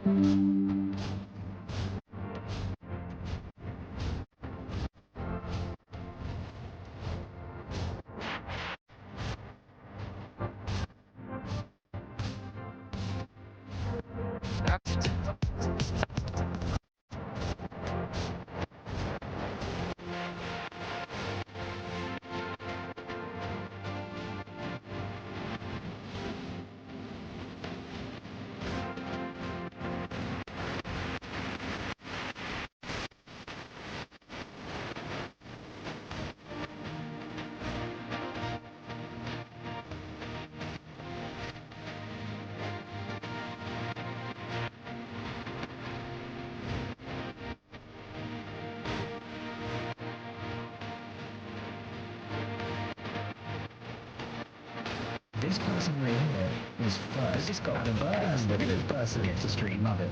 This person right here is first. It's got the burst. Look at this person gets a stream. Love it.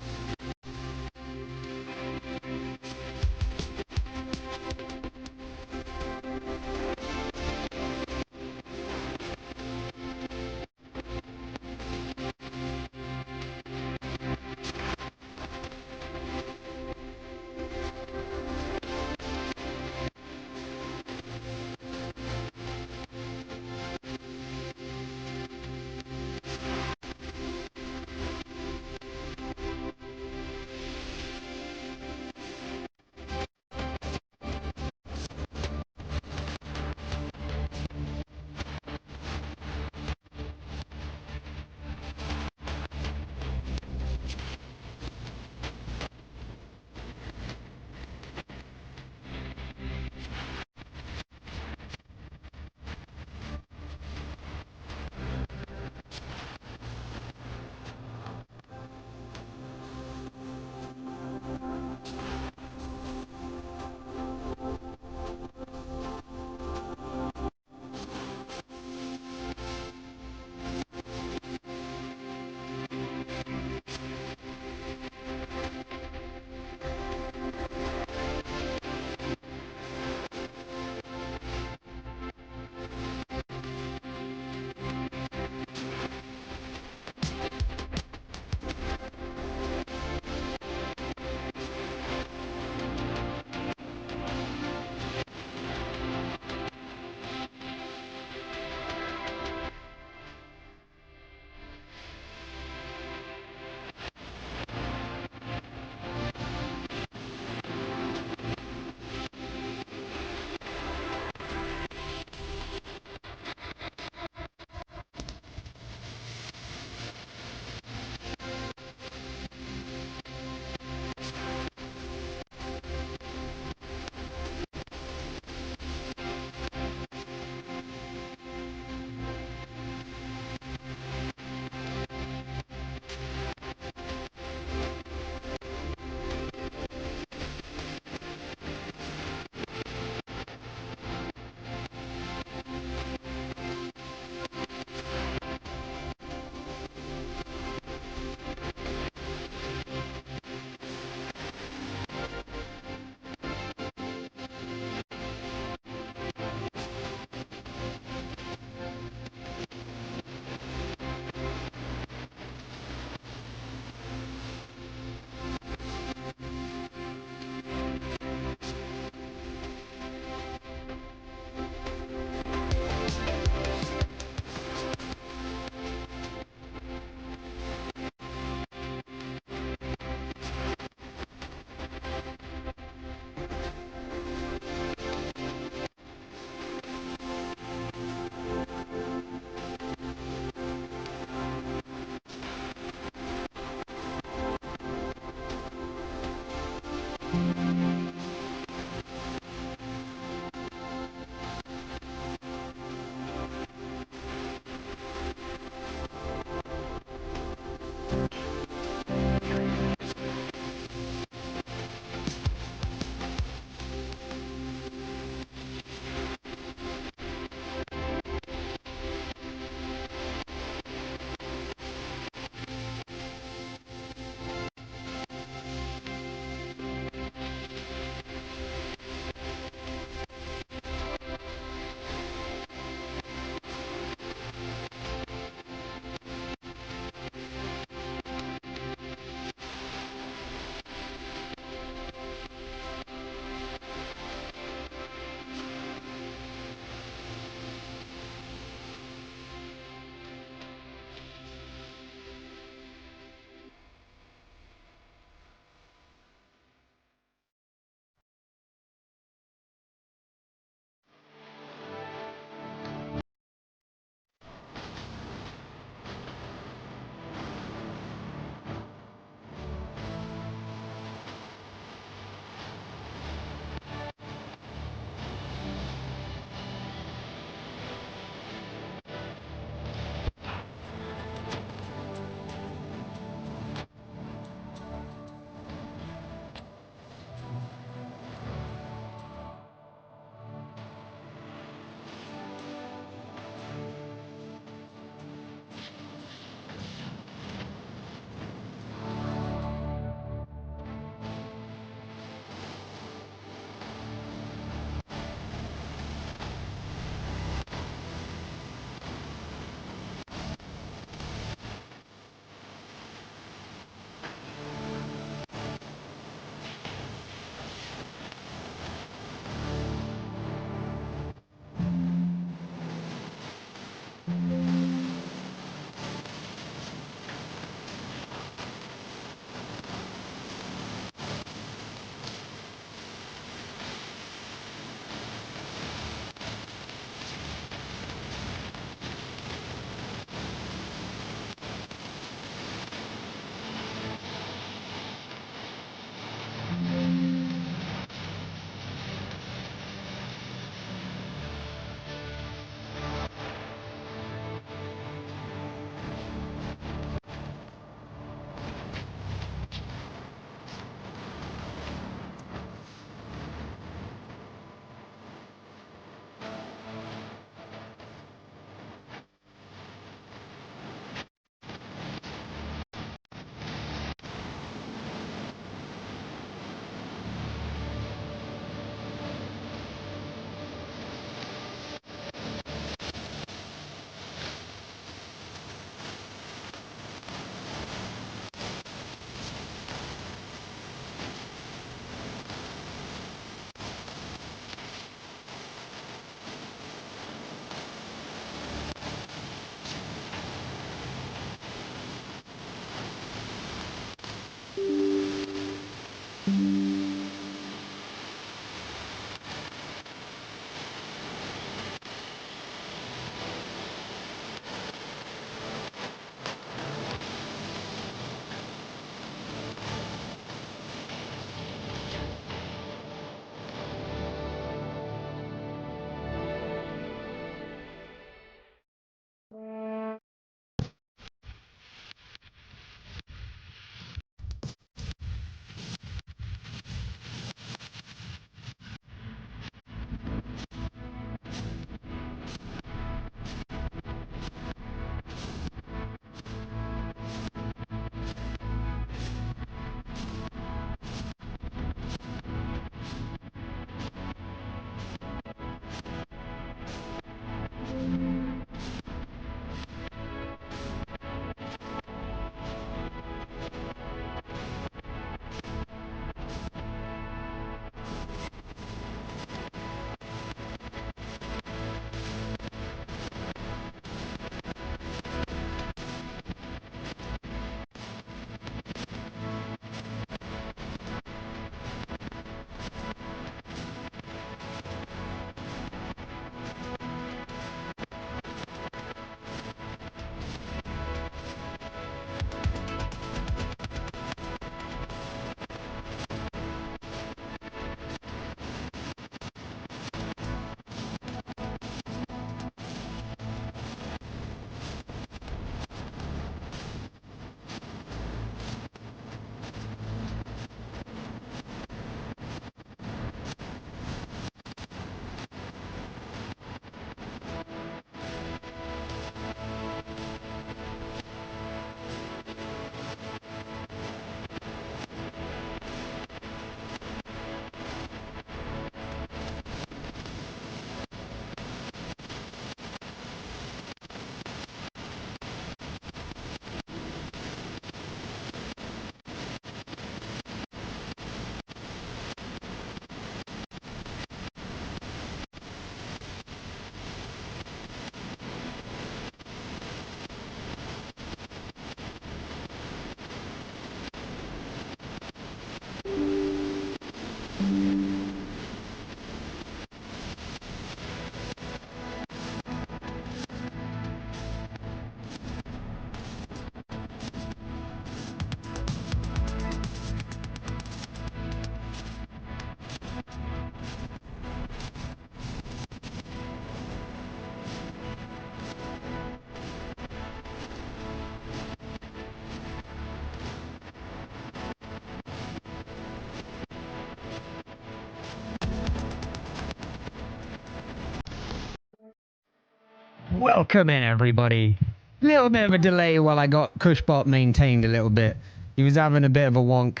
Welcome in, everybody. Little bit of a delay while I got Cushbot maintained a little bit. He was having a bit of a wonk.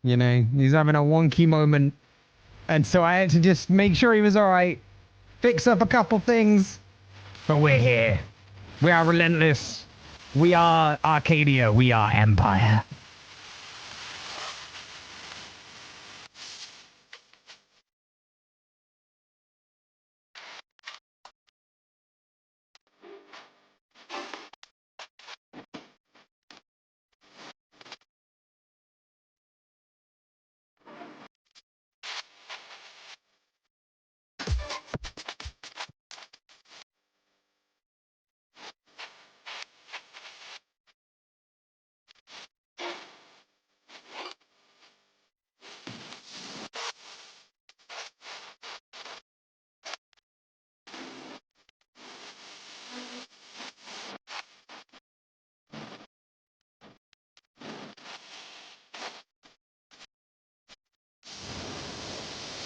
You know, he's having a wonky moment. And so I had to just make sure he was alright. Fix up a couple things. But we're here. We are relentless. We are Arcadia. We are Empire.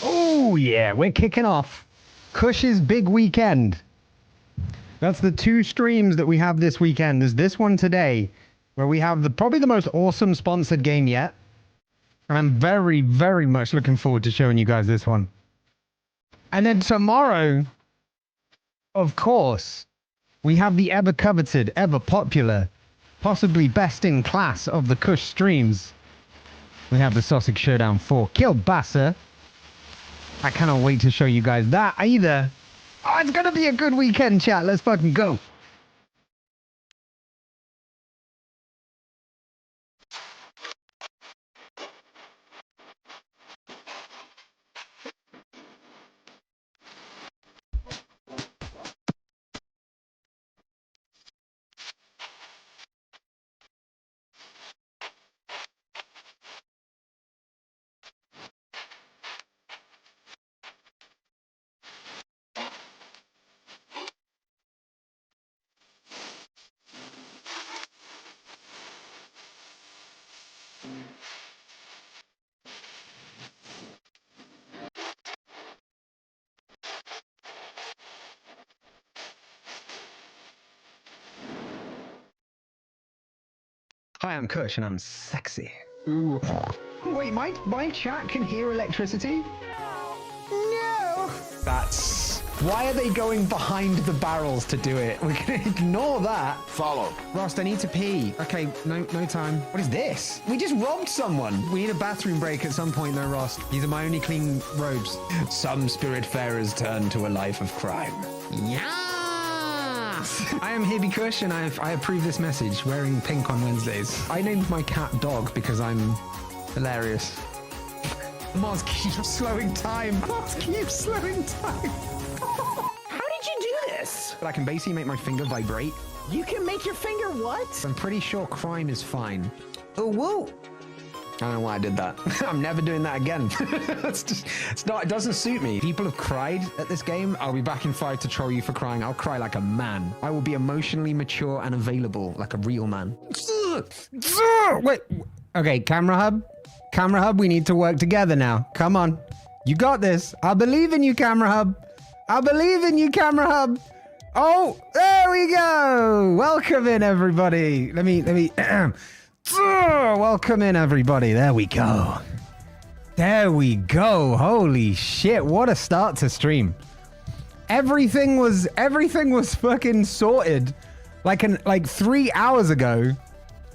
Oh yeah, we're kicking off Cush's big weekend. That's the 2 streams that we have this weekend. There's this one today, where we have probably the most awesome sponsored game yet. And I'm very, very much looking forward to showing you guys this one. And then tomorrow, of course, we have the ever coveted, ever popular, possibly best in class of the Cush streams. We have the Sausage Showdown 4 Kielbasa. I cannot wait to show you guys that either. Oh, it's gonna be a good weekend, chat. Let's fucking go. Hi, I'm Kush and I'm sexy. Ooh. Wait, my chat can hear electricity? No! That's... Why are they going behind the barrels to do it? We're gonna ignore that. Follow. Rost, I need to pee. Okay, no time. What is this? We just robbed someone. We need a bathroom break at some point though, Rost. These are my only clean robes. Some spiritfarers turn to a life of crime. Yeah! I am Hibby Kush and I approve this message, wearing pink on Wednesdays. I named my cat Dog because I'm hilarious. Mars keeps slowing time. Mars keeps slowing time. How did you do this? But I can basically make my finger vibrate. You can make your finger what? I'm pretty sure crime is fine. Oh, whoa. I don't know why I did that. I'm never doing that again. It doesn't suit me. People have cried at this game. I'll be back in 5 to troll you for crying. I'll cry like a man. I will be emotionally mature and available like a real man. Wait. Okay, camera hub, we need to work together now. Come on. You got this. I believe in you, camera hub. I believe in you, camera hub. Oh, there we go. Welcome in, everybody. Let me. Welcome in, everybody. There we go. There we go. Holy shit. What a start to stream. Everything was fucking sorted like 3 hours ago.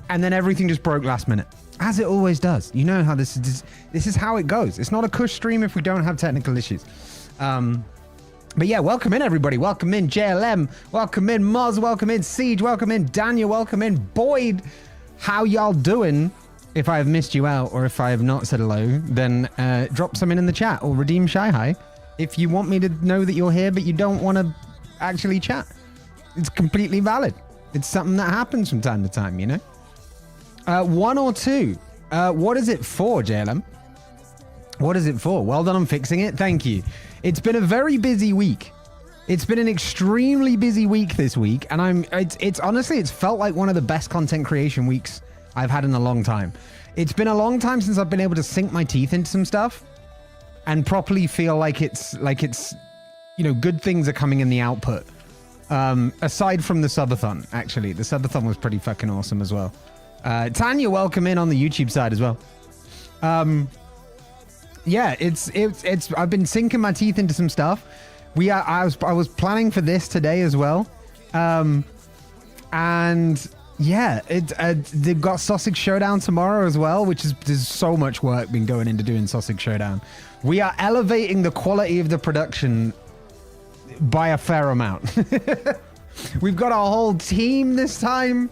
And then everything just broke last minute. As it always does. You know how this is how it goes. It's not a Kush stream if we don't have technical issues. But yeah, welcome in, everybody. Welcome in, JLM. Welcome in, Moz. Welcome in, Siege. Welcome in, Daniel. Welcome in, Boyd. How y'all doing? If I have missed you out or if I have not said hello, then drop something in the chat or redeem Shy High if you want me to know that you're here but you don't want to actually chat. It's completely valid. It's something that happens from time to time, you know? 1 or 2. What is it for, JLM? What is it for? Well done on fixing it. Thank you. It's been a very busy week. It's been an extremely busy week this week, and it's honestly, it's felt like one of the best content creation weeks I've had in a long time. It's been a long time since I've been able to sink my teeth into some stuff and properly feel like it's, you know, good things are coming in the output. Aside from the subathon, actually. The subathon was pretty fucking awesome as well. Tanya, welcome in on the YouTube side as well. Yeah, it's I've been sinking my teeth into some stuff. I was planning for this today as well. And yeah, they've got Sausage Showdown tomorrow as well, which is, there's so much work been going into doing Sausage Showdown. We are elevating the quality of the production by a fair amount. We've got a whole team this time.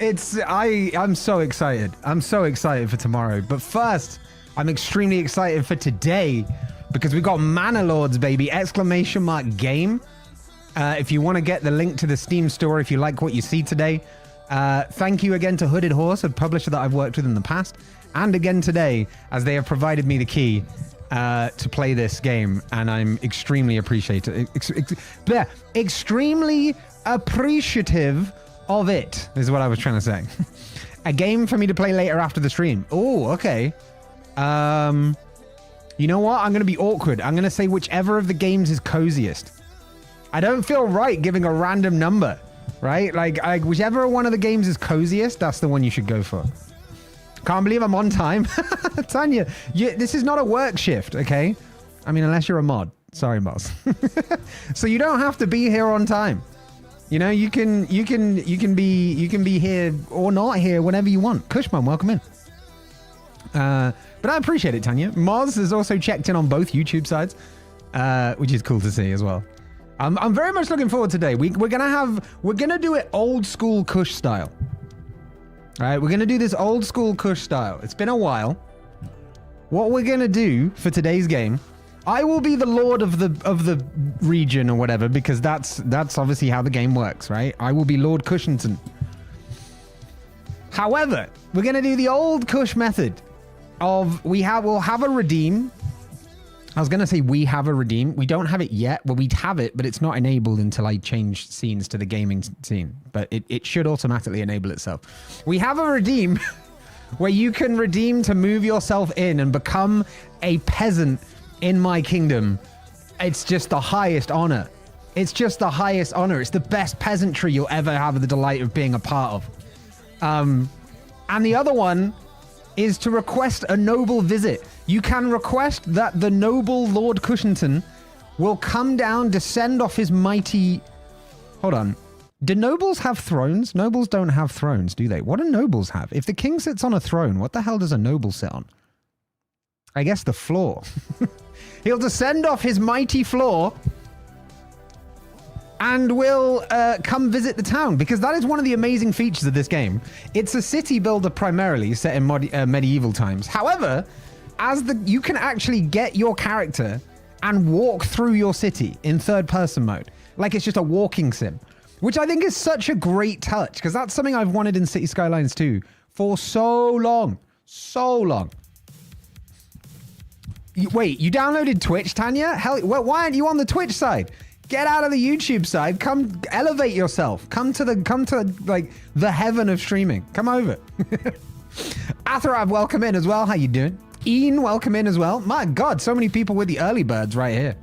I'm so excited. I'm so excited for tomorrow. But first, I'm extremely excited for today because we've got Manor Lords, baby! ! Game. If you want to get the link to the Steam store, if you like what you see today, thank you again to Hooded Horse, a publisher that I've worked with in the past, and again today, as they have provided me the key to play this game, and I'm extremely appreciative. Extremely appreciative of it, is what I was trying to say. A game for me to play later after the stream. Oh, okay. You know what? I'm going to be awkward. I'm going to say whichever of the games is coziest. I don't feel right giving a random number, right? Like whichever one of the games is coziest, that's the one you should go for. Can't believe I'm on time. Tanya, this is not a work shift, okay? I mean, unless you're a mod. Sorry, boss. So you don't have to be here on time. You know, you can be here or not here whenever you want. Cushman, welcome in. But I appreciate it, Tanya. Moz has also checked in on both YouTube sides, which is cool to see as well. I'm very much looking forward today. We're gonna do it old school Kush style. All right, we're gonna do this old school Kush style. It's been a while. What we're gonna do for today's game, I will be the lord of the region or whatever, because that's obviously how the game works, right? I will be Lord Cushington. However, we're gonna do the old Kush method of we'll have a redeem. I was going to say we have a redeem. We don't have it yet. Well, we'd have it, but it's not enabled until I change scenes to the gaming scene. But it should automatically enable itself. We have a redeem where you can redeem to move yourself in and become a peasant in my kingdom. It's just the highest honor. It's just the highest honor. It's the best peasantry you'll ever have the delight of being a part of. And the other one is to request a noble visit. You can request that the noble Lord Cushington will come down, descend off his mighty... Hold on. Do nobles have thrones? Nobles don't have thrones, do they? What do nobles have? If the king sits on a throne, what the hell does a noble sit on? I guess the floor. He'll descend off his mighty floor and will come visit the town, because that is one of the amazing features of this game. It's a city builder primarily set in medieval times. However, you can actually get your character and walk through your city in third-person mode. Like it's just a walking sim, which I think is such a great touch, because that's something I've wanted in City Skylines 2 for so long. So long. Wait, you downloaded Twitch, Tanya? Hell, why aren't you on the Twitch side? Get out of the YouTube side. Come elevate yourself. Come to like the heaven of streaming. Come over. Atharab, welcome in as well. How you doing? Ian, welcome in as well. My God, so many people with the early birds right here.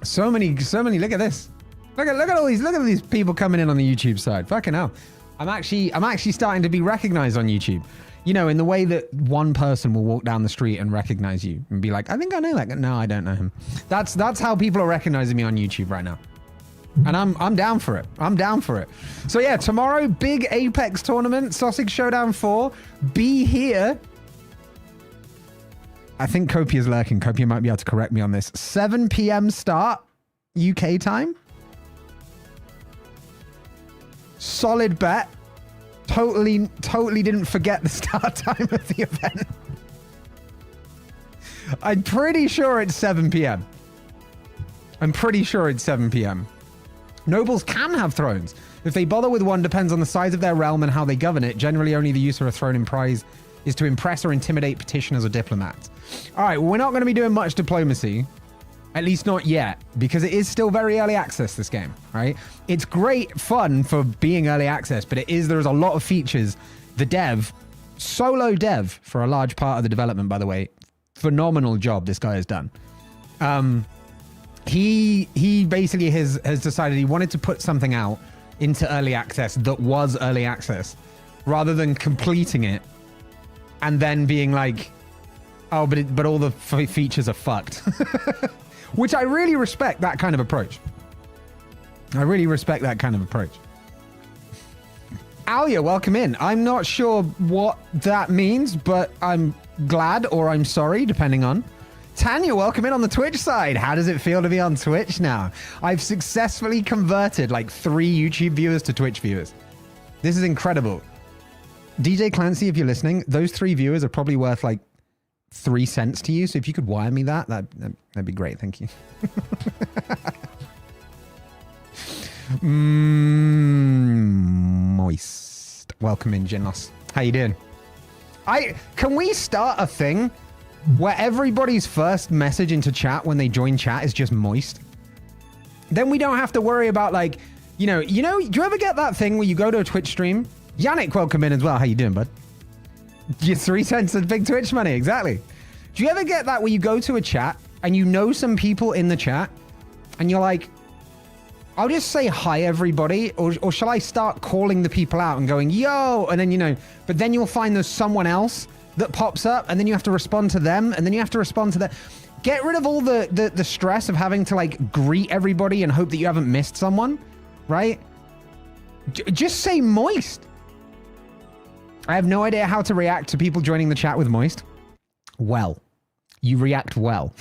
So many. Look at this. Look at all these. Look at these people coming in on the YouTube side. Fucking hell. I'm actually starting to be recognized on YouTube. You know, in the way that one person will walk down the street and recognize you and be like, I think I know that guy. No, I don't know him. That's how people are recognizing me on YouTube right now. And I'm down for it. I'm down for it. So yeah, tomorrow, big Apex tournament, Sausage Showdown 4. Be here. I think Kopi is lurking. Kopi might be able to correct me on this. 7 p.m. start, UK time. Solid bet. Totally didn't forget the start time of the event. I'm pretty sure it's 7 p.m. I'm pretty sure it's 7 p.m. Nobles can have thrones. If they bother with one, depends on the size of their realm and how they govern it. Generally, only the use of a throne in prize is to impress or intimidate petitioners or diplomats. All right, well, we're not going to be doing much diplomacy. At least not yet, because it is still very early access, this game, right? It's great fun for being early access, but there's a lot of features. The dev, solo dev for a large part of the development, by the way, phenomenal job this guy has done. he basically has decided he wanted to put something out into early access that was early access rather than completing it and then being like, oh, but all the features are fucked. Which I really respect that kind of approach. I really respect that kind of approach. Alia, welcome in. I'm not sure what that means, but I'm glad or I'm sorry, depending on. Tanya, welcome in on the Twitch side. How does it feel to be on Twitch now? I've successfully converted like 3 YouTube viewers to Twitch viewers. This is incredible. DJ Clancy, if you're listening, those 3 viewers are probably worth like 3 cents to you. So if you could wire me that'd be great. Thank you. Moist. Welcome in, Genos. How you doing? Can we start a thing where everybody's first message into chat when they join chat is just moist? Then we don't have to worry about like, you know, do you ever get that thing where you go to a Twitch stream? Yannick, welcome in as well. How you doing, bud? Your 3 cents of big Twitch money, exactly. Do you ever get that where you go to a chat and you know some people in the chat and you're like, I'll just say hi everybody, or shall I start calling the people out and going, yo, and then, but then you'll find there's someone else that pops up and then you have to respond to them and then you have to respond to that. Get rid of all the stress of having to like greet everybody and hope that you haven't missed someone, right? Just say moist. I have no idea how to react to people joining the chat with moist. Well, you react well.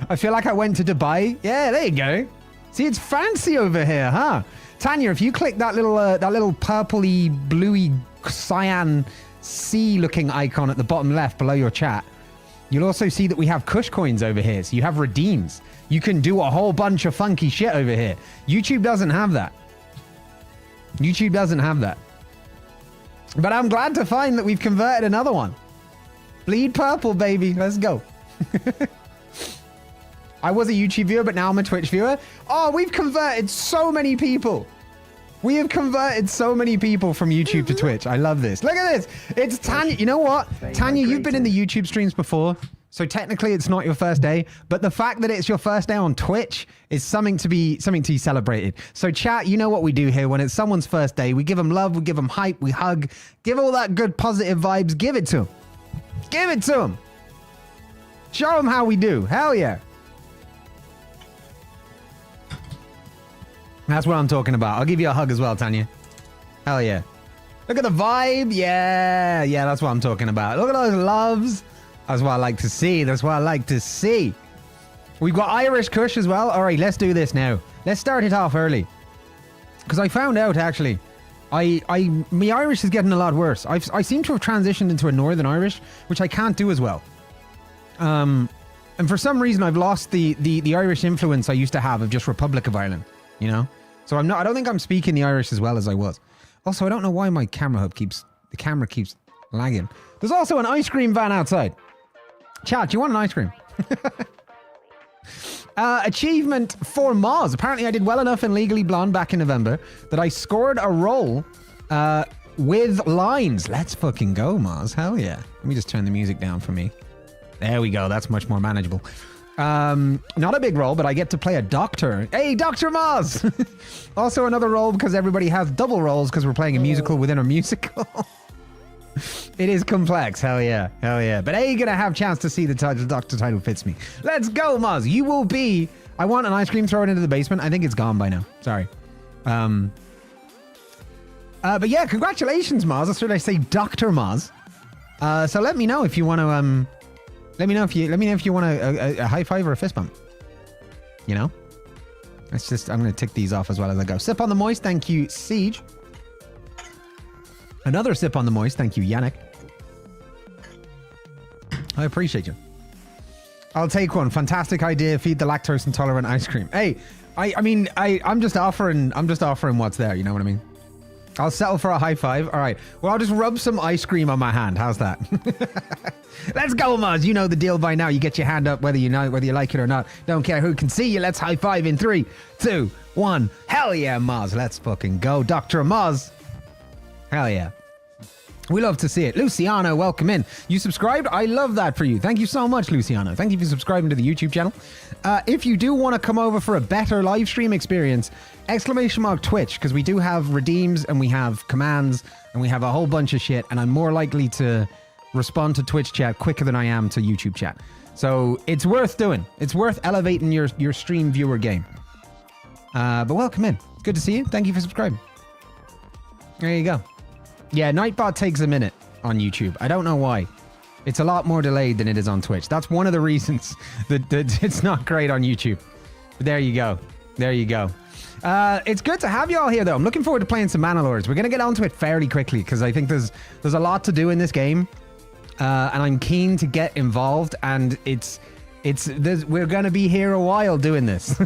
I feel like I went to Dubai. Yeah, there you go. See, it's fancy over here, huh? Tanya, if you click that little purpley, bluey, cyan sea-looking icon at the bottom left below your chat, you'll also see that we have Kush coins over here. So you have redeems. You can do a whole bunch of funky shit over here. YouTube doesn't have that. YouTube doesn't have that. But I'm glad to find that we've converted another one. Bleed purple, baby. Let's go. I was a YouTube viewer, but now I'm a Twitch viewer. Oh, we've converted so many people. We have converted so many people from YouTube to Twitch. I love this. Look at this. It's Tanya. You know what? Tanya, you've been in the YouTube streams before, so technically it's not your first day, but the fact that it's your first day on Twitch is something to be celebrated. So chat, you know what we do here when it's someone's first day. We give them love, we give them hype, we hug, give all that good positive vibes. Give it to them. Give it to them. Show them how we do. Hell yeah. That's what I'm talking about. I'll give you a hug as well, Tanya. Hell yeah. Look at the vibe. Yeah, that's what I'm talking about. Look at those loves. That's what I like to see. That's what I like to see. We've got Irish Kush as well. All right, let's do this now. Let's start it off early. Because I found out, actually, my Irish is getting a lot worse. I seem to have transitioned into a Northern Irish, which I can't do as well. And for some reason, I've lost the Irish influence I used to have of just Republic of Ireland. You know, so I don't think I'm speaking the Irish as well as I was. Also, I don't know why my camera keeps lagging. There's also an ice cream van outside. Chat, do you want an ice cream? Achievement for Mars. Apparently I did well enough in Legally Blonde back in November that I scored a role with lines. Let's fucking go, Mars. Hell yeah. Let me just turn the music down for me. There we go. That's much more manageable. Not a big role, but I get to play a doctor. Hey, Dr. Mars! Also another role because everybody has double roles because we're playing a musical within a musical. It is complex. Hell yeah. Hell yeah. But you're going to have a chance to see the title. Doctor title fits me. Let's go, Mars. You will be... I want an ice cream, throw it into the basement. I think it's gone by now. Sorry. But yeah, congratulations, Mars. Or should I say Dr. Mars? So let me know if you want to... Let me know if you want a high five or a fist bump. You know? I'm going to tick these off as well as I go. Sip on the moist. Thank you, Siege. Another sip on the moist. Thank you, Yannick. I appreciate you. I'll take one. Fantastic idea. Feed the lactose intolerant ice cream. Hey, I'm just offering what's there. You know what I mean? I'll settle for a high five. All right. Well, I'll just rub some ice cream on my hand. How's that? Let's go, Mars. You know the deal by now. You get your hand up whether you like it or not. Don't care who can see you. Let's high five in 3, 2, 1. Hell yeah, Mars. Let's fucking go. Dr. Mars. Hell yeah. We love to see it. Luciano, welcome in. You subscribed? I love that for you. Thank you so much, Luciano. Thank you for subscribing to the YouTube channel. If you do want to come over for a better live stream experience, !Twitch, because we do have redeems and we have commands and we have a whole bunch of shit, and I'm more likely to respond to Twitch chat quicker than I am to YouTube chat. So it's worth doing. It's worth elevating your stream viewer game. But welcome in. It's good to see you. Thank you for subscribing. There you go. Yeah, Nightbot takes a minute on YouTube. I don't know why. It's a lot more delayed than it is on Twitch. That's one of the reasons that it's not great on YouTube. But there you go. There you go. It's good to have you all here, though. I'm looking forward to playing some Manor Lords. We're going to get onto it fairly quickly because I think there's a lot to do in this game. And I'm keen to get involved. And we're going to be here a while doing this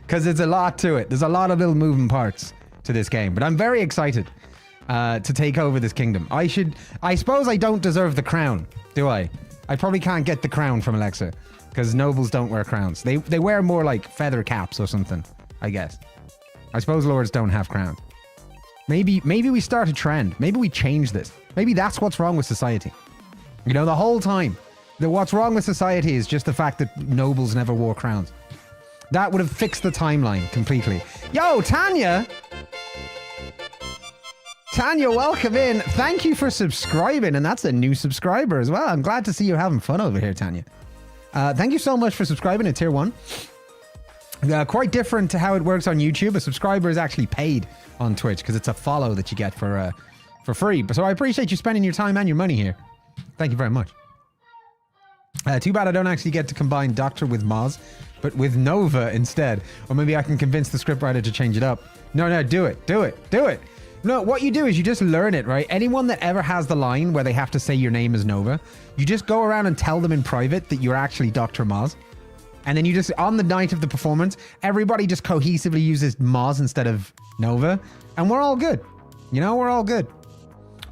because there's a lot to it. There's a lot of little moving parts to this game. But I'm very excited to take over this kingdom. I suppose I don't deserve the crown, do I? I probably can't get the crown from Alexa because nobles don't wear crowns. They wear more like feather caps or something, I guess. I suppose lords don't have crowns. Maybe we start a trend. Maybe we change this. Maybe that's what's wrong with society. You know, the whole time, what's wrong with society is just the fact that nobles never wore crowns. That would have fixed the timeline completely. Yo, Tanya! Tanya, welcome in. Thank you for subscribing, and that's a new subscriber as well. I'm glad to see you having fun over here, Tanya. Thank you so much for subscribing to Tier 1. Quite different to how it works on YouTube. A subscriber is actually paid on Twitch because it's a follow that you get for free. So I appreciate you spending your time and your money here. Thank you very much. Too bad I don't actually get to combine Doctor with Moz, but with Nova instead. Or maybe I can convince the scriptwriter to change it up. No, do it. No, what you do is you just learn it, right? Anyone that ever has the line where they have to say your name is Nova, you just go around and tell them in private that you're actually Dr. Moz. And then you just, on the night of the performance, everybody just cohesively uses Moz instead of Nova. And we're all good. You know, we're all good.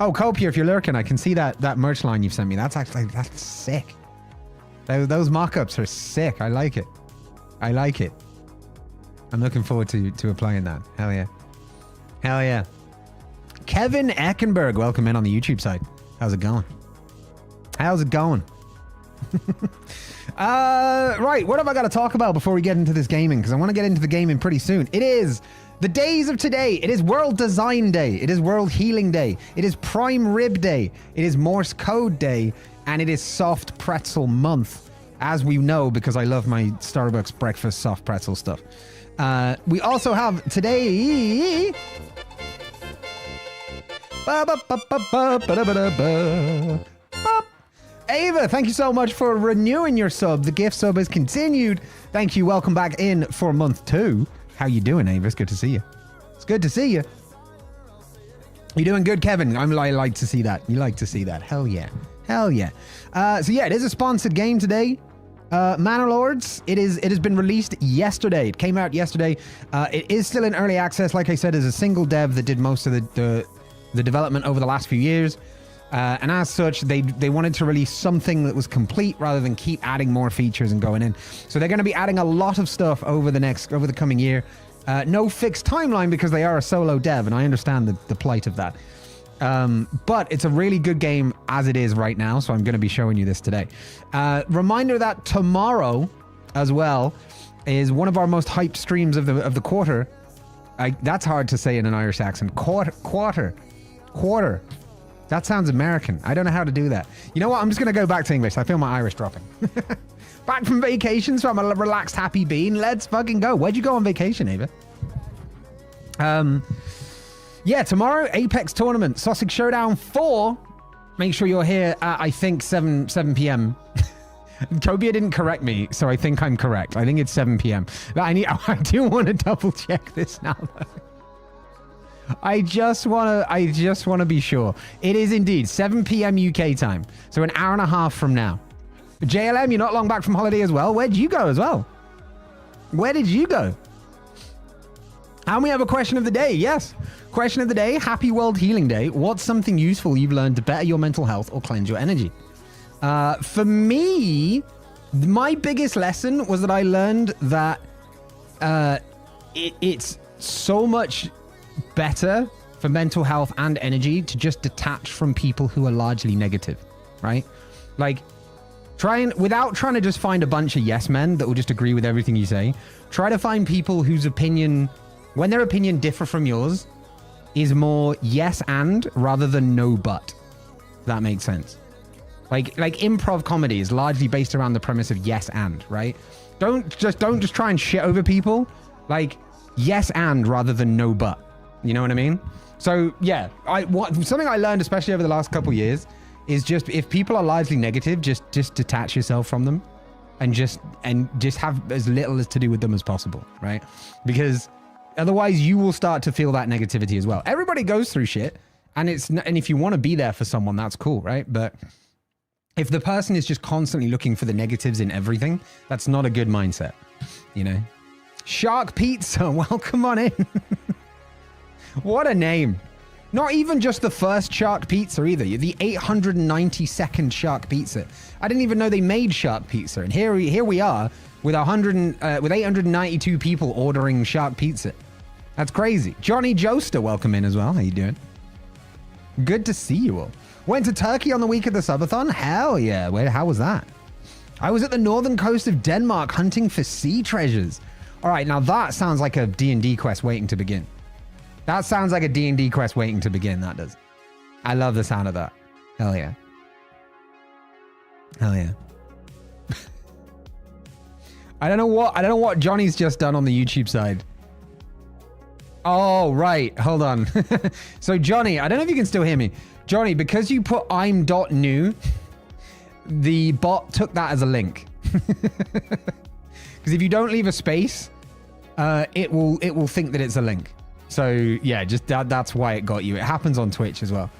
Oh, Copier, if you're lurking, I can see that merch line you've sent me. That's sick. Those mock-ups are sick. I like it. I'm looking forward to applying that. Hell yeah. Kevin Eckenberg, welcome in on the YouTube side. How's it going? Right, what have I got to talk about before we get into this gaming? Because I want to get into the gaming pretty soon. It is the days of today. It is World Design Day. It is World Healing Day. It is Prime Rib Day. It is Morse Code Day. And it is Soft Pretzel Month, as we know, because I love my Starbucks breakfast soft pretzel stuff. We also have today... Ava, thank you so much for renewing your sub. The gift sub has continued. Thank you. Welcome back in for month 2. How you doing, Ava? It's good to see you. You doing good, Kevin? I like to see that. You like to see that. Hell yeah. So yeah, it is a sponsored game today. Manor Lords, it has been released yesterday. It came out yesterday. It is still in early access. Like I said, as a single dev that did most of the development over the last few years. And as such, they wanted to release something that was complete rather than keep adding more features and going in. So they're going to be adding a lot of stuff over the coming year. No fixed timeline because they are a solo dev, and I understand the plight of that. But it's a really good game as it is right now, so I'm going to be showing you this today. Reminder that tomorrow, as well, is one of our most hyped streams of the quarter. That's hard to say in an Irish accent. Quarter. That sounds American. I don't know how to do that. You know what? I'm just going to go back to English. I feel my Irish dropping. Back from vacation, so I'm a relaxed, happy bean. Let's fucking go. Where'd you go on vacation, Ava? Yeah, tomorrow, Apex Tournament, Sussex Showdown 4. Make sure you're here at, I think, 7 p.m. Tobia didn't correct me, so I think I'm correct. I think it's 7 p.m. But I do want to double check this now, though. I just want to be sure. It is indeed 7 p.m. UK time. So an hour and a half from now. JLM, you're not long back from holiday as well. Where'd you go as well? Where did you go? And we have a question of the day. Yes. Question of the day. Happy World Healing Day. What's something useful you've learned to better your mental health or cleanse your energy? For me, my biggest lesson was that I learned that it's so much better for mental health and energy to just detach from people who are largely negative, right? Like, without trying to just find a bunch of yes men that will just agree with everything you say, try to find people whose opinion, when their opinion differ from yours, is more yes and rather than no but. If that makes sense. Like improv comedy is largely based around the premise of yes and, right? Don't just try and shit over people. Like yes and rather than no but. You know what I mean? So yeah, something I learned especially over the last couple years is just if people are largely negative, just detach yourself from them and just have as little to do with them as possible, right? Because otherwise you will start to feel that negativity as well. Everybody goes through shit, and if you want to be there for someone, that's cool, right? But if the person is just constantly looking for the negatives in everything, that's not a good mindset, you know? Shark Pizza, welcome on in. What a name. Not even just the first Shark Pizza either. The 892nd Shark Pizza. I didn't even know they made Shark Pizza. And here we are with 892 people ordering Shark Pizza. That's crazy. Johnny Joester, welcome in as well. How you doing? Good to see you all. Went to Turkey on the week of the subathon? Hell yeah. How was that? I was at the northern coast of Denmark hunting for sea treasures. All right, now that sounds like a D&D quest waiting to begin. That sounds like a D&D quest waiting to begin, that does. I love the sound of that. Hell yeah. Hell yeah. I don't know what Johnny's just done on the YouTube side. Oh, right. Hold on. So Johnny, I don't know if you can still hear me. Johnny, because you put I'm.new, the bot took that as a link. Because if you don't leave a space, it will think that it's a link. So yeah, just that's why it got you. It happens on Twitch as well.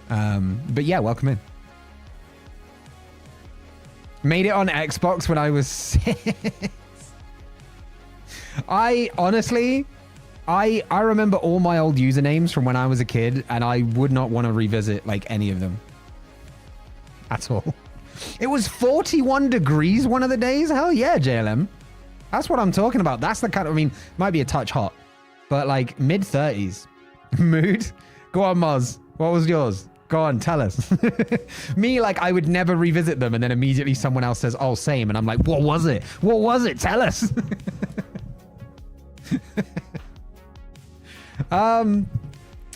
But yeah, welcome in. Made it on Xbox when I was 6. I honestly, I remember all my old usernames from when I was a kid, and I would not want to revisit like any of them at all. It was 41 degrees one of the days. Hell yeah, JLM. That's what I'm talking about. That's the kind of, I mean, might be a touch hot, but like mid 30s. Mood. Go on, Moz. What was yours? Go on, tell us. Me, like, I would never revisit them, and then immediately someone else says, oh, same. And I'm like, what was it? What was it? Tell us.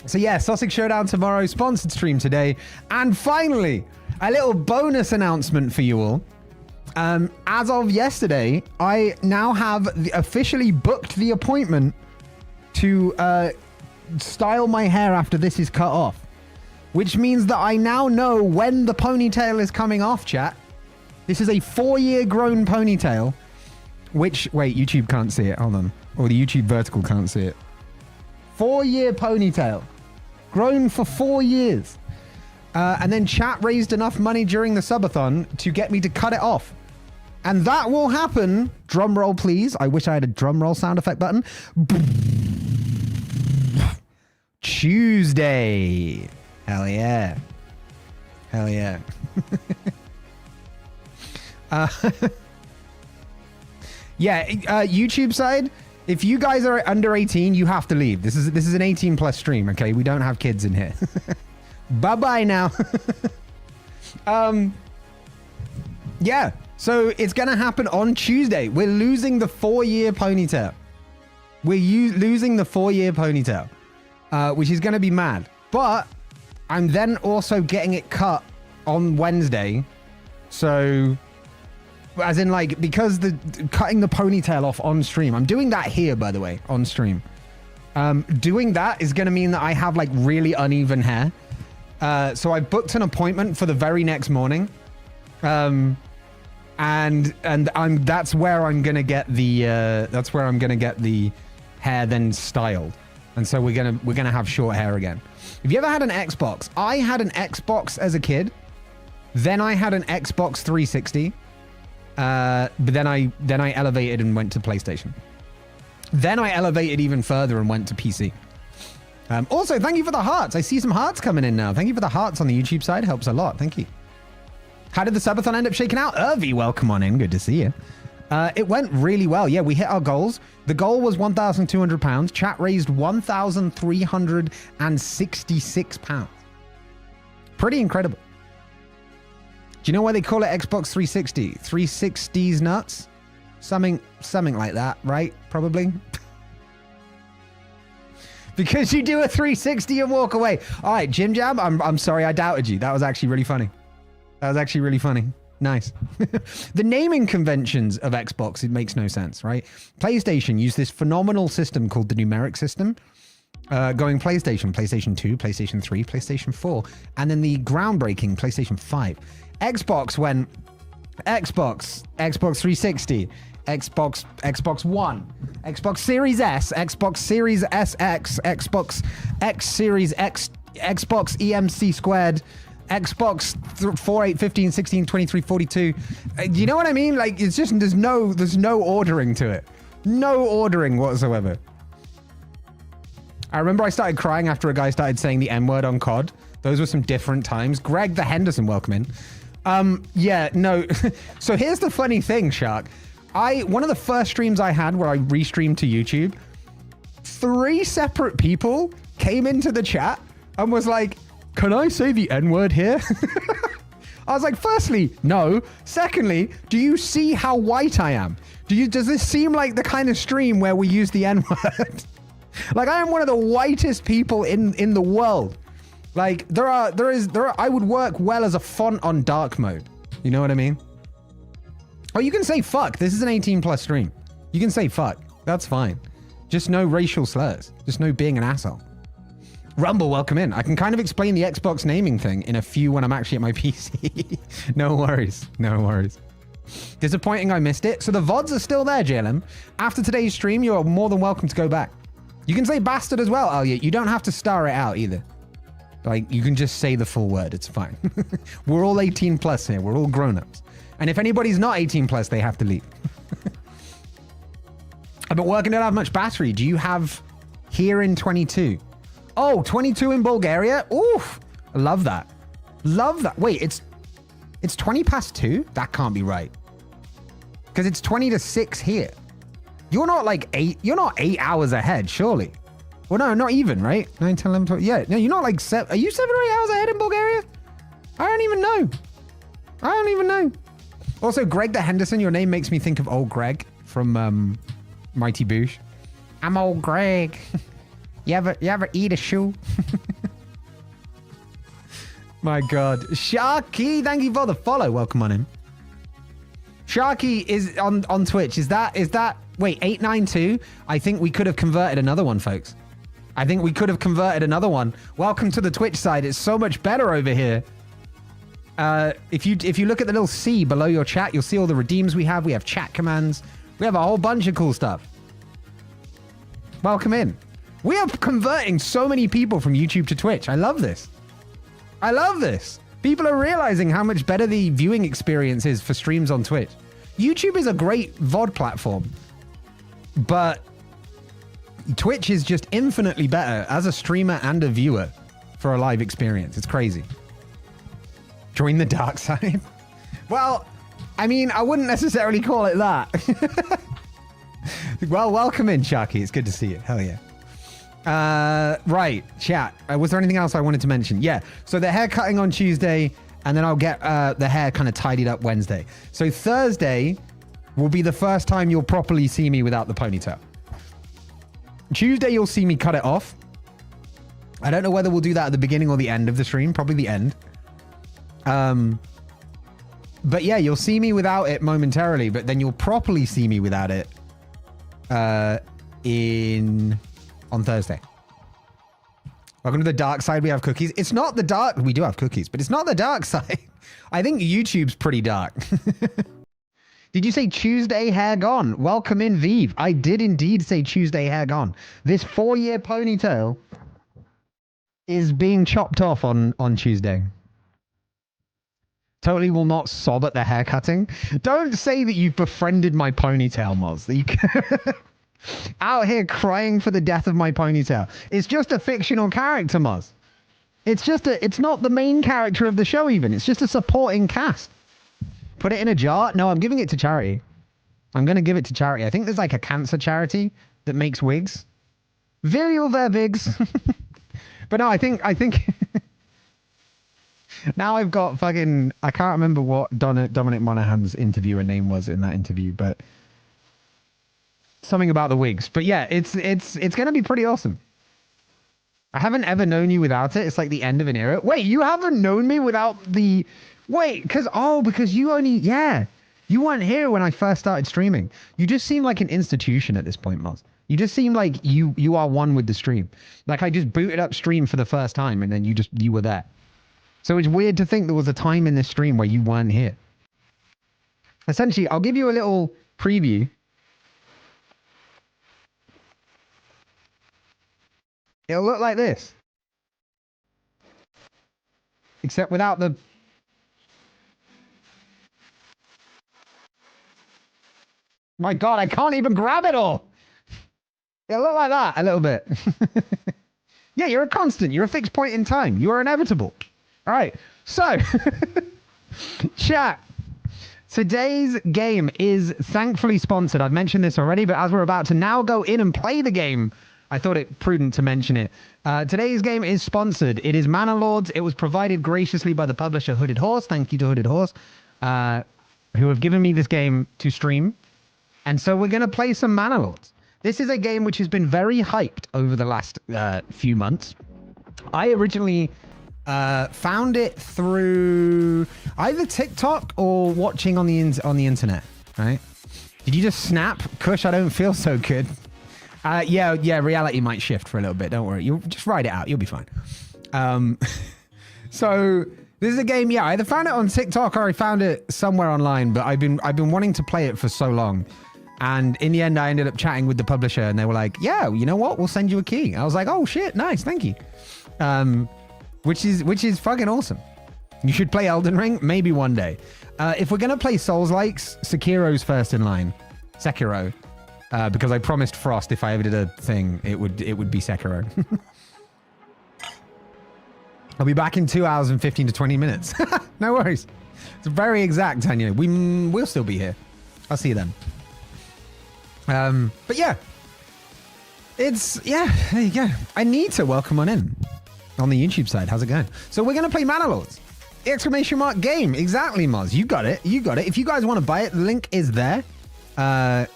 So yeah, Sussex Showdown tomorrow, sponsored stream today. And finally, a little bonus announcement for you all. As of yesterday, I now have officially booked the appointment to style my hair after this is cut off. Which means that I now know when the ponytail is coming off, chat. This is a 4-year grown ponytail. Which, wait, YouTube can't see it. Hold on. Or the YouTube vertical can't see it. 4-year ponytail. Grown for 4 years. And then chat raised enough money during the subathon to get me to cut it off. And that will happen. Drum roll, please. I wish I had a drum roll sound effect button. Tuesday. Hell yeah. Hell yeah. Yeah, YouTube side, if you guys are under 18, you have to leave. This is an 18 plus stream, okay? We don't have kids in here. Bye-bye now. Yeah, so it's going to happen on Tuesday. We're losing the 4-year ponytail. We're losing the 4-year ponytail, which is going to be mad. But I'm then also getting it cut on Wednesday. So, as in like, because cutting the ponytail off on stream, I'm doing that here, by the way, on stream. Doing that is going to mean that I have like really uneven hair. So I booked an appointment for the very next morning. And that's where I'm going to get the hair then styled. And so we're going to have short hair again. Have you ever had an Xbox? I had an Xbox as a kid. Then I had an Xbox 360. But then I elevated and went to PlayStation. Then I elevated even further and went to PC. Also, thank you for the hearts. I see some hearts coming in now. Thank you for the hearts on the YouTube side. Helps a lot. Thank you. How did the subathon end up shaking out? Irvi, welcome on in. Good to see you. It went really well. Yeah, we hit our goals. The goal was £1,200. Chat raised £1,366. Pretty incredible. Do you know why they call it Xbox 360? 360's nuts? Something like that, right? Probably. Because you do a 360 and walk away. All right, Jim Jam, I'm sorry I doubted you. That was actually really funny. Nice. The naming conventions of Xbox, it makes no sense, right? PlayStation used this phenomenal system called the numeric system. Going PlayStation 2, PlayStation 3, PlayStation 4, and then the groundbreaking PlayStation 5. Xbox went Xbox 360, Xbox One, Xbox Series S, Xbox Series SX, Xbox X Series X, Xbox EMC squared, Xbox 4, 8, 15, 16, 23, 42. You know what I mean? Like, it's just, there's no ordering to it. No ordering whatsoever. I remember I started crying after a guy started saying the N-word on COD. Those were some different times. Greg the Henderson, welcome in. Yeah, no. So here's the funny thing, Shark. One of the first streams I had where I restreamed to YouTube, 3 separate people came into the chat and was like, can I say the N-word here? I was like, firstly, no. Secondly, do you see how white I am? Does this seem like the kind of stream where we use the N-word? Like, I am one of the whitest people in the world. Like, I would work well as a font on dark mode. You know what I mean? Oh, you can say fuck. This is an 18+ stream. You can say fuck. That's fine. Just no racial slurs. Just no being an asshole. Rumble, welcome in. I can kind of explain the Xbox naming thing in a few when I'm actually at my PC. No worries. No worries. Disappointing I missed it. So the VODs are still there, JLM. After today's stream, you are more than welcome to go back. You can say bastard as well, Elliot. You don't have to star it out either. Like, you can just say the full word. It's fine. We're all 18+ here. We're all grown-ups. And if anybody's not 18+, they have to leave. I've been working, don't have much battery. Do you have here in 22? Oh, 22 in Bulgaria? Oof. I love that. Love that. Wait, it's 20 past 2? That can't be right. Because it's 20 to 6 here. You're not like 8. You're not 8 hours ahead, surely. Well, no, not even, right? 9, 10, 11, 12. Yeah, no, you're not like 7. Are you 7 or 8 hours ahead in Bulgaria? I don't even know. Also, Greg the Henderson, your name makes me think of old Greg from Mighty Boosh. I'm old Greg. You ever eat a shoe? My God. Sharky, thank you for the follow. Welcome on in. Sharky is on Twitch. Is that wait, 892? I think we could have converted another one, folks. Welcome to the Twitch side. It's so much better over here. If you look at the little C below your chat, you'll see all the redeems we have. We have chat commands. We have a whole bunch of cool stuff. Welcome in. We are converting so many people from YouTube to Twitch. I love this. People are realizing how much better the viewing experience is for streams on Twitch. YouTube is a great VOD platform, but Twitch is just infinitely better as a streamer and a viewer for a live experience. It's crazy. Join the dark side. Well, I mean, I wouldn't necessarily call it that. Well, welcome in, Sharky. It's good to see you. Hell yeah. Right, chat. Was there anything else I wanted to mention? Yeah. So the hair cutting on Tuesday, and then I'll get the hair kind of tidied up Wednesday. So Thursday will be the first time you'll properly see me without the ponytail. Tuesday, you'll see me cut it off. I don't know whether we'll do that at the beginning or the end of the stream. Probably the end. But yeah, you'll see me without it momentarily, but then you'll properly see me without it on Thursday. Welcome to the dark side. We have cookies. It's not the dark. We do have cookies, but it's not the dark side. I think YouTube's pretty dark. Did you say Tuesday hair gone? Welcome in, Vive. I did indeed say Tuesday hair gone. This 4-year ponytail is being chopped off on Tuesday. Totally will not sob at the hair cutting. Don't say that you've befriended my ponytail, Moz. Out here crying for the death of my ponytail. It's just a fictional character, Moz. It's not the main character of the show even. It's just a supporting cast. Put it in a jar? No, I'm giving it to charity. I'm going to give it to charity. I think there's like a cancer charity that makes wigs. Virile their wigs. But no, I think now I've got fucking, I can't remember what Dominic Monaghan's interviewer name was in that interview, but something about the wigs. But yeah, it's going to be pretty awesome. I haven't ever known you without it. It's like the end of an era. Wait, you haven't known me without the... Wait, because you only... Yeah, you weren't here when I first started streaming. You just seem like an institution at this point, Moz. You just seem like you are one with the stream. Like I just booted up stream for the first time and then you were there. So it's weird to think there was a time in this stream where you weren't here. Essentially, I'll give you a little preview. It'll look like this. Except without the... My God, I can't even grab it all. It'll look like that a little bit. Yeah, you're a constant. You're a fixed point in time. You are inevitable. All right. So, chat. Today's game is thankfully sponsored. I've mentioned this already, but as we're about to now go in and play the game, I thought it prudent to mention it. Today's game is sponsored. It is Manor Lords. It was provided graciously by the publisher Hooded Horse. Thank you to Hooded Horse, who have given me this game to stream. And so we're going to play some Manor Lords. This is a game which has been very hyped over the last few months. I originally found it through either TikTok or watching on the internet, right? Did you just snap? Kush, I don't feel so good. Yeah, reality might shift for a little bit. Don't worry. You'll just ride it out. You'll be fine. So this is a game. Yeah, I either found it on TikTok or I found it somewhere online. But I've been wanting to play it for so long, and in the end, I ended up chatting with the publisher, and they were like, "Yeah, you know what? We'll send you a key." I was like, "Oh shit, nice, thank you." Which is fucking awesome. You should play Elden Ring maybe one day. If we're gonna play Souls-likes, Sekiro's first in line. Sekiro. Because I promised Frost if I ever did a thing, it would be Sekiro. I'll be back in 2 hours and 15 to 20 minutes. No worries. It's very exact, Tanya. We'll still be here. I'll see you then. But yeah. There you go. I need to welcome on in on the YouTube side. How's it going? So we're going to play Manor Lords. Exclamation mark game. Exactly, Moz. You got it. If you guys want to buy it, the link is there.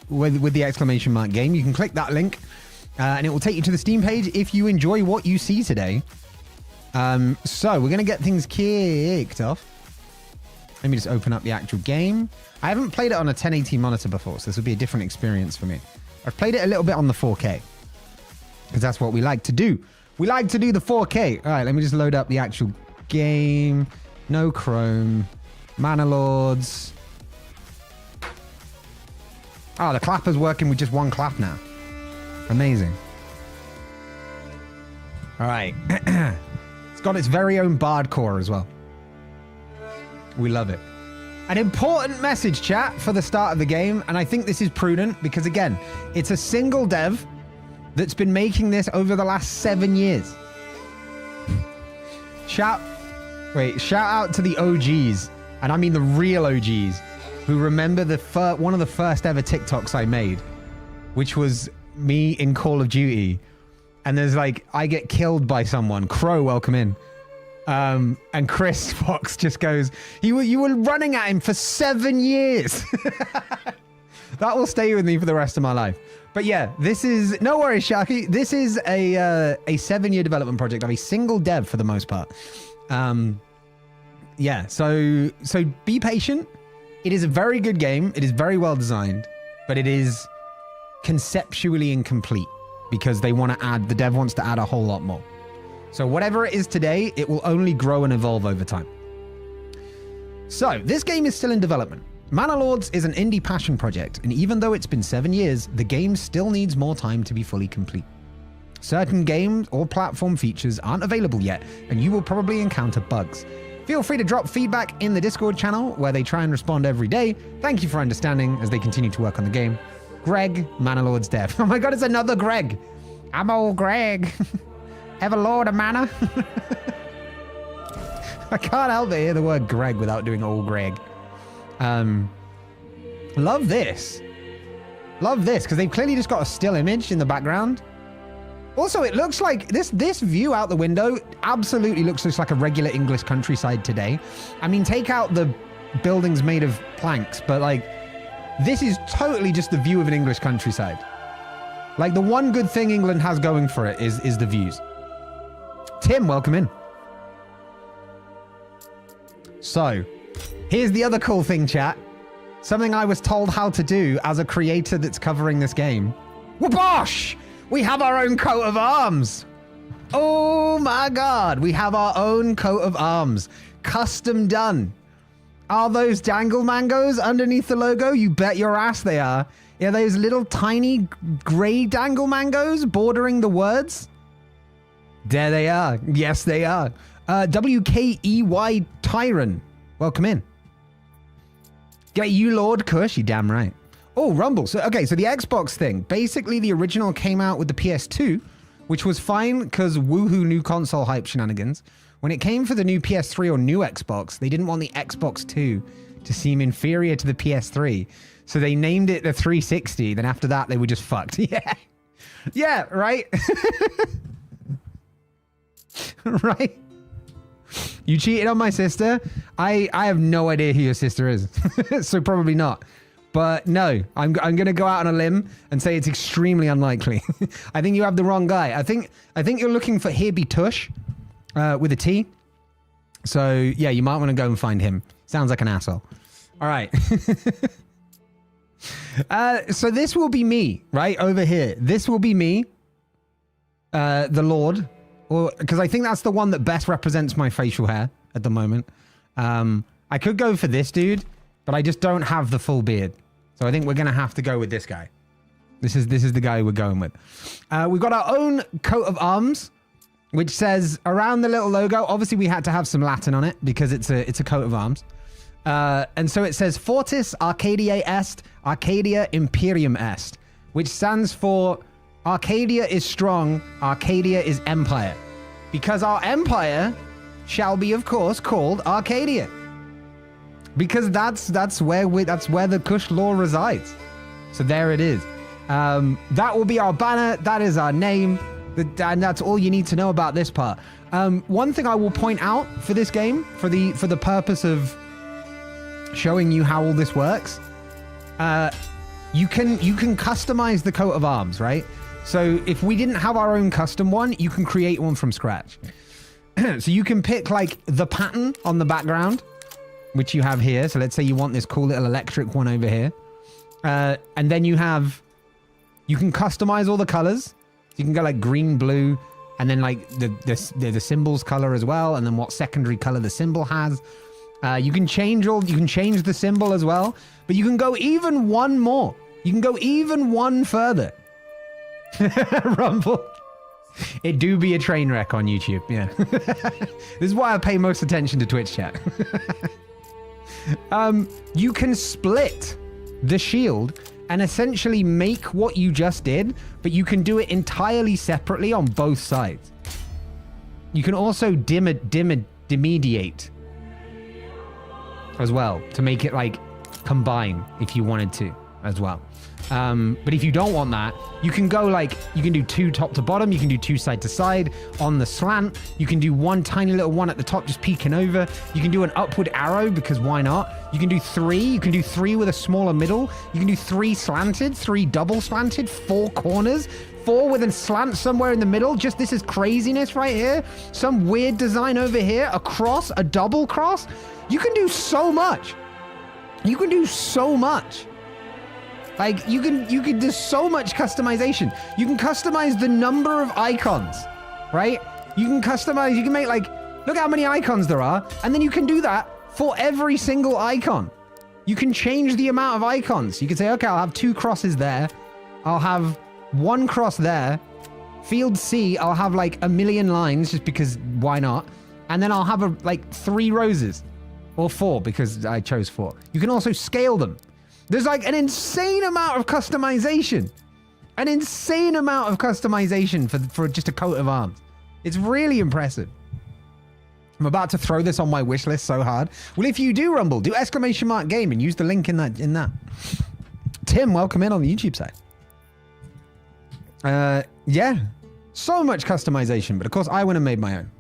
With the exclamation mark game, you can click that link and it will take you to the Steam page if you enjoy what you see today. So we're gonna get things kicked off. Let me just open up the actual game. I haven't played it on a 1080 monitor before, so this will be a different experience for me. I've played it a little bit on the 4K because that's what we like to do. We like to do the 4K. All right, let me just load up the actual game. No Chrome. Manor Lords. Oh, the clapper's working with just one clap now. Amazing. All right. It's got its very own bard core as well. We love it. An important message, chat, for the start of the game, and I think this is prudent because, again, it's a single dev that's been making this over the last 7 years. Shout out to the OGs, and I mean the real OGs, who remember one of the first ever TikToks I made, which was me in Call of Duty. And there's like, I get killed by someone. Crow, welcome in. And Chris Fox just goes, you were running at him for 7 years. That will stay with me for the rest of my life. But yeah, this is, no worries, Sharky. This is a 7-year development project of a single dev for the most part. Yeah, so be patient. It is a very good game. It is very well designed, but it is conceptually incomplete because the dev wants to add a whole lot more. So whatever it is today, it will only grow and evolve over time. So this game is still in development. Manor Lords is an indie passion project, and even though it's been 7 years, the game still needs more time to be fully complete. Certain games or platform features aren't available yet, and you will probably encounter bugs. Feel free to drop feedback in the Discord channel, where they try and respond every day. Thank you for understanding as they continue to work on the game. Greg, Manor Lords dev. Oh my god, it's another Greg. I'm old Greg. Ever Lord of Manor. I can't help but hear the word Greg without doing old Greg. Love this. Love this, because they've clearly just got a still image in the background. Also, it looks like this view out the window absolutely looks just like a regular English countryside today. I mean, take out the buildings made of planks, but like, this is totally just the view of an English countryside. Like, the one good thing England has going for it is the views. Tim, welcome in. So, here's the other cool thing, chat. Something I was told how to do as a creator that's covering this game. Whoosh! We have our own coat of arms. Oh my God. We have our own coat of arms. Custom done. Are those dangle mangoes underneath the logo? You bet your ass they are. Yeah, those little tiny gray dangle mangoes bordering the words. There they are. Yes, they are. WKEY Tyron. Welcome in. Get you, Lord Kush. You damn right. Oh, Rumble. So, okay, so the Xbox thing. Basically, the original came out with the PS2, which was fine because woohoo new console hype shenanigans. When it came for the new PS3 or new Xbox, they didn't want the Xbox 2 to seem inferior to the PS3. So they named it the 360. Then after that, they were just fucked. Yeah. Yeah, right? Right? You cheated on my sister? I have no idea who your sister is. So probably not. But no, I'm going to go out on a limb and say it's extremely unlikely. I think you have the wrong guy. I think you're looking for Hirby Tush with a T. So yeah, you might want to go and find him. Sounds like an asshole. All right. So this will be me, right over here. This will be me, the Lord, or because I think that's the one that best represents my facial hair at the moment. I could go for this dude, but I just don't have the full beard. So I think we're going to have to go with this guy. This is the guy we're going with. We've got our own coat of arms, which says around the little logo. Obviously, we had to have some Latin on it because it's a coat of arms. And so it says Fortis Arcadia Est, Arcadia Imperium Est, which stands for Arcadia is strong, Arcadia is empire. Because our empire shall be, of course, called Arcadia. Because that's where the Kush law resides. So there it is. That will be our banner. That is our name. And that's all you need to know about this part. One thing I will point out for this game, for the purpose of showing you how all this works, you can customize the coat of arms, right? So if we didn't have our own custom one, you can create one from scratch. So you can pick like the pattern on the background, which you have here. So let's say you want this cool little electric one over here. And then you can customize all the colors. You can go like green, blue, and then like the symbol's color as well. And then what secondary color the symbol has. You can change the symbol as well, but you can go even one more. You can go even one further. Rumble. It do be a train wreck on YouTube. Yeah. This is why I pay most attention to Twitch chat. You can split the shield and essentially make what you just did, but you can do it entirely separately on both sides. You can also demediate as well to make it like combine if you wanted to as well. But if you don't want that, you can go like, you can do two top to bottom, you can do two side to side on the slant, you can do one tiny little one at the top just peeking over, you can do an upward arrow because why not? You can do three with a smaller middle, you can do three slanted, three double slanted, four corners, four with a slant somewhere in the middle. Just this is craziness right here. Some weird design over here, a cross, a double cross. You can do so much. You can do so much. Like you can there's so much customization. You can customize the number of icons, right? You can make like, look how many icons there are. And then you can do that for every single icon. You can change the amount of icons. You can say, okay, I'll have 2 crosses there. I'll have 1 cross there. Field C, I'll have like 1 million lines just because why not? And then I'll have like 3 roses or 4 because I chose 4. You can also scale them. There's like an insane amount of customization. An insane amount of customization for just a coat of arms. It's really impressive. I'm about to throw this on my wish list so hard. Well, if you do Rumble, do !game and use the link in that. Tim, welcome in on the YouTube side. Yeah, so much customization, but of course I went and made my own.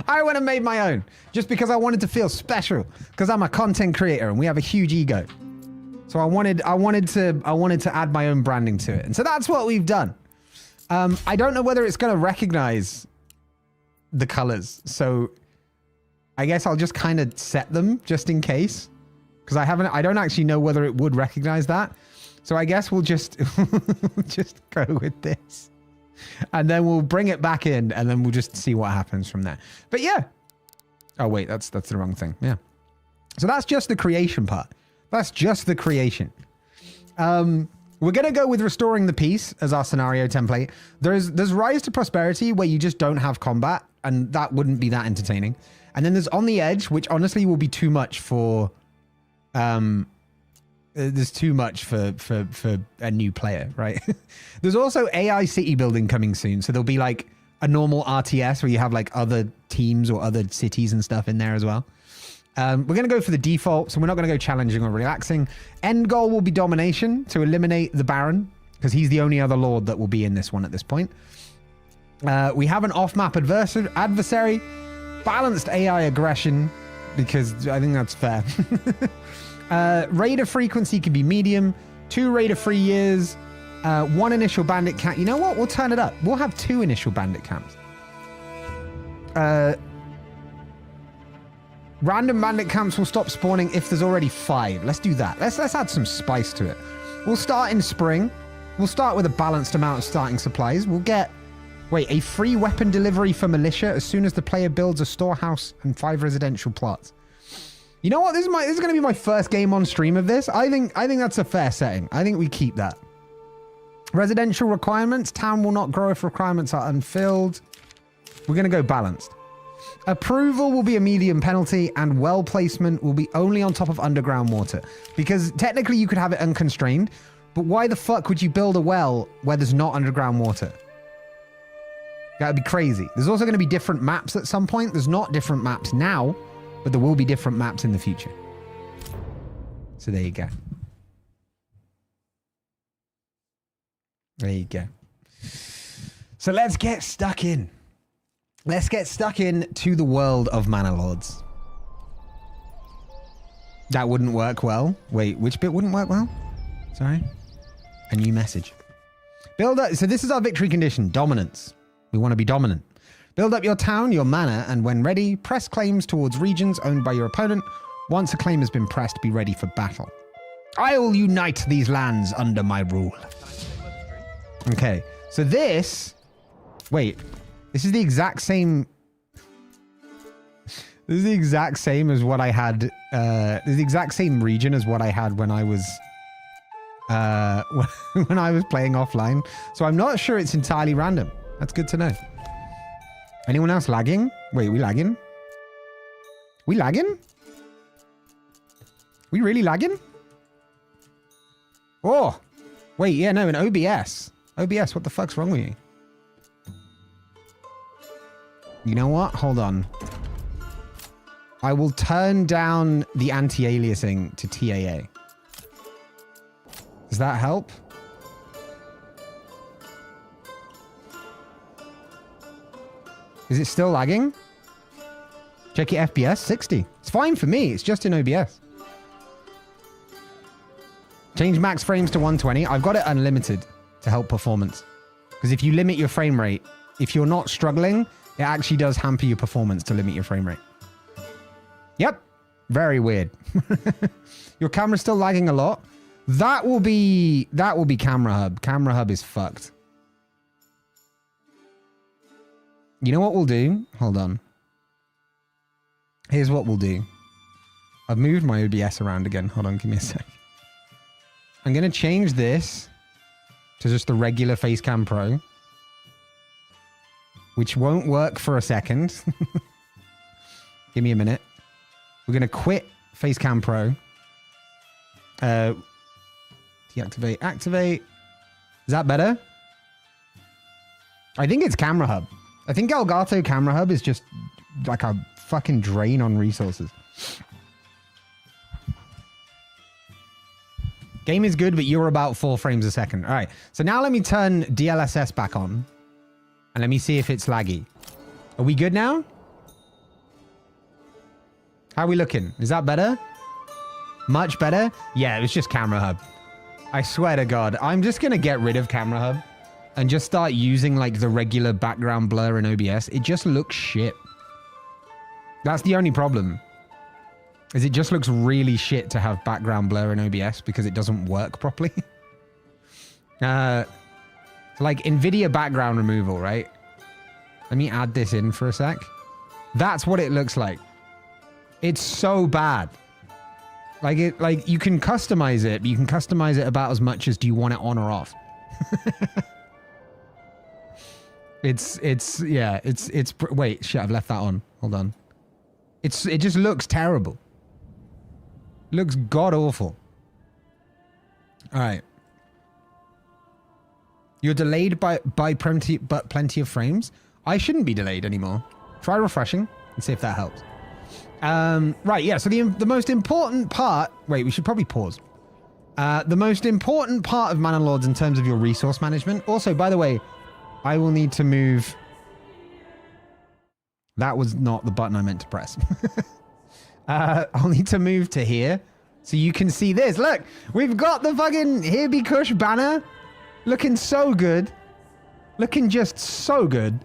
I went and made my own just because I wanted to feel special because I'm a content creator and we have a huge ego. So I wanted to add my own branding to it. And so that's what we've done. I don't know whether it's going to recognize the colors. So I guess I'll just kind of set them just in case because I don't actually know whether it would recognize that. So I guess we'll just just go with this. And then we'll bring it back in and then we'll just see what happens from there. But yeah. Oh, wait, that's the wrong thing. Yeah. So that's just the creation part. That's just the creation. We're going to go with restoring the peace as our scenario template. There's Rise to Prosperity where you just don't have combat and that wouldn't be that entertaining. And then there's On the Edge, which honestly will be too much for... there's too much for a new player, right? There's also AI city building coming soon. So there'll be like a normal RTS where you have like other teams or other cities and stuff in there as well. We're going to go for the default. So we're not going to go challenging or relaxing. End goal will be domination to eliminate the Baron because he's the only other Lord that will be in this one at this point. We have an off-map adversary, balanced AI aggression because I think that's fair. Raider frequency can be medium, 2 raider free years, 1 initial bandit camp. You know what? We'll turn it up. We'll have 2 initial bandit camps. Random bandit camps will stop spawning if there's already 5. Let's do that. Let's add some spice to it. We'll start in spring. We'll start with a balanced amount of starting supplies. We'll get, a free weapon delivery for militia as soon as the player builds a storehouse and 5 residential plots. You know what? This is going to be my first game on stream of this. I think that's a fair setting. I think we keep that. Residential requirements. Town will not grow if requirements are unfilled. We're going to go balanced. Approval will be a medium penalty and well placement will be only on top of underground water. Because technically you could have it unconstrained, but why the fuck would you build a well where there's not underground water? That would be crazy. There's also going to be different maps at some point. There's not different maps now, but there will be different maps in the future. So there you go. There you go. So let's get stuck in. Let's get stuck in to the world of Manor Lords. That wouldn't work well. Wait, which bit wouldn't work well? Sorry. A new message. Build up. So this is our victory condition. Dominance. We want to be dominant. Build up your town, your manor, and when ready, press claims towards regions owned by your opponent. Once a claim has been pressed, be ready for battle. I'll unite these lands under my rule. Okay, so this... Wait, this is the exact same... This is the exact same as what I had... this is the exact same region as what I had when I was... when I was playing offline. So I'm not sure it's entirely random. That's good to know. Anyone else lagging? Wait, we lagging? We lagging? We really lagging? Oh! Wait, yeah, no, in OBS. OBS, what the fuck's wrong with you? You know what? Hold on. I will turn down the anti-aliasing to TAA. Does that help? Is it still lagging? Check your FPS, 60. It's fine for me. It's just in OBS. Change max frames to 120. I've got it unlimited to help performance. Because if you limit your frame rate, if you're not struggling, it actually does hamper your performance to limit your frame rate. Yep. Very weird. Your camera's still lagging a lot. That will be camera hub. Camera hub is fucked. You know what we'll do? Hold on. Here's what we'll do. I've moved my OBS around again. Hold on, give me a sec. I'm going to change this to just the regular Facecam Pro, which won't work for a second. Give me a minute. We're going to quit Facecam Pro. Deactivate, activate. Is that better? I think it's Camera Hub. I think Elgato Camera Hub is just like a fucking drain on resources. Game is good, but you're about 4 frames a second. All right. So now let me turn DLSS back on. And let me see if it's laggy. Are we good now? How are we looking? Is that better? Much better? Yeah, it was just camera hub. I swear to God, I'm just going to get rid of camera hub and just start using like the regular background blur in OBS. It just looks shit. That's the only problem. Is it just looks really shit to have background blur in OBS because it doesn't work properly. Like NVIDIA background removal, right? Let me add this in for a sec. That's what it looks like. It's so bad. Like you can customize it, but you can customize it about as much as do you want it on or off. It's wait, shit, I've left that on. Hold on. It just looks terrible. Looks god awful. All right. You're delayed by plenty of frames. I shouldn't be delayed anymore. Try refreshing and see if that helps. Right, yeah. So the most important part. Wait, we should probably pause. The most important part of Manor Lords in terms of your resource management. Also, by the way, I will need to move. That was not the button I meant to press. I'll need to move to here so you can see this. Look, we've got the fucking Here Be Kush banner. Looking so good. Looking just so good.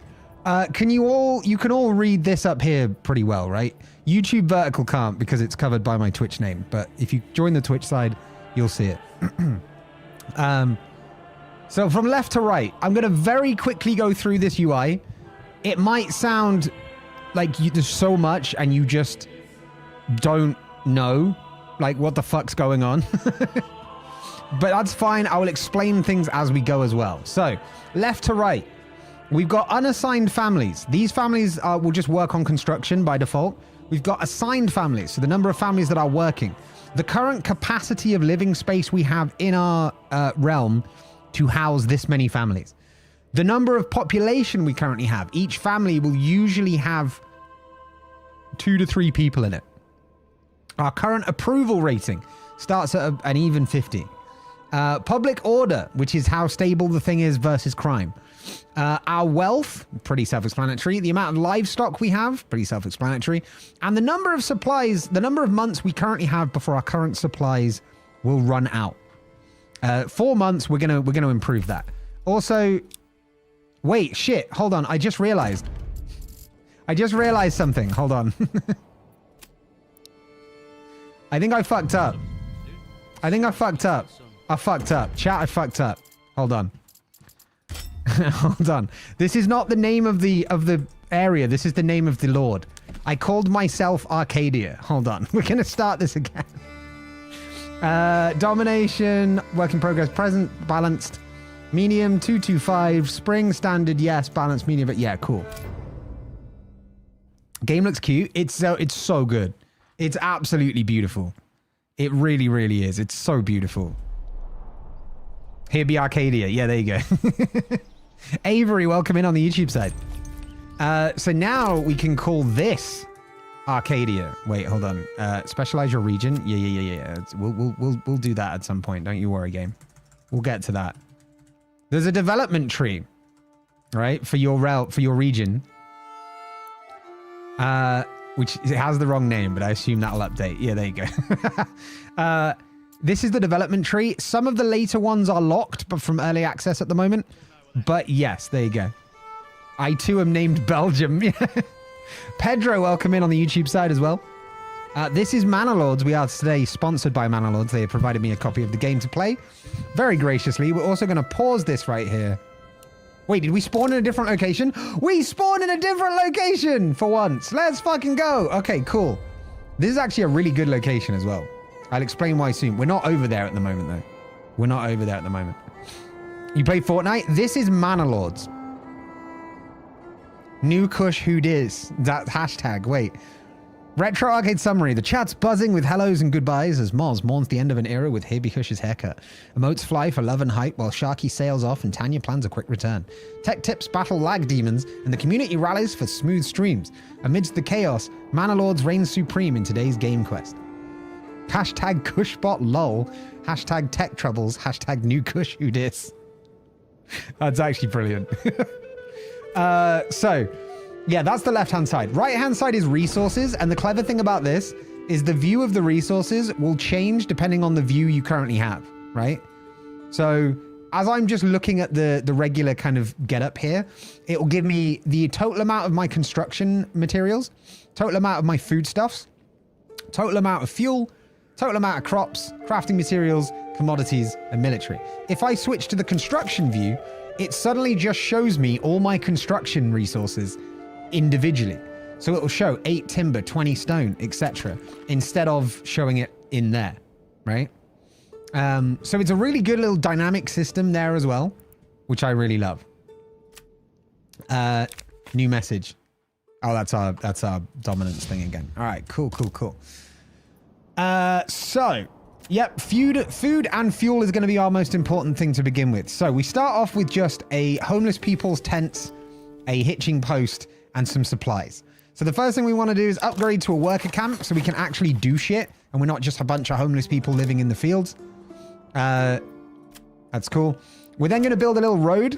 You can all read this up here pretty well, right? YouTube vertical can't because it's covered by my Twitch name. But if you join the Twitch side, you'll see it. So from left to right, I'm going to very quickly go through this UI. It might sound like there's so much and you just don't know like what the fuck's going on. But that's fine. I will explain things as we go as well. So left to right, we've got unassigned families. These families will just work on construction by default. We've got assigned families, so the number of families that are working. The current capacity of living space we have in our realm to house this many families. The number of population we currently have. Each family will usually have 2 to 3 people in it. Our current approval rating starts at an even 50. Public order, which is how stable the thing is versus crime. Our wealth, pretty self-explanatory. The amount of livestock we have, pretty self-explanatory. And the number of supplies, the number of months we currently have before our current supplies will run out. 4 months, we're gonna improve that. Also, wait, shit, hold on. I just realized something. Hold on. I think I fucked up. I fucked up. Chat, I fucked up. Hold on. Hold on. This is not the name of the area. This is the name of the lord. I called myself Arcadia. Hold on. We're going to start this again. Domination, work in progress, present, balanced, medium, 225, spring, standard, yes, balanced, medium, but yeah, cool. Game looks cute. It's so good. It's absolutely beautiful. It really, really is. It's so beautiful. Here be Arcadia. Yeah, there you go. Avery, welcome in on the YouTube side. So now we can call this Arcadia. Wait, hold on. Specialize your region. Yeah. We'll do that at some point. Don't you worry, game. We'll get to that. There's a development tree, right, for your region. Which it has the wrong name, but I assume that'll update. Yeah, there you go. This is the development tree. Some of the later ones are locked, but from early access at the moment. But yes, there you go. I too am named Belgium. Pedro, welcome in on the YouTube side as well. This is Manor Lords. We are today sponsored by Manor Lords. They have provided me a copy of the game to play very graciously. We're also going to pause this right here. Wait, did we spawn in a different location? We spawned in a different location for once. Let's fucking go. Okay, cool. This is actually a really good location as well. I'll explain why soon. We're not over there at the moment, though. We're not over there at the moment. You play Fortnite? This is Manor Lords. New Kush who dis. That hashtag. Wait. Retro Arcade Summary. The chat's buzzing with hellos and goodbyes as Moz mourns the end of an era with Here Be Kush's haircut. Emotes fly for love and hype while Sharky sails off and Tanya plans a quick return. Tech tips battle lag demons and the community rallies for smooth streams. Amidst the chaos, Manor Lords reigns supreme in today's game quest. Hashtag Kushbot lol. Hashtag tech troubles. Hashtag new Kush who dis. That's actually brilliant. So, yeah, that's the left-hand side. Right-hand side is resources. And the clever thing about this is the view of the resources will change depending on the view you currently have, right? So as I'm just looking at the regular kind of getup here, it will give me the total amount of my construction materials, total amount of my foodstuffs, total amount of fuel, total amount of crops, crafting materials, commodities, and military. If I switch to the construction view, it suddenly just shows me all my construction resources individually. So it will show 8 timber, 20 stone, etc. instead of showing it in there, right? So it's a really good little dynamic system there as well, which I really love. New message. Oh, that's our dominance thing again. All right, cool. So, yep, food and fuel is going to be our most important thing to begin with. So we start off with just a homeless people's tents, a hitching post, and some supplies. So the first thing we want to do is upgrade to a worker camp so we can actually do shit and we're not just a bunch of homeless people living in the fields. That's cool. We're then going to build a little road.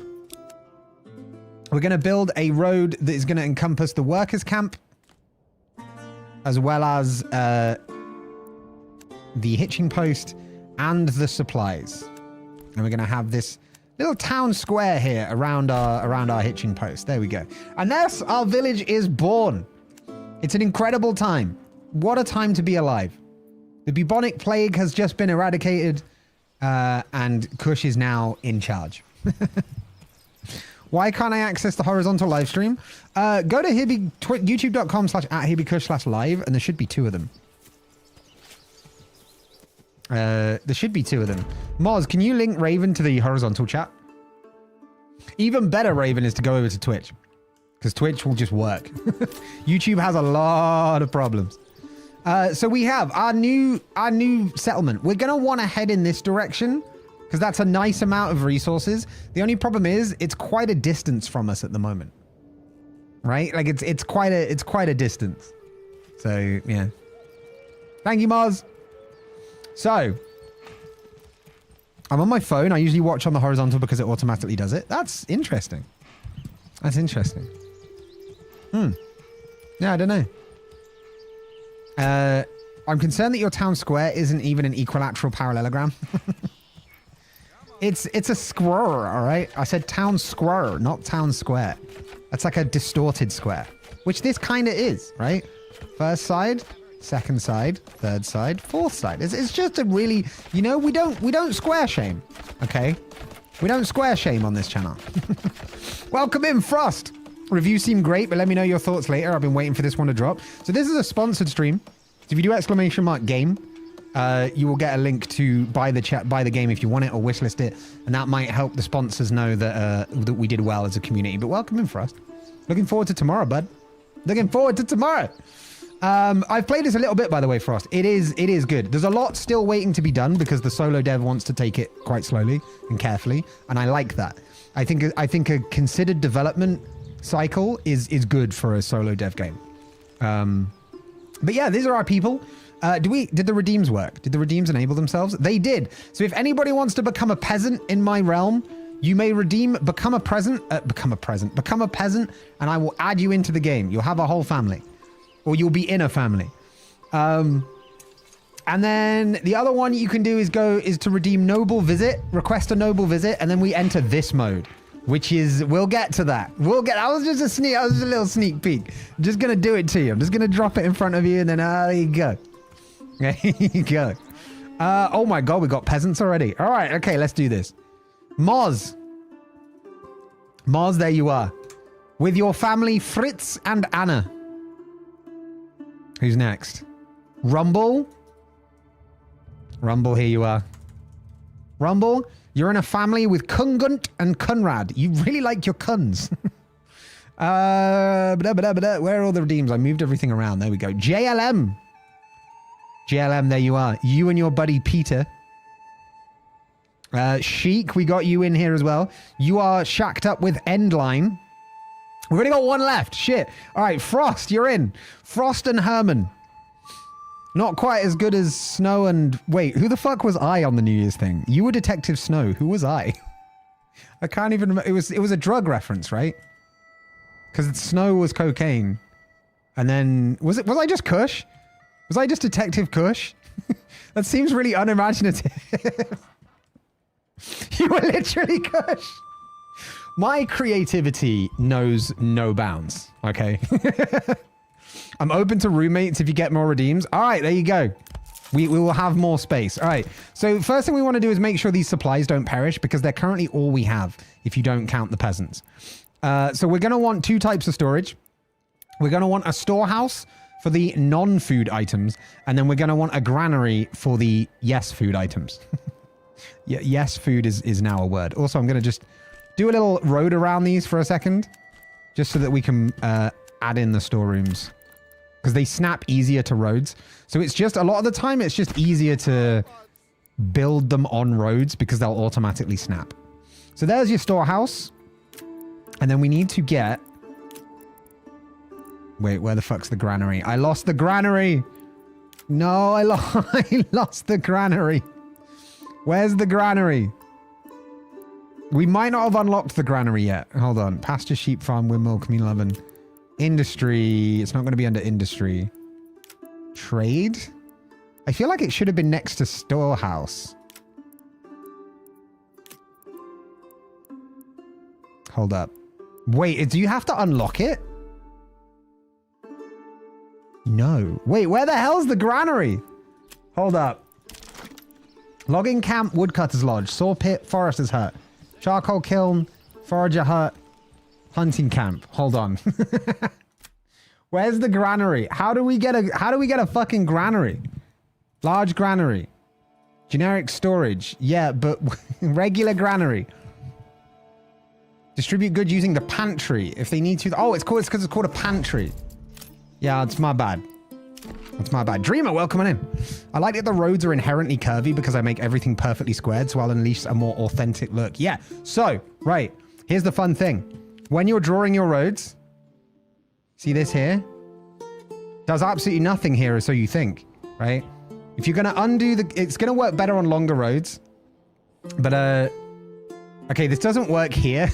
We're going to build a road that is going to encompass the workers camp as well as the hitching post and the supplies. And we're going to have this little town square here around our hitching post. There we go. And thus our village is born. It's an incredible time. What a time to be alive. The bubonic plague has just been eradicated, and Kush is now in charge. Why can't I access the horizontal live stream? Go to youtube.com/@hibikush/live, and there should be 2 of them. There should be 2 of them. Moz, can you link Raven to the horizontal chat? Even better, Raven, is to go over to Twitch. Because Twitch will just work. YouTube has a lot of problems. So we have our new settlement. We're going to want to head in this direction because that's a nice amount of resources. The only problem is it's quite a distance from us at the moment. Right? Like it's quite a distance. So, yeah. Thank you, Moz. So, I'm on my phone. I usually watch on the horizontal because it automatically does it. That's interesting. That's interesting. Yeah, I don't know. I'm concerned that your town square isn't even an equilateral parallelogram. It's a square, all right? I said town square, not town square. That's like a distorted square, which this kind of is, right? First side, second side, third side, fourth side. It's just a really, you know, we don't square shame, okay? We don't square shame on this channel. Welcome in, Frost. Reviews seem great, but let me know your thoughts later. I've been waiting for this one to drop. So this is a sponsored stream. So if you do !game, you will get a link to buy the game if you want it or wishlist it, and that might help the sponsors know that that we did well as a community. But welcome in, Frost. Looking forward to tomorrow, bud. Looking forward to tomorrow. I've played this a little bit, by the way, Frost. It is good. There's a lot still waiting to be done because the solo dev wants to take it quite slowly and carefully, and I like that. I think a considered development cycle is good for a solo dev game. But yeah, these are our people. Did the redeems work? Did the redeems enable themselves? They did. So if anybody wants to become a peasant in my realm, you may redeem, become a peasant, and I will add you into the game. You'll have a whole family, or you'll be in a family. And then the other one you can do is to redeem noble visit, request a noble visit, and then we enter this mode, which is, we'll get to that. That was just a little sneak peek. I'm just going to do it to you. I'm just going to drop it in front of you and then, there you go. There you go. Oh my God, we got peasants already. All right. Okay. Let's do this. Moz, there you are. With your family, Fritz and Anna. Who's next? Rumble, here you are. Rumble, you're in a family with Kungunt and Kunrad. You really like your Kuns. Where are all the redeems? I moved everything around. There we go. JLM, there you are. You and your buddy Peter. Sheik, we got you in here as well. You are shacked up with Endline. We've only got one left. Shit. All right, Frost, you're in. Frost and Herman. Not quite as good as Snow and... Wait, who the fuck was I on the New Year's thing? You were Detective Snow. Who was I? I can't even remember. It was a drug reference, right? Because Snow was cocaine. And then... Was I just Kush? Was I just Detective Kush? That seems really unimaginative. You were literally Kush. My creativity knows no bounds, okay? I'm open to roommates if you get more redeems. All right, there you go. We will have more space. All right, so first thing we want to do is make sure these supplies don't perish because they're currently all we have if you don't count the peasants. So we're going to want 2 types of storage. We're going to want a storehouse for the non-food items, and then we're going to want a granary for the yes food items. Yes food is now a word. Also, I'm going to just do a little road around these for a second, just so that we can add in the storerooms, because they snap easier to roads. So it's just, a lot of the time, it's just easier to build them on roads because they'll automatically snap. So there's your storehouse. And then we need to get... Wait, where the fuck's the granary? I lost the granary! No, I lost the granary. Where's the granary? We might not have unlocked the granary yet. Hold on. Pasture, sheep farm, windmill, communal oven. Industry. It's not going to be under industry. Trade? I feel like it should have been next to storehouse. Hold up. Wait, do you have to unlock it? No. Wait, where the hell's the granary? Hold up. Logging camp, woodcutter's lodge, saw pit, forester's hut, charcoal kiln, forager hut, hunting camp. Hold on. Where's the granary? How do we get a fucking granary? Large granary. Generic storage. Yeah, but regular granary. Distribute goods using the pantry if they need to. Oh, it's because it's called a pantry. Yeah, it's my bad. That's my bad. Dreamer, welcome on in. I like that the roads are inherently curvy because I make everything perfectly squared, so I'll unleash a more authentic look. Yeah, so, right. Here's the fun thing. When you're drawing your roads, see this here? Does absolutely nothing here, or so you think, right? If you're going to undo the... It's going to work better on longer roads. But, okay, this doesn't work here.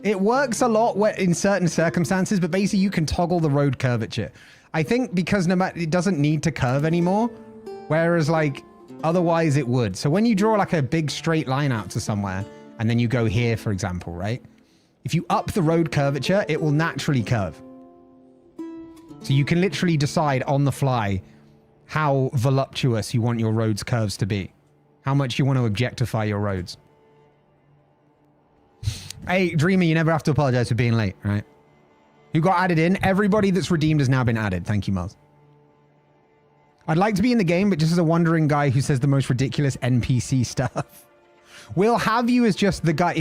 It works a lot in certain circumstances, but basically you can toggle the road curvature. I think because it doesn't need to curve anymore, whereas like otherwise it would. So when you draw like a big straight line out to somewhere and then you go here, for example, right? If you up the road curvature, it will naturally curve. So you can literally decide on the fly how voluptuous you want your roads curves to be, how much you want to objectify your roads. Hey, Dreamer, you never have to apologize for being late, right? Who got added in? Everybody that's redeemed has now been added. Thank you, Mars. I'd like to be in the game, but just as a wandering guy who says the most ridiculous NPC stuff. We'll have you as just the guy.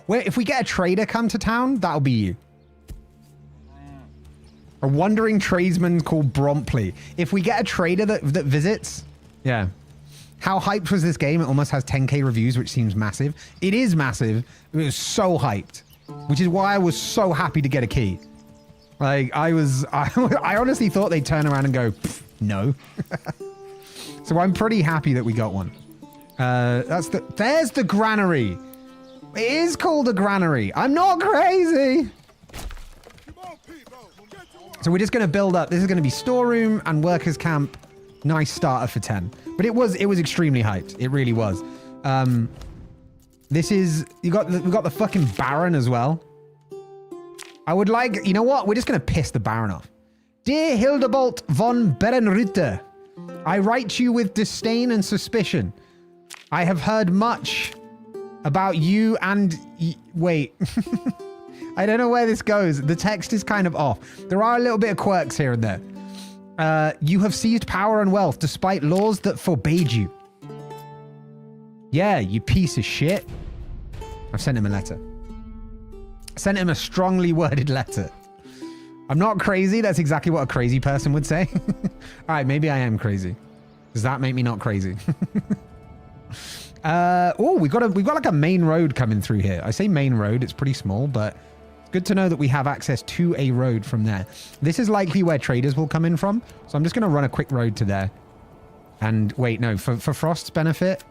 If we get a trader come to town, that'll be you. A wandering tradesman called Brompley. If we get a trader that visits, yeah. How hyped was this game? It almost has 10k reviews, which seems massive. It is massive. It was so hyped, which is why I was so happy to get a key. Like I honestly thought they'd turn around and go, no. So I'm pretty happy that we got one. There's the granary. It is called a granary. I'm not crazy. So we're just going to build up. This is going to be storeroom and workers camp. Nice starter for 10. But it was extremely hyped. It really was. We got the fucking Baron as well. I would like, you know what? We're just going to piss the Baron off. Dear Hildebolt von Berenritter, I write you with disdain and suspicion. I have heard much about you and... Wait. I don't know where this goes. The text is kind of off. There are a little bit of quirks here and there. You have seized power and wealth despite laws that forbade you. Yeah, you piece of shit. I've sent him a letter. Sent him a strongly worded letter. I'm not crazy. That's exactly what a crazy person would say. All right, maybe I am crazy. Does that make me not crazy? Oh, we've got like a main road coming through here. I say main road. It's pretty small, but it's good to know that we have access to a road from there. This is likely where traders will come in from. So I'm just going to run a quick road to there. And wait, no, for Frost's benefit,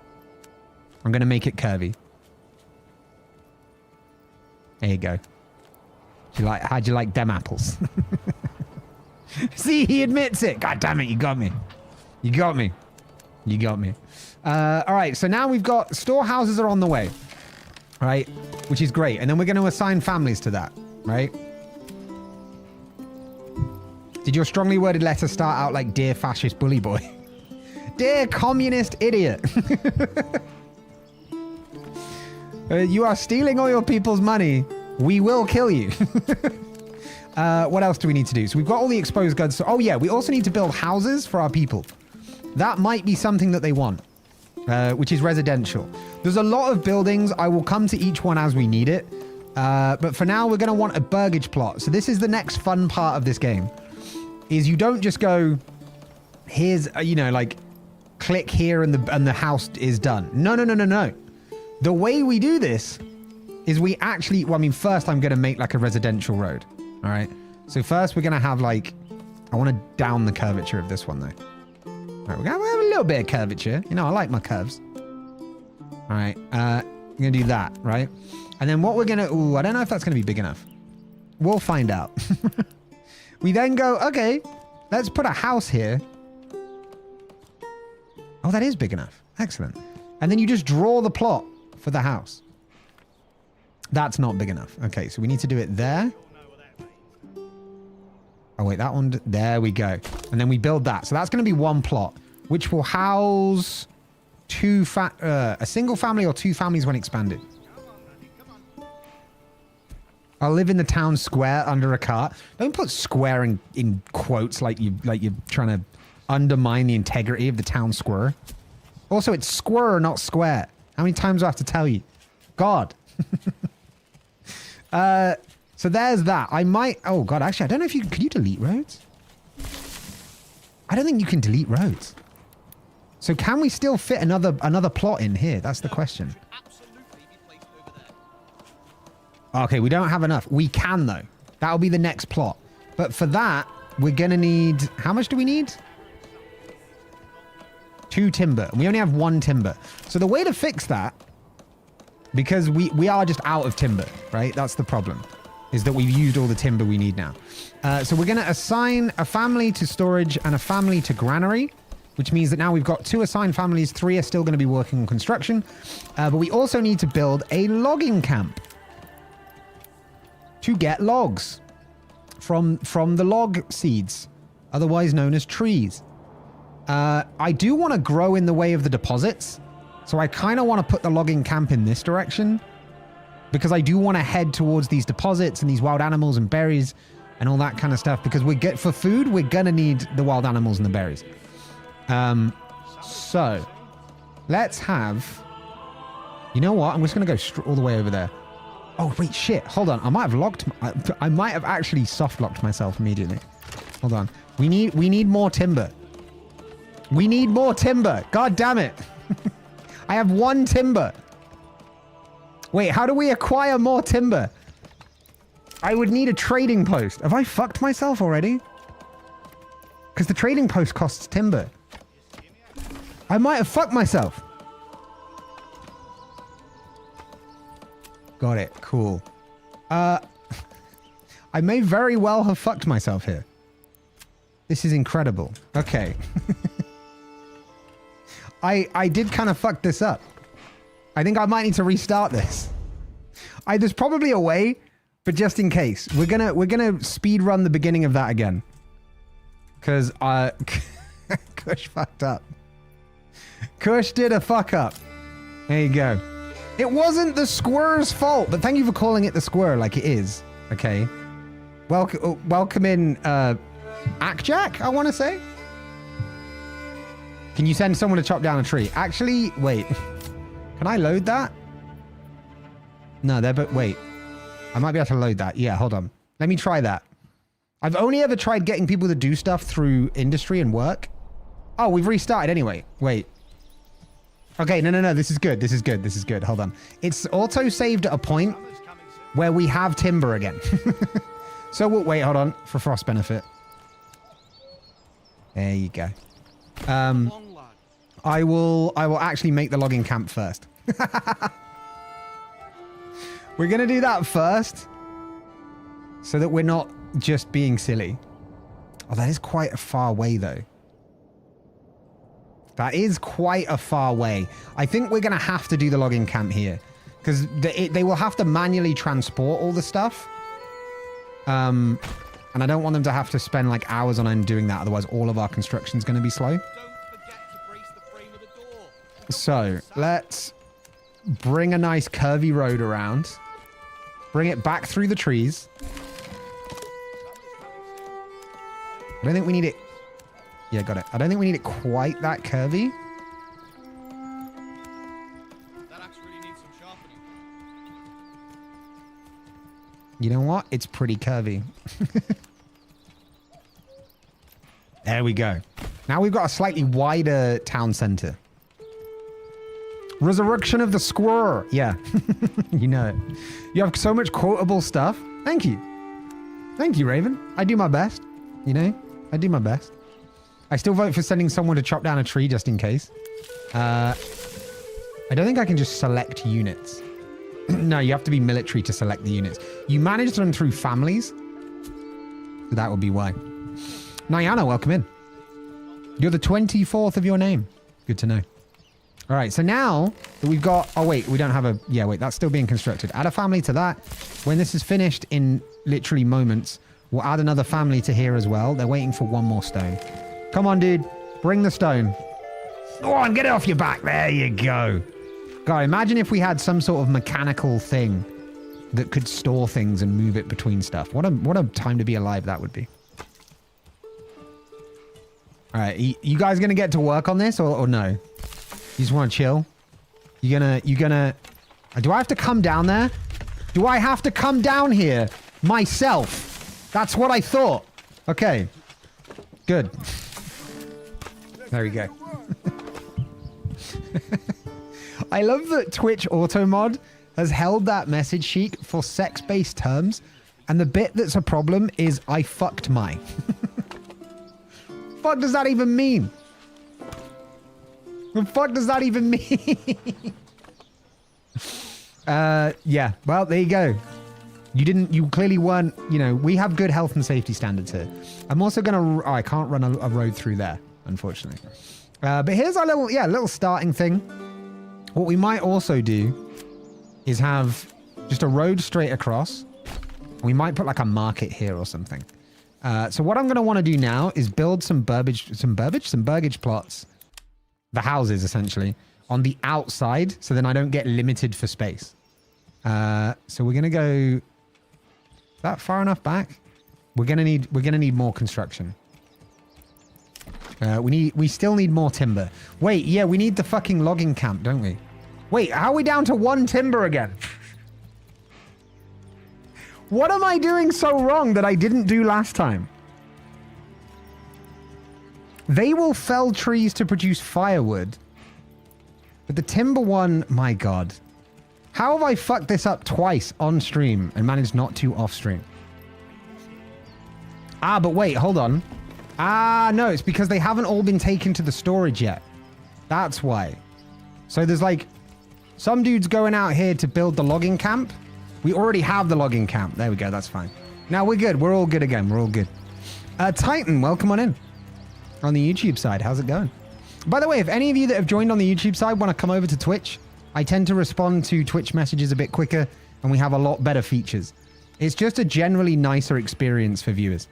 I'm going to make it curvy. There you go. How'd you like them apples? See, he admits it. God damn it, you got me. You got me. You got me. All right, so now we've got storehouses are on the way, right? Which is great. And then we're going to assign families to that, right? Did your strongly worded letter start out like, dear fascist bully boy? Dear communist idiot. You are stealing all your people's money. We will kill you. What else do we need to do? So we've got all the exposed goods. So, oh yeah, we also need to build houses for our people. That might be something that they want, which is residential. There's a lot of buildings. I will come to each one as we need it. But for now, we're going to want a burgage plot. So this is the next fun part of this game, is you don't just go, here's, you know, like, click here and the house is done. No, no, no, no, no. The way we do this is we actually, well, I mean, first I'm going to make like a residential road. All right. So first we're going to have like, I want to down the curvature of this one though. All right. We're going to have a little bit of curvature. You know, I like my curves. All right. I'm going to do that. Right. And then what we're going to, ooh, I don't know if that's going to be big enough. We'll find out. We then go, okay, let's put a house here. Oh, that is big enough. Excellent. And then you just draw the plot for the house. That's not big enough. Okay, so we need to do it there. Oh, wait, that one. There we go. And then we build that. So that's going to be one plot, which will house a single family or two families when expanded. I'll live in the town square under a cart. Don't put square in quotes like you're trying to undermine the integrity of the town square. Also, it's square, not square. How many times do I have to tell you? God. So there's that. I might... Oh, God. Actually, I don't know if you... Can you delete roads? I don't think you can delete roads. So can we still fit another plot in here? That's the question. Okay, we don't have enough. We can, though. That'll be the next plot. But for that, we're going to need... How much do we need? 2 timber. And we only have 1 timber. So the way to fix that... Because we are just out of timber, right? That's the problem, is that we've used all the timber we need now. So we're going to assign a family to storage and a family to granary, which means that now we've got 2 assigned families. 3 are still going to be working on construction. But we also need to build a logging camp to get logs from the log seeds, otherwise known as trees. I do want to grow in the way of the deposits. So I kind of want to put the logging camp in this direction because I do want to head towards these deposits and these wild animals and berries and all that kind of stuff, because for food, we're going to need the wild animals and the berries. So let's have, you know what? I'm just going to go all the way over there. Oh, wait, shit. Hold on. I might have actually soft locked myself immediately. Hold on. We need more timber. We need more timber. God damn it. I have 1 timber. Wait, how do we acquire more timber? I would need a trading post. Have I fucked myself already? Because the trading post costs timber. I might have fucked myself. Got it. Cool. I may very well have fucked myself here. This is incredible. Okay. I did kind of fuck this up. I think I might need to restart this. There's probably a way, but just in case, we're gonna speed run the beginning of that again. Because Kush fucked up. Kush did a fuck up. There you go. It wasn't the squir's fault, but thank you for calling it the squir like it is. Okay. Welcome in, Akjak, I want to say. Can you send someone to chop down a tree? Actually, wait. Can I load that? No, wait. I might be able to load that. Yeah, hold on. Let me try that. I've only ever tried getting people to do stuff through industry and work. Oh, we've restarted anyway. Wait. Okay, no. This is good. This is good. Hold on. It's auto-saved at a point where we have timber again. So we'll wait, hold on, for frost benefit. There you go. I will actually make the logging camp first. We're going to do that first so that we're not just being silly. Oh, that is quite a far way, though. That is quite a far way. I think we're going to have to do the logging camp here because they will have to manually transport all the stuff. And I don't want them to have to spend like hours on end doing that. Otherwise, all of our construction is going to be slow. So let's bring a nice curvy road around. Bring it back through the trees. I don't think we need it. Yeah, got it. I don't think we need it quite that curvy. That actually really needs some sharpening. You know what? It's pretty curvy. There we go. Now we've got a slightly wider town center. Resurrection of the Squirrel. Yeah. You know it. You have so much quotable stuff. Thank you. Thank you, Raven. I do my best. You know, I do my best. I still vote for sending someone to chop down a tree just in case. I don't think I can just select units. No, you have to be military to select the units. You manage them through families. So that would be why. Nyana, welcome in. You're the 24th of your name. Good to know. All right, so now that we've got... Oh, wait, we don't have a... Yeah, wait, that's still being constructed. Add a family to that. When this is finished in literally moments, we'll add another family to here as well. They're waiting for one more stone. Come on, dude. Bring the stone. Go on, get it off your back. There you go. God, imagine if we had some sort of mechanical thing that could store things and move it between stuff. What a time to be alive that would be. All right, you guys gonna get to work on this or no? You just want to chill? You gonna... Do I have to come down there? Do I have to come down here myself? That's what I thought. Okay. Good. There we go. I love that Twitch Automod has held that message sheet for sex-based terms, and the bit that's a problem is I fucked my. Fuck does that even mean? The fuck does that even mean? Yeah, well, there you go. You clearly weren't, you know, we have good health and safety standards here. I'm also gonna, I can't run a road through there, unfortunately. But here's our little starting thing. What we might also do is have just a road straight across. We might put like a market here or something. So what I'm gonna want to do now is build some burgage plots. The houses, essentially, on the outside, so then I don't get limited for space. So we're gonna go... Is that far enough back? We're gonna need more construction. We still need more timber. Wait, yeah, we need the fucking logging camp, don't we? Wait, how are we down to 1 timber again? What am I doing so wrong that I didn't do last time? They will fell trees to produce firewood. But the timber one, my God. How have I fucked this up twice on stream and managed not to off stream? Ah, but wait, hold on. Ah, no, it's because they haven't all been taken to the storage yet. That's why. So there's like some dudes going out here to build the logging camp. We already have the logging camp. There we go. That's fine. Now we're good. We're all good again. We're all good. Titan, welcome on in. On the YouTube side, how's it going? By the way, if any of you that have joined on the YouTube side want to come over to Twitch, I tend to respond to Twitch messages a bit quicker and we have a lot better features. It's just a generally nicer experience for viewers.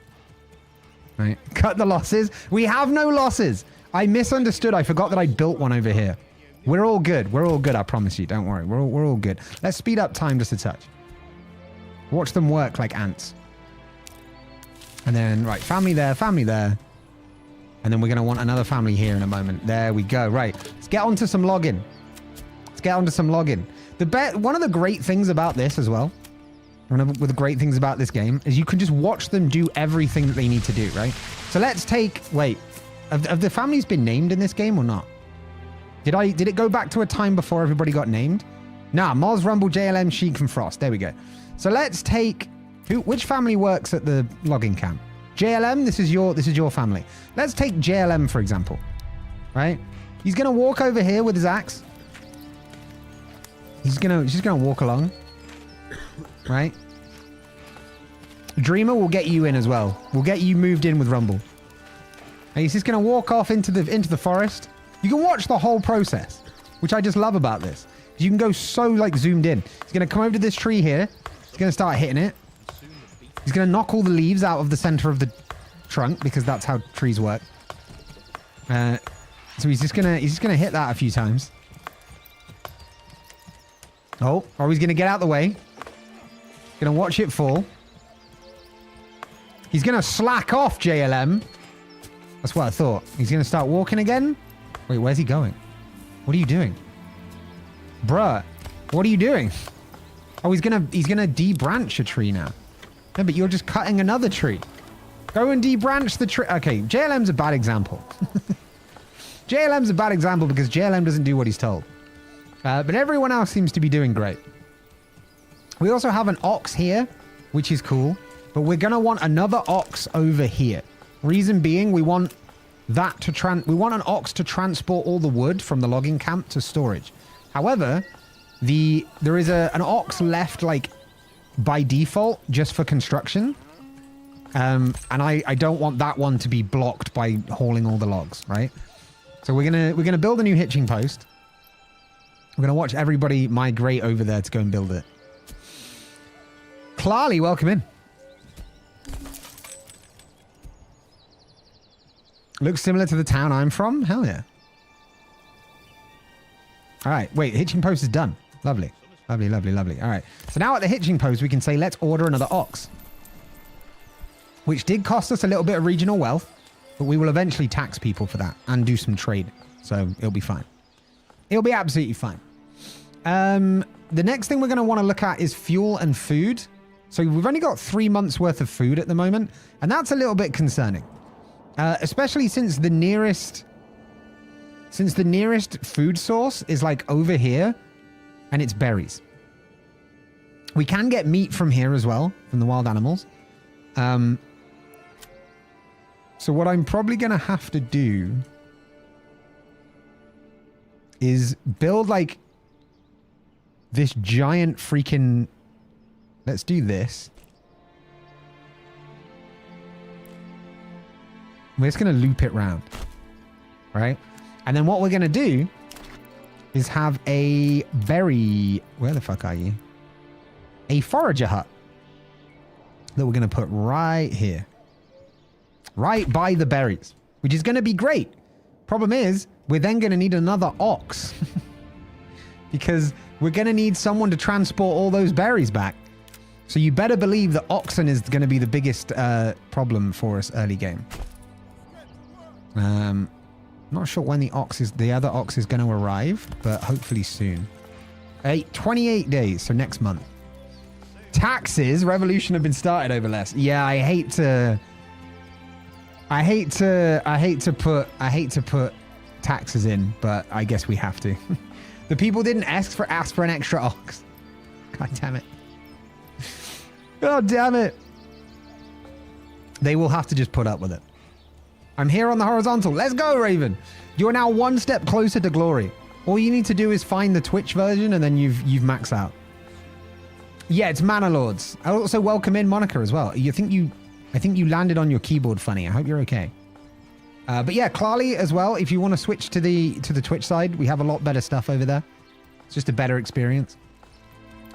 Right? Cut the losses. We have no losses. I misunderstood. I forgot that I built one over here. We're all good. We're all good. I promise you. Don't worry. We're all good. Let's speed up time just a touch. Watch them work like ants. And then, right, family there, family there. And then we're going to want another family here in a moment. There we go. Right. Let's get onto some logging. Let's get onto some logging. One of the great things about this as well, one of the great things about this game, is you can just watch them do everything that they need to do, right? So let's take... Wait. Have the families been named in this game or not? Did it go back to a time before everybody got named? Nah, Moz, Rumble, JLM, Sheik, and Frost. There we go. So let's take... Which family works at the logging camp? JLM, this is your family. Let's take JLM, for example. Right? He's going to walk over here with his axe. He's just going to walk along. Right? Dreamer will get you in as well. We'll get you moved in with Rumble. And he's just going to walk off into the forest. You can watch the whole process, which I just love about this. You can go so like zoomed in. He's going to come over to this tree here. He's going to start hitting it. He's going to knock all the leaves out of the center of the trunk because that's how trees work. So he's just gonna hit that a few times. Oh, or he's gonna get out the way. Gonna watch it fall. He's gonna slack off, JLM. That's what I thought. He's gonna start walking again. Wait, where's he going? What are you doing? Bruh, what are you doing? Oh, he's gonna debranch a tree now. No, but you're just cutting another tree. Go and debranch the tree. Okay, JLM's a bad example. JLM's a bad example because JLM doesn't do what he's told. But everyone else seems to be doing great. We also have an ox here, which is cool. But we're going to want another ox over here. Reason being, we want that to we want an ox to transport all the wood from the logging camp to storage. However, there is an ox left like by default just for construction. And I don't want that one to be blocked by hauling all the logs, right? So we're gonna build a new hitching post. We're gonna watch everybody migrate over there to go and build it. Clarly, welcome in. Looks similar to the town I'm from. Hell yeah. All right, wait, hitching post is done. Lovely, lovely, lovely, lovely. All right, so now at the hitching post, we can say, let's order another ox. Which did cost us a little bit of regional wealth, but we will eventually tax people for that and do some trade. So it'll be fine. It'll be absolutely fine. The next thing we're going to want to look at is fuel and food. So we've only got 3 months worth of food at the moment, and that's a little bit concerning. Especially since the nearest food source is like over here, and it's berries. We can get meat from here as well, from the wild animals. So what I'm probably going to have to do is build like this giant freaking... Let's do this. We're just going to loop it round. Right? And then what we're going to do is have a berry... Where the fuck are you? A forager hut that we're going to put right here. Right by the berries, which is going to be great. Problem is, we're then going to need another ox. Because we're going to need someone to transport all those berries back. So you better believe that oxen is going to be the biggest problem for us early game. Not sure when the other ox is going to arrive, but hopefully soon. 28 days, so next month. Taxes, revolution have been started over less. Yeah, I hate to put taxes in, but I guess we have to. The people didn't ask for an extra ox. God damn it. God damn it. They will have to just put up with it. I'm here on the horizontal. Let's go, Raven. You are now one step closer to glory. All you need to do is find the Twitch version and then you've maxed out. Yeah, it's Manor Lords. I also welcome in Monica as well. I think you landed on your keyboard funny. I hope you're okay. But yeah, Clarly as well. If you want to switch to the Twitch side, we have a lot better stuff over there. It's just a better experience.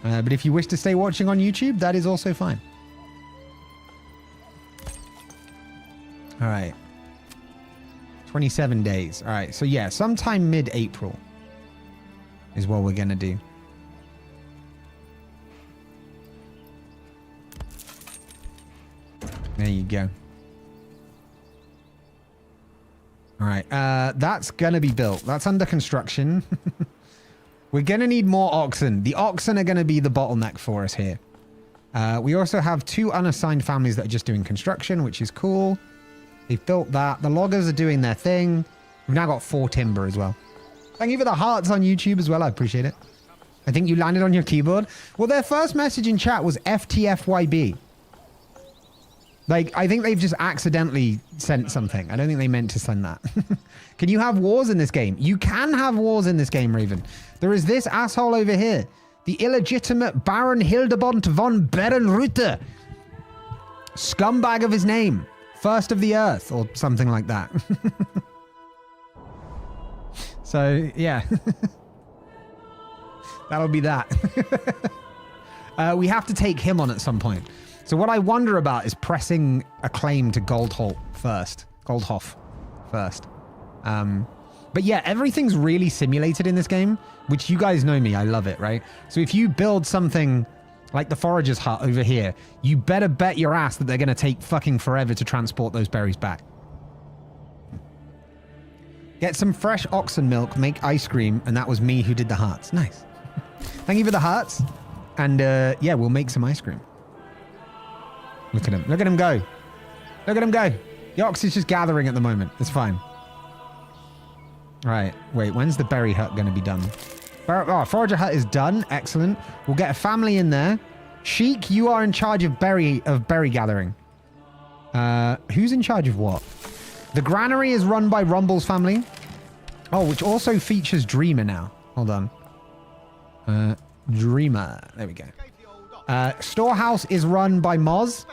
But if you wish to stay watching on YouTube, that is also fine. All right. 27 days. All right. So yeah, sometime mid-April is what we're going to do. There you go. All right. That's going to be built. That's under construction. We're going to need more oxen. The oxen are going to be the bottleneck for us here. We also have 2 unassigned families that are just doing construction, which is cool. They've built that. The loggers are doing their thing. We've now got 4 timber as well. Thank you for the hearts on YouTube as well. I appreciate it. I think you landed on your keyboard. Well, their first message in chat was FTFYB. Like, I think they've just accidentally sent something. I don't think they meant to send that. Can you have wars in this game? You can have wars in this game, Raven. There is this asshole over here. The illegitimate Baron Hildebont von Berenrute. Scumbag of his name. First of the earth, or something like that. So, yeah. That'll be that. We have to take him on at some point. So what I wonder about is pressing a claim to Goldhof first. But yeah, everything's really simulated in this game, which you guys know me. I love it, right? So if you build something like the Forager's Hut over here, you better bet your ass that they're going to take fucking forever to transport those berries back. Get some fresh oxen milk, make ice cream, and that was me who did the hearts. Nice. Thank you for the hearts. And yeah, we'll make some ice cream. Look at him. Look at him go. Look at him go. The ox is just gathering at the moment. It's fine. Right. Wait, when's the berry hut going to be done? Oh, Forager Hut is done. Excellent. We'll get a family in there. Sheik, you are in charge of berry gathering. Who's in charge of what? The granary is run by Rumble's family. Oh, which also features Dreamer now. Hold on. Dreamer. There we go. Storehouse is run by Moz.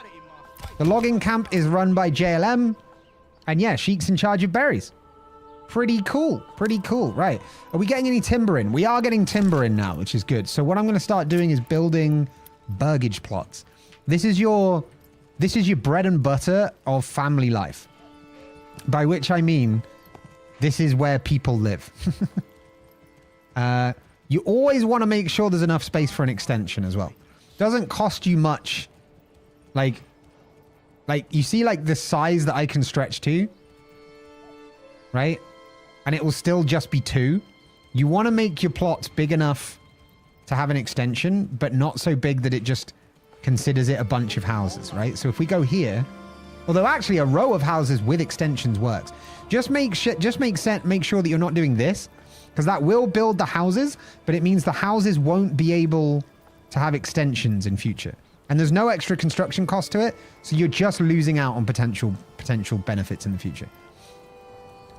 The logging camp is run by JLM. And yeah, Sheik's in charge of berries. Pretty cool. Pretty cool. Right. Are we getting any timber in? We are getting timber in now, which is good. So what I'm going to start doing is building burgage plots. This is your bread and butter of family life. By which I mean, this is where people live. You always want to make sure there's enough space for an extension as well. Doesn't cost you much. Like you see like the size that I can stretch to, right? And it will still just be 2. You want to make your plots big enough to have an extension, but not so big that it just considers it a bunch of houses, right? So if we go here, although actually a row of houses with extensions works. Just make sure that you're not doing this, because that will build the houses, but it means the houses won't be able to have extensions in future. And there's no extra construction cost to it, so you're just losing out on potential benefits in the future.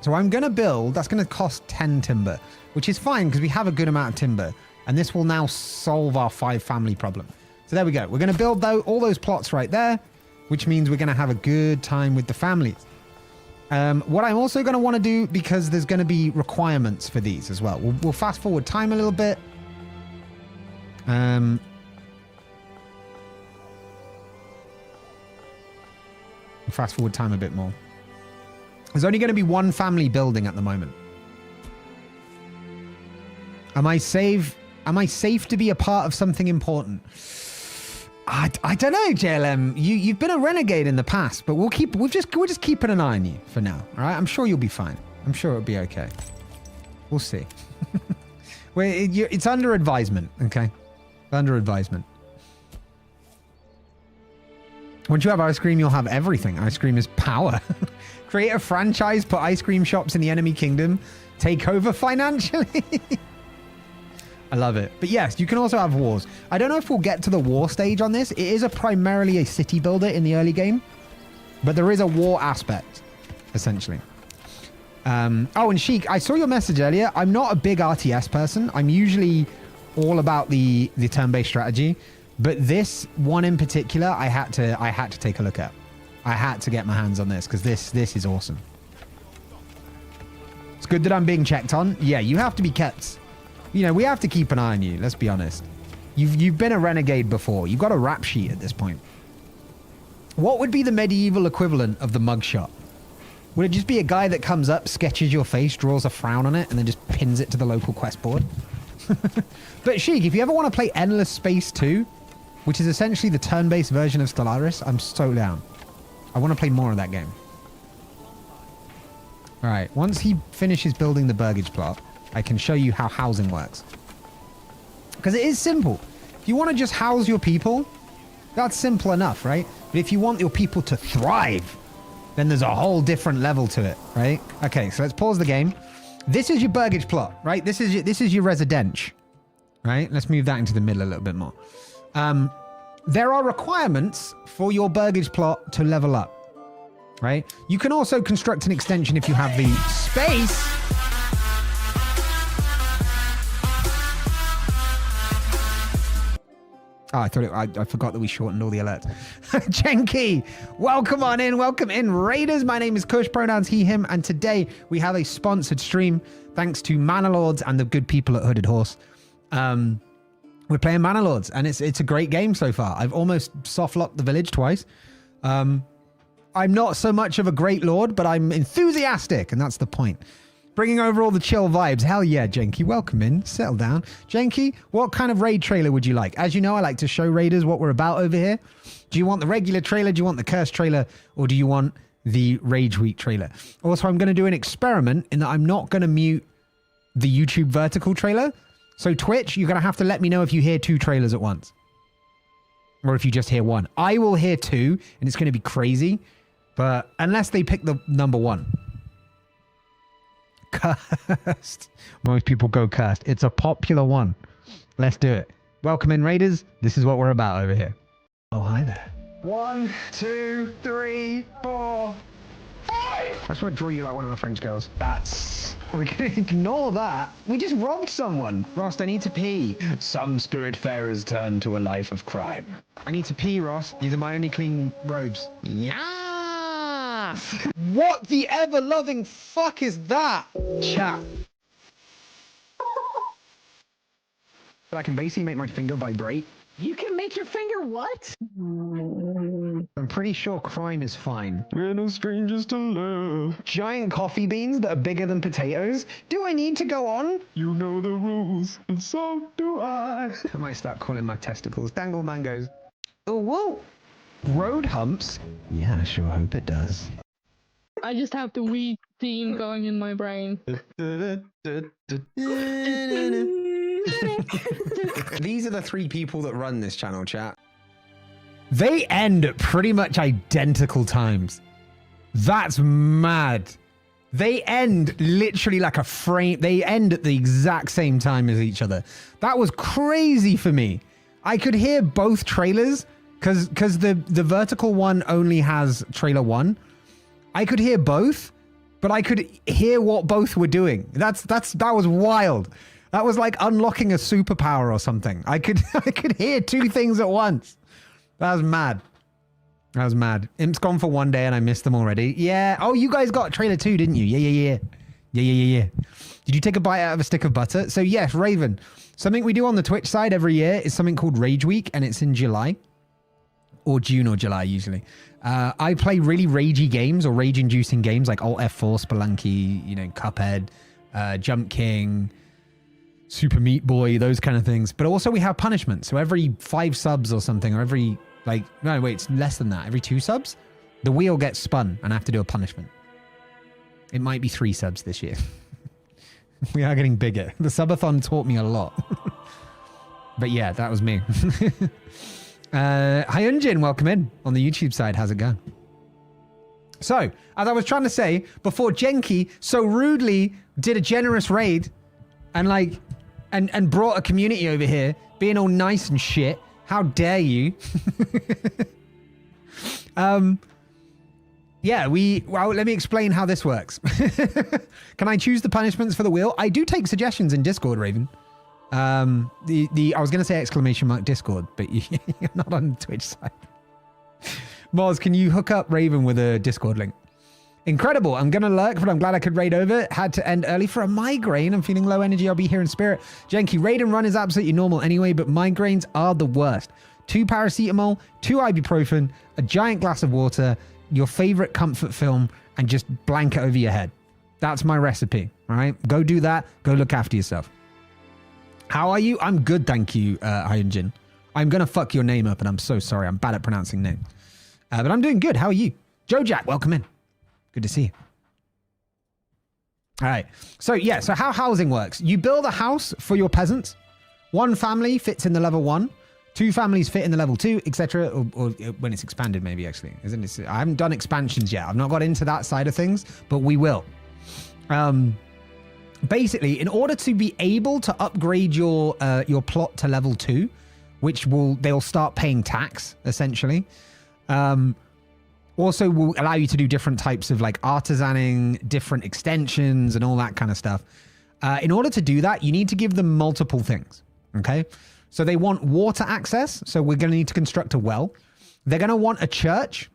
So I'm going to build, that's going to cost 10 timber, which is fine because we have a good amount of timber, and this will now solve our 5 family problem. So there we go. We're going to build all those plots right there, which means we're going to have a good time with the families. What I'm also going to want to do, because there's going to be requirements for these as well. We'll fast forward time a little bit. Fast forward time a bit more. There's only going to be 1 family building at the moment. Am I safe to be a part of something important? I don't know, JLM. You've been a renegade in the past, but we're just keeping an eye on you for now. All right, I'm sure you'll be fine. I'm sure it'll be okay. We'll see. It's under advisement, okay? Under advisement. Once you have ice cream, you'll have everything. Ice cream is power. Create a franchise, put ice cream shops in the enemy kingdom, take over financially. I love it. But yes, you can also have wars. I don't know if we'll get to the war stage on this. It is primarily a city builder in the early game, but there is a war aspect, essentially. Oh, and Sheik, I saw your message earlier. I'm not a big RTS person. I'm usually all about the turn-based strategy, but this one in particular, I had to take a look at. I had to get my hands on this because this is awesome. It's good that I'm being checked on. Yeah, you have to be kept. You know, we have to keep an eye on you. Let's be honest. You've been a renegade before. You've got a rap sheet at this point. What would be the medieval equivalent of the mugshot? Would it just be a guy that comes up, sketches your face, draws a frown on it, and then just pins it to the local quest board? But Sheik, if you ever want to play Endless Space 2, which is essentially the turn-based version of Stellaris, I'm so down. I want to play more of that game. All right, once he finishes building the burgage plot, I can show you how housing works. Because it is simple. If you want to just house your people, that's simple enough, right? But if you want your people to thrive, then there's a whole different level to it, right? Okay, so let's pause the game. This is your burgage plot, right? This is your residence, right? Let's move that into the middle a little bit more. there are requirements for your burgage plot to level up, right? You can also construct an extension if you have the space. Oh, I forgot that we shortened all the alerts. Jenky, welcome on in. Welcome in, Raiders. My name is Kush, pronouns he, him, and today we have a sponsored stream thanks to Manor Lords and the good people at Hooded Horse. We're playing Manor Lords, and it's a great game so far. I've almost soft-locked the village twice. I'm not so much of a great lord, but I'm enthusiastic, and that's the point. Bringing over all the chill vibes. Hell yeah, Jenky. Welcome in. Settle down. Jenky, what kind of raid trailer would you like? As you know, I like to show raiders what we're about over here. Do you want the regular trailer? Do you want the curse trailer? Or do you want the Rage Week trailer? Also, I'm going to do an experiment in that I'm not going to mute the YouTube vertical trailer. So Twitch, you're going to have to let me know if you hear 2 trailers at once. Or if you just hear 1. I will hear 2, and it's going to be crazy. But unless they pick the number 1. Cursed. Most people go cursed. It's a popular one. Let's do it. Welcome in, Raiders. This is what we're about over here. Oh, hi there. 1, 2, 3, 4, 5. I just want to draw you like one of the French girls. We can ignore that. We just robbed someone. Ross, I need to pee. Some spiritfarers turn to a life of crime. I need to pee, Ross. These are my only clean robes. Yeah. What the ever-loving fuck is that? Chat. I can basically make my finger vibrate. You can make your finger what? I'm pretty sure crime is fine. We're no strangers to love. Giant coffee beans that are bigger than potatoes? Do I need to go on? You know the rules, and so do I. I might start calling my testicles dangle mangoes. Oh, whoa. Road humps? Yeah, I sure hope it does. I just have the Wii theme going in my brain. These are the 3 people that run this channel, chat. They end at pretty much identical times. That's mad. They end literally like a frame. They end at the exact same time as each other. That was crazy for me. I could hear both trailers because the vertical one only has trailer 1. I could hear both, but I could hear what both were doing. That was wild. That was like unlocking a superpower or something. I could hear 2 things at once. That was mad. That was mad. Imp's gone for 1 day and I missed them already. Yeah. Oh, you guys got trailer 2, didn't you? Yeah. Did you take a bite out of a stick of butter? So yes, Raven. Something we do on the Twitch side every year is something called Rage Week, and it's in July. Or June or July, usually. I play really ragey games or rage-inducing games like Alt F4, Spelunky, Cuphead, Jump King, Super Meat Boy, those kind of things. But also we have punishments. So every 5 subs or something, or every, no, wait, it's less than that. Every 2 subs, the wheel gets spun and I have to do a punishment. It might be 3 subs this year. We are getting bigger. The subathon taught me a lot. But yeah, that was me. Hyunjin, welcome in on the YouTube side. How's it going? So, as I was trying to say, before Jenky so rudely did a generous raid and brought a community over here, being all nice and shit, how dare you? Yeah, well, let me explain how this works. Can I choose the punishments for the wheel? I do take suggestions in Discord, Raven. I was going to say ! Discord, but you're not on the Twitch side. Moz, can you hook up Raven with a Discord link? Incredible. I'm going to lurk, but I'm glad I could raid over. Had to end early for a migraine. I'm feeling low energy. I'll be here in spirit. Jenky, raid and run is absolutely normal anyway, but migraines are the worst. 2 paracetamol, 2 ibuprofen, a giant glass of water, your favorite comfort film, and just blanket over your head. That's my recipe. All right. Go do that. Go look after yourself. How are you? I'm good, thank you, Hyunjin. I'm going to fuck your name up, and I'm so sorry. I'm bad at pronouncing names. But I'm doing good. How are you? Joe Jack, welcome in. Good to see you. All right. So, yeah. So how housing works. You build a house for your peasants. 1 family fits in the level 1. 2 families fit in the level 2, etc. Or when it's expanded, maybe, actually. Isn't it? I haven't done expansions yet. I've not got into that side of things, but we will. Basically, in order to be able to upgrade your plot to level 2, which they'll start paying tax, essentially. Also will allow you to do different types of like artisaning, different extensions and all that kind of stuff. In order to do that, you need to give them multiple things, okay? So they want water access, so we're going to need to construct a well. They're going to want a church,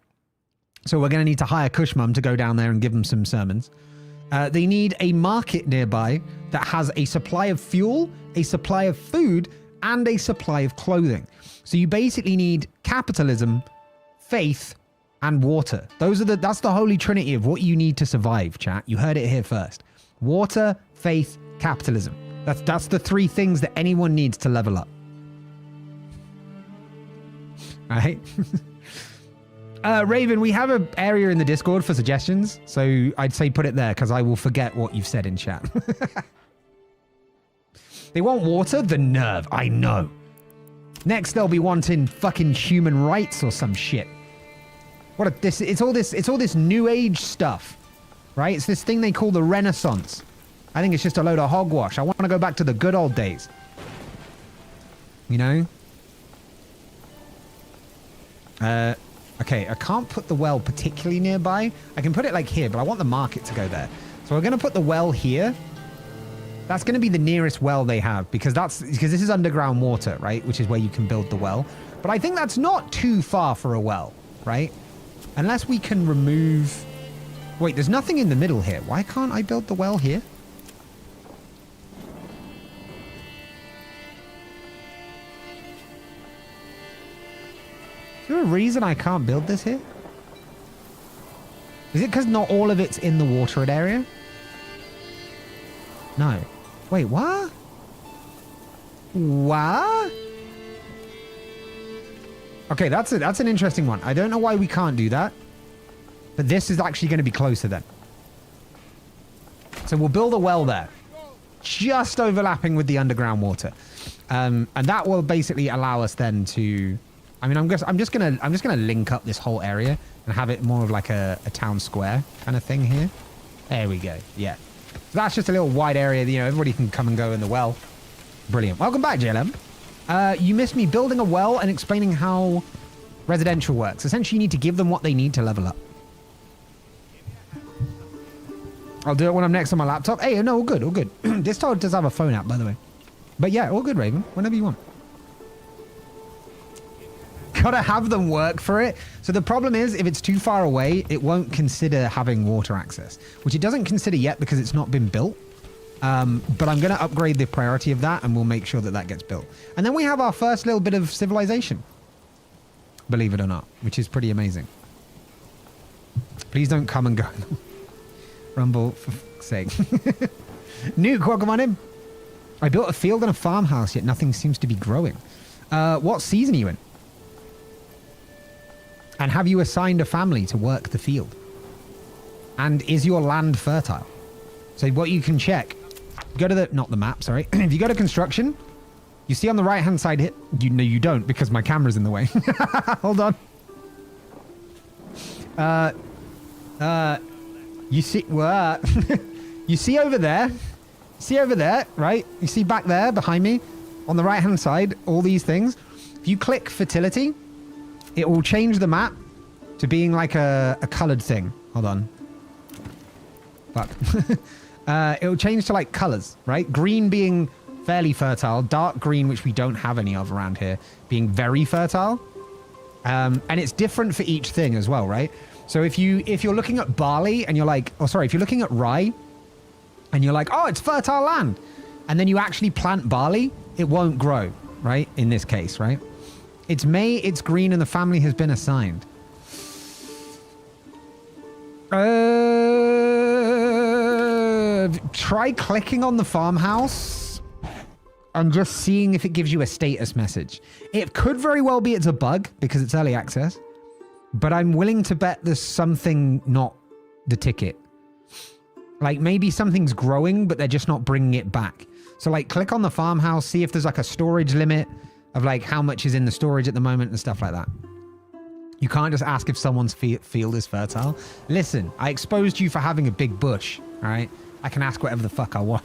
so we're going to need to hire Kushmum to go down there and give them some sermons. They need a market nearby that has a supply of fuel, a supply of food, and a supply of clothing. So you basically need capitalism, faith, and water. That's the holy trinity of what you need to survive, chat. You heard it here first. Water, faith, capitalism. That's the three things that anyone needs to level up. All right. Raven, we have an area in the Discord for suggestions, so I'd say put it there because I will forget what you've said in chat. They want water? The nerve. I know. Next, they'll be wanting fucking human rights or some shit. It's all this new age stuff, right? It's this thing they call the Renaissance. I think it's just a load of hogwash. I want to go back to the good old days. You know? Okay, I can't put the well particularly nearby. I can put it like here, but I want the market to go there. So we're going to put the well here. That's going to be the nearest well they have because this is underground water, right? Which is where you can build the well. But I think that's not too far for a well, right? Unless we can remove... Wait, there's nothing in the middle here. Why can't I build the well here? Is there a reason I can't build this here? Is it because not all of it's in the watered area? No. Wait, what? What? Okay, that's an interesting one. I don't know why we can't do that. But this is actually going to be closer then. So we'll build a well there. Just overlapping with the underground water. And that will basically allow us then to... I mean, I'm just gonna link up this whole area and have it more of like a town square kind of thing here. There we go. Yeah. So that's just a little wide area that, you know, everybody can come and go in the well. Brilliant. Welcome back, JLM. You missed me building a well and explaining how residential works. Essentially, you need to give them what they need to level up. I'll do it when I'm next on my laptop. Hey, no, all good, all good. This tower does have a phone app, by the way. But yeah, all good, Raven. Whenever you want. Gotta have them work for it. So the problem is, if it's too far away, it won't consider having water access, which it doesn't consider yet because it's not been built. But I'm going to upgrade the priority of that, and we'll make sure that that gets built. And then we have our first little bit of civilization, believe it or not, which is pretty amazing. Please don't come and go. Rumble, for fuck's sake. Nuke, welcome on in. I built a field and a farmhouse, yet nothing seems to be growing. What season are you in? And have you assigned a family to work the field? And is your land fertile? So what you can check, go to not the map, sorry. If you go to construction, you see on the right-hand side here, you don't because my camera's in the way. Hold on. You see, what? You see over there, right? You see back there behind me on the right-hand side, all these things. If you click fertility, it will change the map to being like a colored thing. Hold on. Fuck. It will change to like colors, right? Green being fairly fertile, dark green, which we don't have any of around here, being very fertile. And it's different for each thing as well, right? So if you're looking at barley and you're like, oh, sorry, if you're looking at rye and you're like, oh, it's fertile land, and then you actually plant barley, it won't grow, right? In this case, right? It's May, it's green, and the family has been assigned. Try clicking on the farmhouse and just seeing if it gives you a status message. It could very well be it's a bug because it's early access, but I'm willing to bet there's something not the ticket. Like maybe something's growing, but they're just not bringing it back. So like click on the farmhouse, see if there's like a storage limit of like how much is in the storage at the moment and stuff like that. You can't just ask if someone's field is fertile. Listen, I exposed you for having a big bush, all right? I can ask whatever the fuck I want.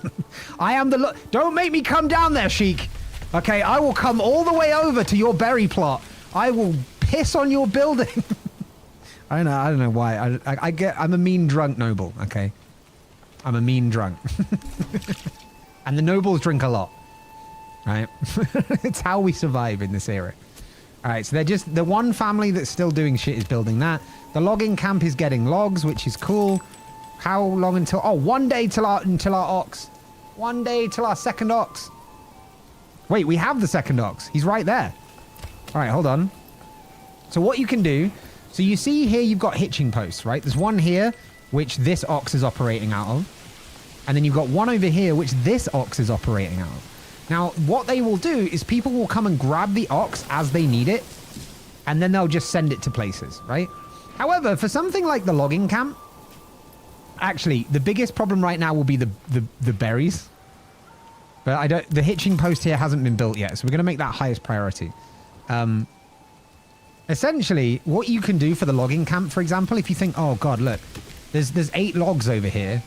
I am the... Don't make me come down there, Sheik. Okay, I will come all the way over to your berry plot. I will piss on your building. I don't know why. I'm a mean drunk noble, okay? I'm a mean drunk. And the nobles drink a lot. Right? It's how we survive in this era. Alright, so they're just... The one family that's still doing shit is building that. The logging camp is getting logs, which is cool. How long until... Oh, 1 day until our ox. 1 day till our second ox. Wait, we have the second ox. He's right there. Alright, hold on. So what you can do... So you see here you've got hitching posts, right? There's one here, which this ox is operating out of. And then you've got one over here, which this ox is operating out of. Now, what they will do is people will come and grab the ox as they need it, and then they'll just send it to places, right? However, for something like the logging camp, actually, the biggest problem right now will be the berries. But the hitching post here hasn't been built yet, so we're going to make that highest priority. Essentially, what you can do for the logging camp, for example, if you think, oh god, look, there's 8 logs over here,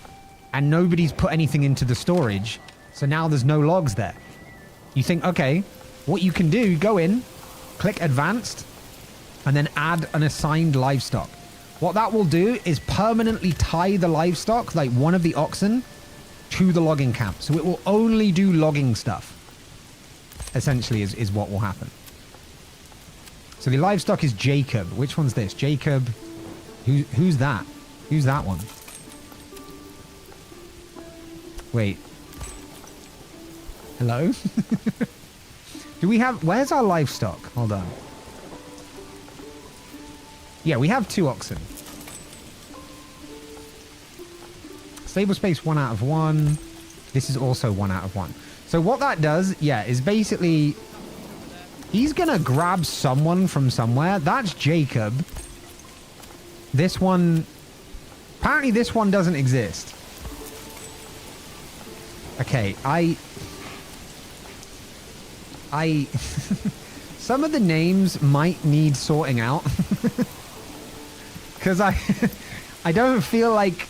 and nobody's put anything into the storage, so now there's no logs there. You think, okay, what you can do, go in, click advanced, and then add an assigned livestock. What that will do is permanently tie the livestock, like one of the oxen, to the logging camp. So it will only do logging stuff, essentially, is what will happen. So the livestock is Jacob. Which one's this? Jacob. Who's that? Who's that one? Wait. Hello? Do we have... Where's our livestock? Hold on. Yeah, we have 2 oxen. Stable space 1 out of 1. This is also 1 out of 1. So what that does, yeah, is basically... He's gonna grab someone from somewhere. That's Jacob. This one... Apparently this one doesn't exist. Okay, some of the names might need sorting out. Because I don't feel like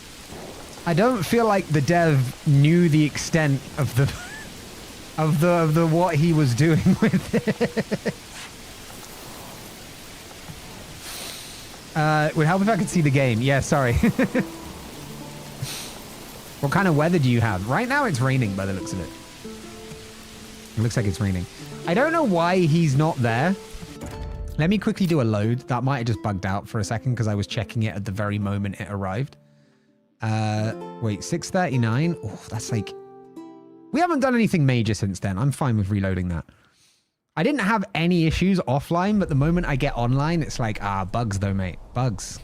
the dev knew the extent of the what he was doing with it. Would help if I could see the game. Yeah, sorry. What kind of weather do you have? Right now it's raining by the looks of it. It looks like it's raining. I don't know why he's not there. Let me quickly do a load. That might have just bugged out for a second because I was checking it at the very moment it arrived. Wait, 6:39? Oh, that's like... We haven't done anything major since then. I'm fine with reloading that. I didn't have any issues offline, but the moment I get online, it's like, bugs though, mate. Bugs.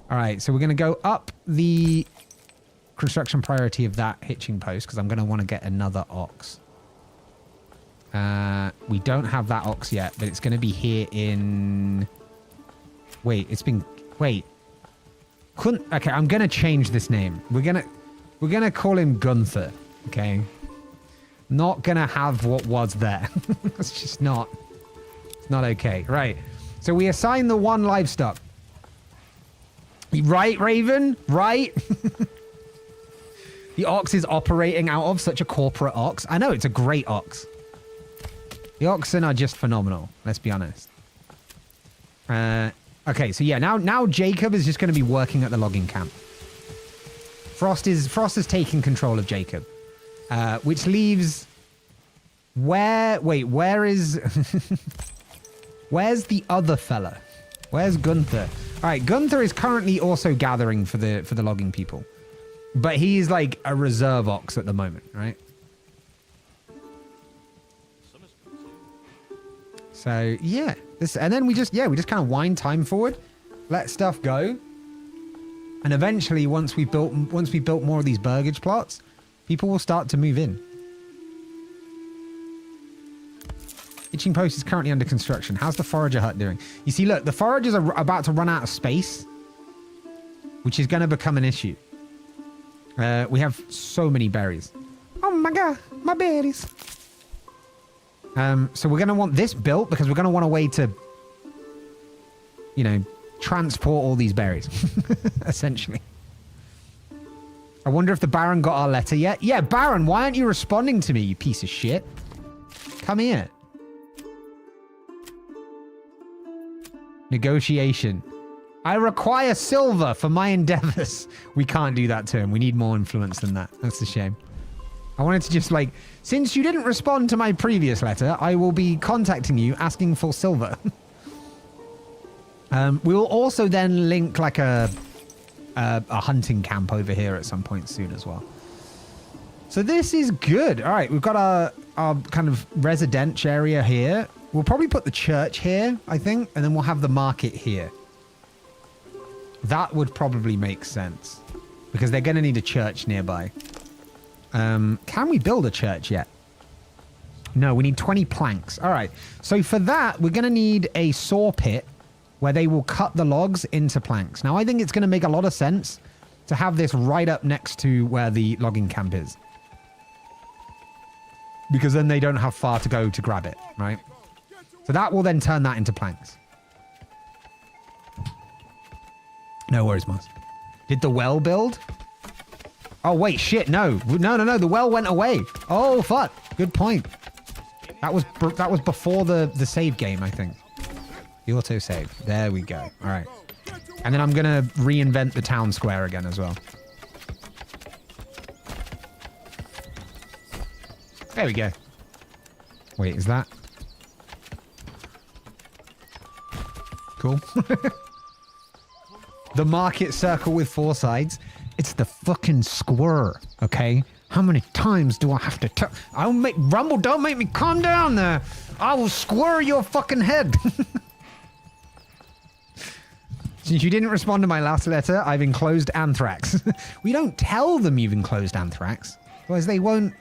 All right, so we're going to go up the construction priority of that hitching post because I'm going to want to get another ox. We don't have that ox yet, but it's going to be here in... Wait, it's been... Wait. Okay, I'm going to change this name. We're going to call him Gunther, okay? Not going to have what was there. It's just not... It's not okay. Right. So we assign the 1 livestock. Right, Raven? Right? The ox is operating out of such a corporate ox. I know, it's a great ox. The oxen are just phenomenal, let's be honest. Okay, so yeah, now Jacob is just going to be working at the logging camp. Frost is taking control of Jacob. Which leaves... where is... Where's the other fella? Where's Gunther? All right, Gunther is currently also gathering for the logging people. But he is like a reserve ox at the moment, right? So yeah, and then we just kind of wind time forward, let stuff go, and eventually once we built more of these burgage plots, people will start to move in. Hitching post is currently under construction. How's the forager hut doing? You see, look, the foragers are about to run out of space, which is going to become an issue. We have so many berries. Oh my god, my berries. So we're going to want this built because we're going to want a way to, you know, transport all these berries, essentially. I wonder if the Baron got our letter yet. Yeah, Baron, why aren't you responding to me, you piece of shit? Come here. Negotiation. I require silver for my endeavors. We can't do that to him. We need more influence than that. That's a shame. I wanted to just like, since you didn't respond to my previous letter, I will be contacting you asking for silver. We will also then link like a hunting camp over here at some point soon as well. So this is good. All right, we've got our kind of residential area here. We'll probably put the church here, I think, and then we'll have the market here. That would probably make sense because they're going to need a church nearby. Can we build a church yet? No, we need 20 planks. All right. So for that, we're going to need a saw pit where they will cut the logs into planks. Now, I think it's going to make a lot of sense to have this right up next to where the logging camp is. Because then they don't have far to go to grab it, right? So that will then turn that into planks. No worries, Moss. Did the well build? Oh, wait, shit, no. No. The well went away. Oh, fuck. Good point. That was before the save game, I think. The autosave. There we go. All right. And then I'm going to reinvent the town square again as well. There we go. Wait, is that? Cool. The market circle with 4 sides. It's the fucking square, okay? How many times do I have to tell? Rumble, don't make me calm down there. I will square your fucking head. Since you didn't respond to my last letter, I've enclosed anthrax. We don't tell them you've enclosed anthrax. Otherwise they won't...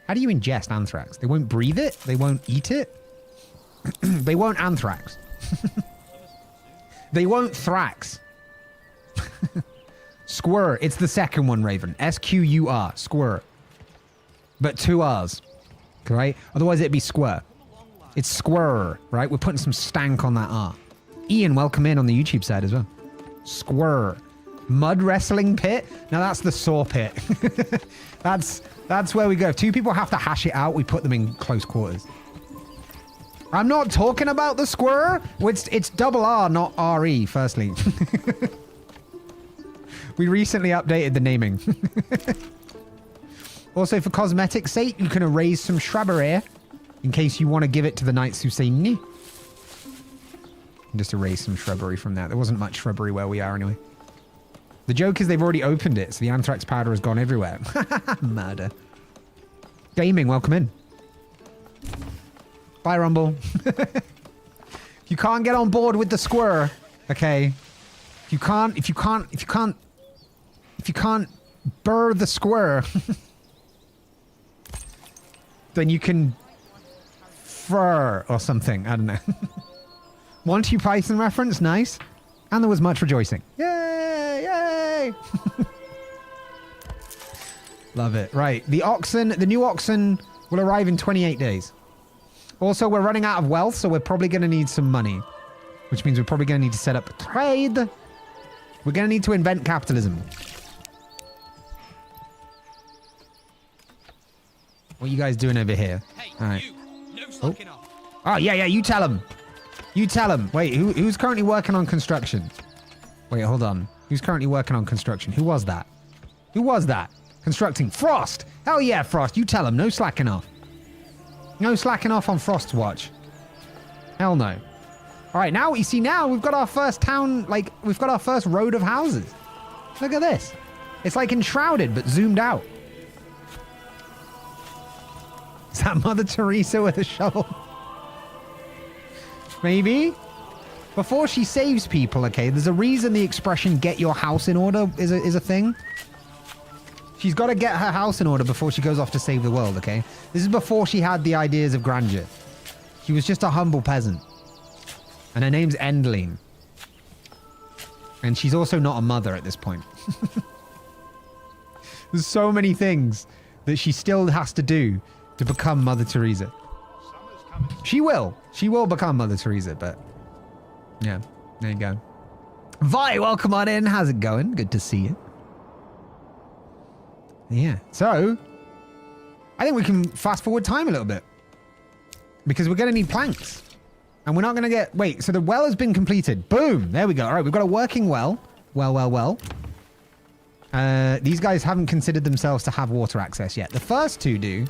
How do you ingest anthrax? They won't breathe it? They won't eat it? They won't anthrax. They won't thrax. Squir. It's the second one, Raven. S-Q-U-R. Squir. But 2 R's. Right? Otherwise it'd be squir. It's squir, right? We're putting some stank on that R. Ian, welcome in on the YouTube side as well. Squir. Mud wrestling pit? Now that's the saw pit. That's where we go. If 2 people have to hash it out, we put them in close quarters. I'm not talking about the square. It's double R, not R-E, firstly. We recently updated the naming. Also, for cosmetic's sake, you can erase some shrubbery in case you want to give it to the knights who say ni. Just erase some shrubbery from that. There wasn't much shrubbery where we are anyway. The joke is they've already opened it, so the anthrax powder has gone everywhere. Murder. Gaming, welcome in. Bye, Rumble. You can't get on board with the square, okay? If you can't burr the square, then you can fur or something. I don't know. Monty Python reference, nice. And there was much rejoicing. Yay! Yay! Love it. Right. The new oxen will arrive in 28 days. Also, we're running out of wealth, so we're probably going to need some money. Which means we're probably going to need to set up trade. We're going to need to invent capitalism. What are you guys doing over here? Hey, all right. you. No slacking off. Oh, yeah, you tell him. You tell him. Wait, who's currently working on construction? Wait, hold on. Who's currently working on construction? Who was that? Who was that? Constructing. Frost! Hell yeah, Frost. You tell him. No slacking off. No slacking off on Frost's watch. Hell no. All right, now, you see, now we've got our first town, like, we've got our first road of houses. Look at this. It's like enshrouded, but zoomed out. Is that Mother Teresa with a shovel? Maybe? Before she saves people, okay, there's a reason the expression get your house in order is a thing. She's got to get her house in order before she goes off to save the world, okay? This is before she had the ideas of grandeur. She was just a humble peasant. And her name's Endeline. And she's also not a mother at this point. There's so many things that she still has to do to become Mother Teresa. She will. She will become Mother Teresa, but... yeah, there you go. Vi, welcome on in. How's it going? Good to see you. Yeah, so... I think we can fast forward time a little bit. Because we're going to need planks. And we're not going to get... Wait, so the well has been completed. Boom. There we go. All right, we've got a working well. Well. These guys haven't considered themselves to have water access yet. The first two do.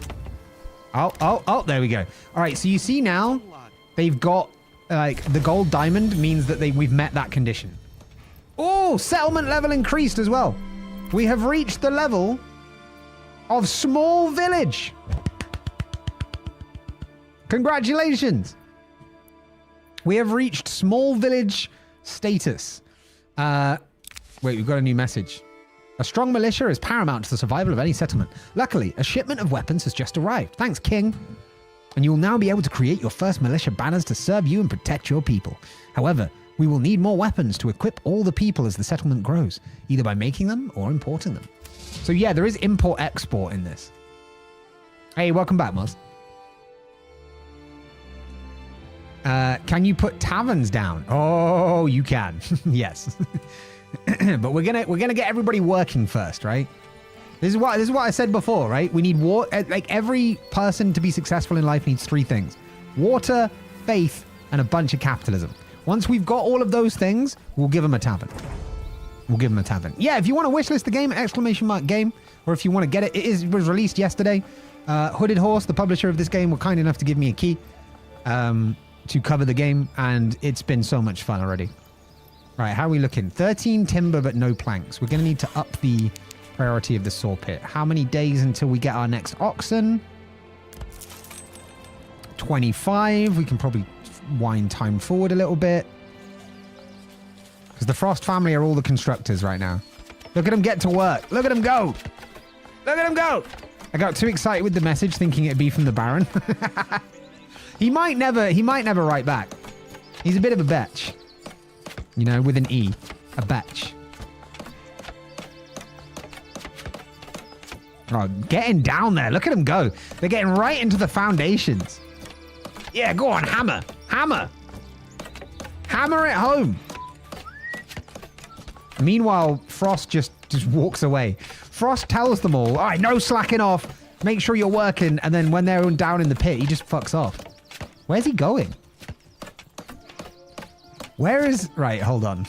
Oh, there we go. All right, so you see now they've got... Like, the gold diamond means that we've met that condition. Oh, settlement level increased as well. We have reached the level of small village. Congratulations. We have reached small village status. Wait, we've got a new message. A strong militia is paramount to the survival of any settlement. Luckily, a shipment of weapons has just arrived. Thanks, King. And you will now be able to create your first militia banners to serve you and protect your people. However, we will need more weapons to equip all the people as the settlement grows, either by making them or importing them. So yeah, there is import-export in this. Hey, welcome back, Moz. Can you put taverns down? Oh, you can. Yes. But we're gonna get everybody working first, right? This is what I said before, right? We need water. Like, every person to be successful in life needs three things: water, faith, and a bunch of capitalism. Once we've got all of those things, we'll give them a tavern. Yeah, if you want to wishlist the game, !game, or if you want to get it, it was released yesterday. Hooded Horse, the publisher of this game, were kind enough to give me a key to cover the game, and it's been so much fun already. All right, how are we looking? 13 timber, but no planks. We're going to need to up the priority of the saw pit. How many days until we get our next oxen? 25. We can probably wind time forward a little bit. Because the Frost family are all the constructors right now. Look at them get to work. Look at them go. Look at them go. I got too excited with the message thinking it'd be from the Baron. He might never write back. He's a bit of a betch. You know, with an E. A betch. Oh, getting down there. Look at them go. They're getting right into the foundations. Yeah, go on, hammer. Hammer. Hammer it home. Meanwhile, Frost just walks away. Frost tells them all, all right, no slacking off. Make sure you're working. And then when they're down in the pit, he just fucks off. Where's he going? Where is... Right, hold on.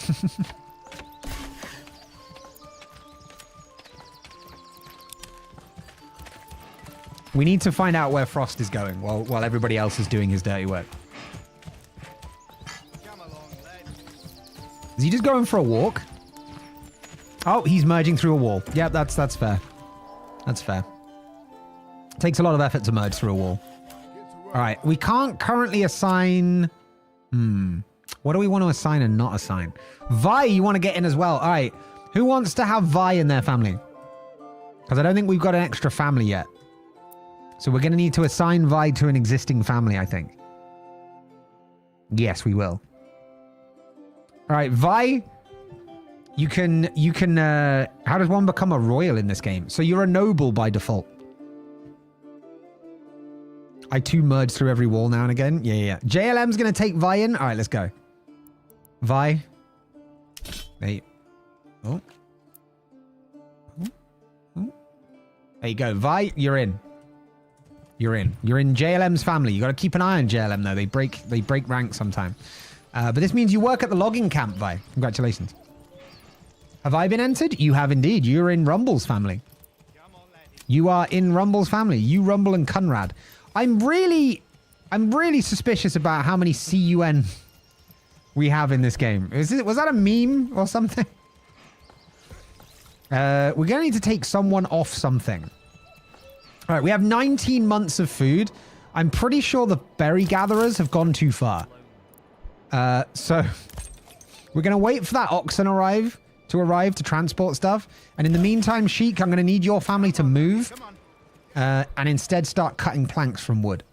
We need to find out where Frost is going while everybody else is doing his dirty work. Is he just going for a walk? Oh, he's merging through a wall. Yeah, that's fair. That's fair. Takes a lot of effort to merge through a wall. All right, we can't currently assign... What do we want to assign and not assign? Vi, you want to get in as well. All right, who wants to have Vi in their family? Because I don't think we've got an extra family yet. So we're going to need to assign Vi to an existing family, I think. Yes, we will. All right, Vi, you can, how does one become a royal in this game? So you're a noble by default. I too merge through every wall now and again. Yeah. JLM's going to take Vi in. All right, let's go. Vi. There you go. Vi, you're in. You're in JLM's family. You got to keep an eye on JLM though. They break rank sometime. But this means you work at the logging camp, Vi. Congratulations. Have I been entered? You have indeed. You're in Rumble's family. You are in Rumble's family. You, Rumble, and Conrad. I'm really suspicious about how many CUN we have in this game. Was that a meme or something? We're going to need to take someone off something. All right, we have 19 months of food. I'm pretty sure the berry gatherers have gone too far. So we're going to wait for that oxen to arrive to transport stuff. And in the meantime, Sheik, I'm going to need your family to move and instead start cutting planks from wood.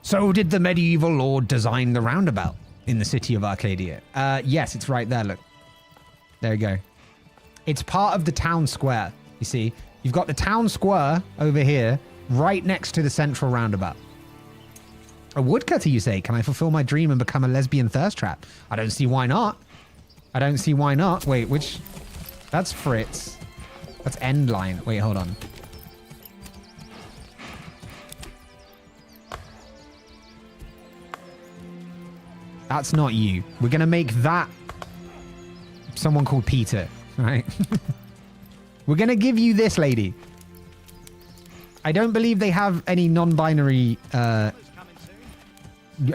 So did the medieval lord design the roundabout in the city of Arcadia? Yes, it's right there. Look. There you go. It's part of the town square. You see, you've got the town square over here, right next to the central roundabout. A woodcutter, you say? Can I fulfill my dream and become a lesbian thirst trap? I don't see why not. I don't see why not. Wait, which... That's Fritz. That's end line. Wait, hold on. That's not you. We're going to make that someone called Peter, right? We're going to give you this lady. I don't believe they have any non-binary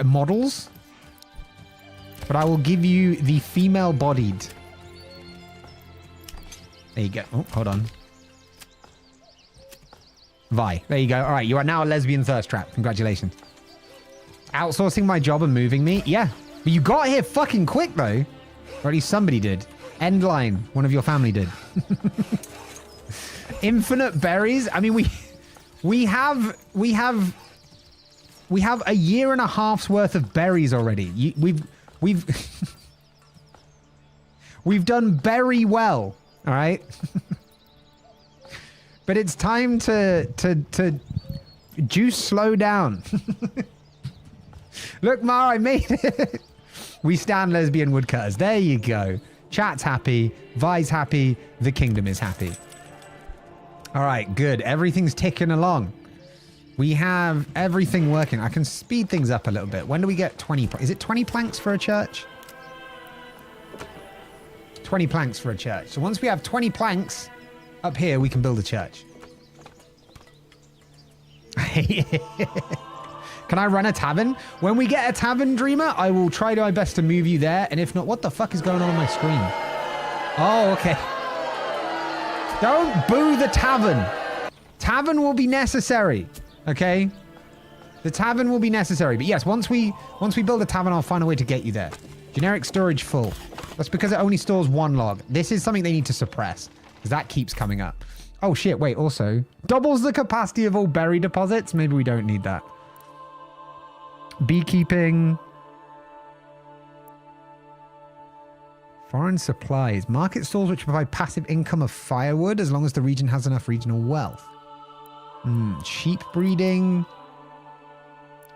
models, but I will give you the female-bodied. There you go. Oh, hold on. Vi. There you go. All right, you are now a lesbian thirst trap. Congratulations. Outsourcing my job and moving me? Yeah. But you got here fucking quick, though. Or at least somebody did. End line. One of your family did. Infinite berries? I mean, we have a year and a half's worth of berries already. We've we've done very well, all right? But it's time to juice slow down. Look, Ma, I made it. We stand lesbian woodcutters. There you go. Chat's happy. Vi's happy. The kingdom is happy. All right, good. Everything's ticking along. We have everything working. I can speed things up a little bit. When do we get 20? Is it 20 planks for a church? 20 planks for a church. So once we have 20 planks up here, we can build a church. Can I run a tavern? When we get a tavern, Dreamer, I will try my best to move you there. And if not, what the fuck is going on my screen? Oh, okay. Don't boo the tavern. Tavern will be necessary. Okay? The tavern will be necessary. But yes, once we build a tavern, I'll find a way to get you there. Generic storage full. That's because it only stores one log. This is something they need to suppress, because that keeps coming up. Oh shit, wait, also, doubles the capacity of all berry deposits. Maybe we don't need that. Beekeeping. Foreign supplies. Market stalls which provide passive income of firewood as long as the region has enough regional wealth. Sheep breeding.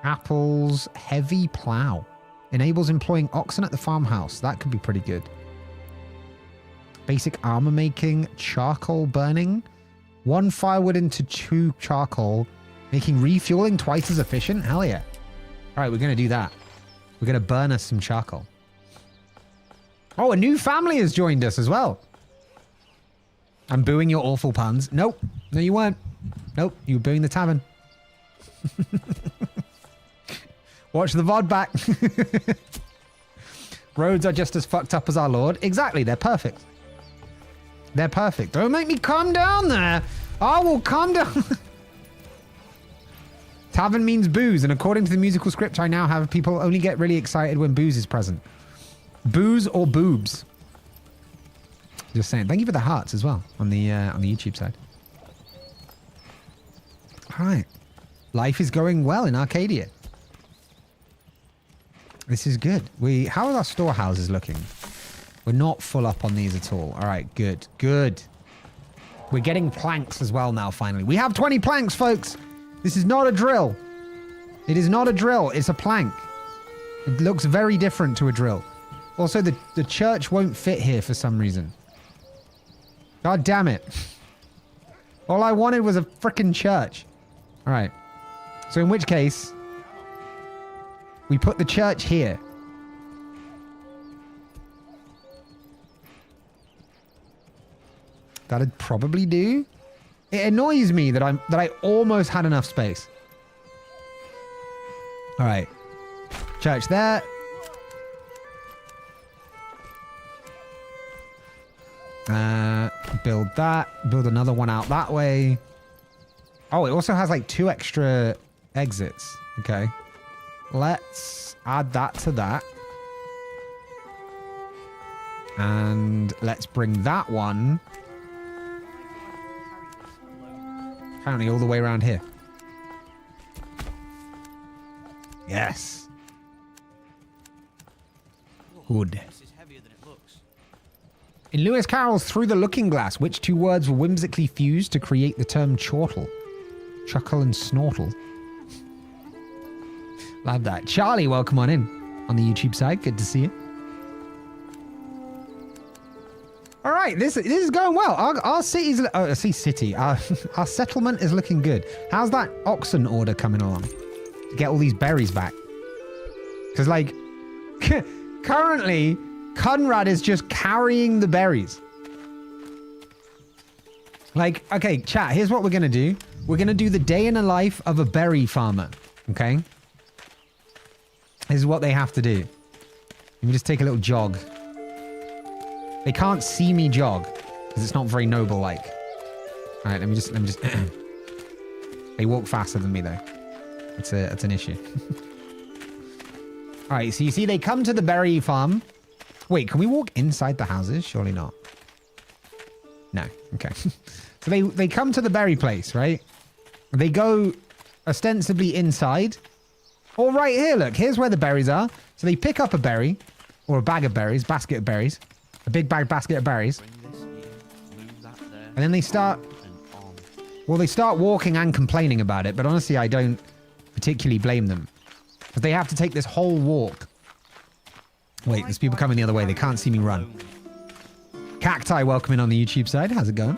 Apples. Heavy plow. Enables employing oxen at the farmhouse. That could be pretty good. Basic armor making. Charcoal burning. 1 firewood into 2 charcoal. Making refueling twice as efficient. Hell yeah. All right, we're going to do that. We're going to burn us some charcoal. Oh, a new family has joined us as well. I'm booing your awful puns. Nope. No, you weren't. Nope. You were booing the tavern. Watch the VOD back. Roads are just as fucked up as our Lord. Exactly. They're perfect. They're perfect. Don't make me calm down there. I will calm down. Tavern means booze, and according to the musical script I now have, people only get really excited when booze is present. Booze or boobs? Just saying. Thank you for the hearts as well on the YouTube side. All right. Life is going well in Arcadia. This is good. How are our storehouses looking? We're not full up on these at all. All right, good. Good. We're getting planks as well now, finally. We have 20 planks, folks. This is not a drill. It is not a drill. It's a plank. It looks very different to a drill. Also, the church won't fit here for some reason. God damn it. All I wanted was a freaking church. All right. So in which case, we put the church here. That'd probably do. It annoys me that I almost had enough space. All right. Church there. Build that. Build another one out that way. Oh, it also has like 2 extra exits. Okay. Let's add that to that. And let's bring that one apparently all the way around here. Yes. Good. This is heavier than it looks. In Lewis Carroll's Through the Looking Glass, which 2 words were whimsically fused to create the term chortle? Chuckle and snortle. Love that. Charlie, welcome on in on the YouTube side. Good to see you. All right. right. This is going well. Our city's... Oh, I see city. Our settlement is looking good. How's that oxen order coming along? To get all these berries back. Because, like, currently, Conrad is just carrying the berries. Like, okay, chat, here's what we're going to do. We're going to do the day in the life of a berry farmer. Okay? This is what they have to do. Let me just take a little jog. They can't see me jog because it's not very noble-like. All right, let me just. They walk faster than me though. It's an issue. All right, so you see, they come to the berry farm. Wait, can we walk inside the houses? Surely not. No. Okay. So they come to the berry place, right? They go ostensibly inside. Or right here, look. Here's where the berries are. So they pick up a berry or a bag of berries, basket of berries. A big basket of berries. And then they start... Well, they start walking and complaining about it, but honestly, I don't particularly blame them. Because they have to take this whole walk. Wait, there's people coming the other way. They can't see me run. Cacti, welcome in on the YouTube side. How's it going?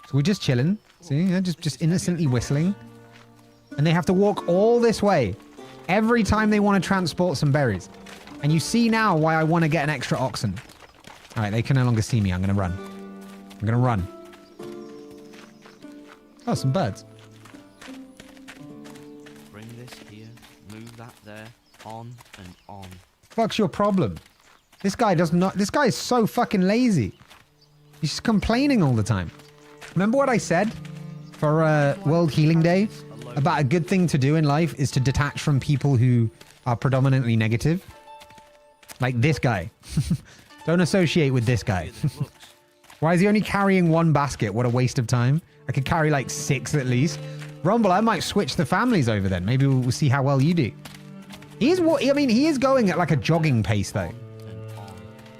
So we're just chilling. See? Yeah, just innocently whistling. And they have to walk all this way every time they want to transport some berries. And you see now why I want to get an extra oxen. All right, they can no longer see me. I'm going to run. I'm going to run. Oh, some birds. Bring this here, move that there, on and on. Fuck's your problem? This guy does not... This guy is so fucking lazy. He's just complaining all the time. Remember what I said for World Healing Day? About a good thing to do in life is to detach from people who are predominantly negative. Like this guy. Don't associate with this guy. Why is he only carrying one basket? What a waste of time. I could carry like 6 at least. Rumble, I might switch the families over then. Maybe we'll see how well you do. He is going at like a jogging pace though.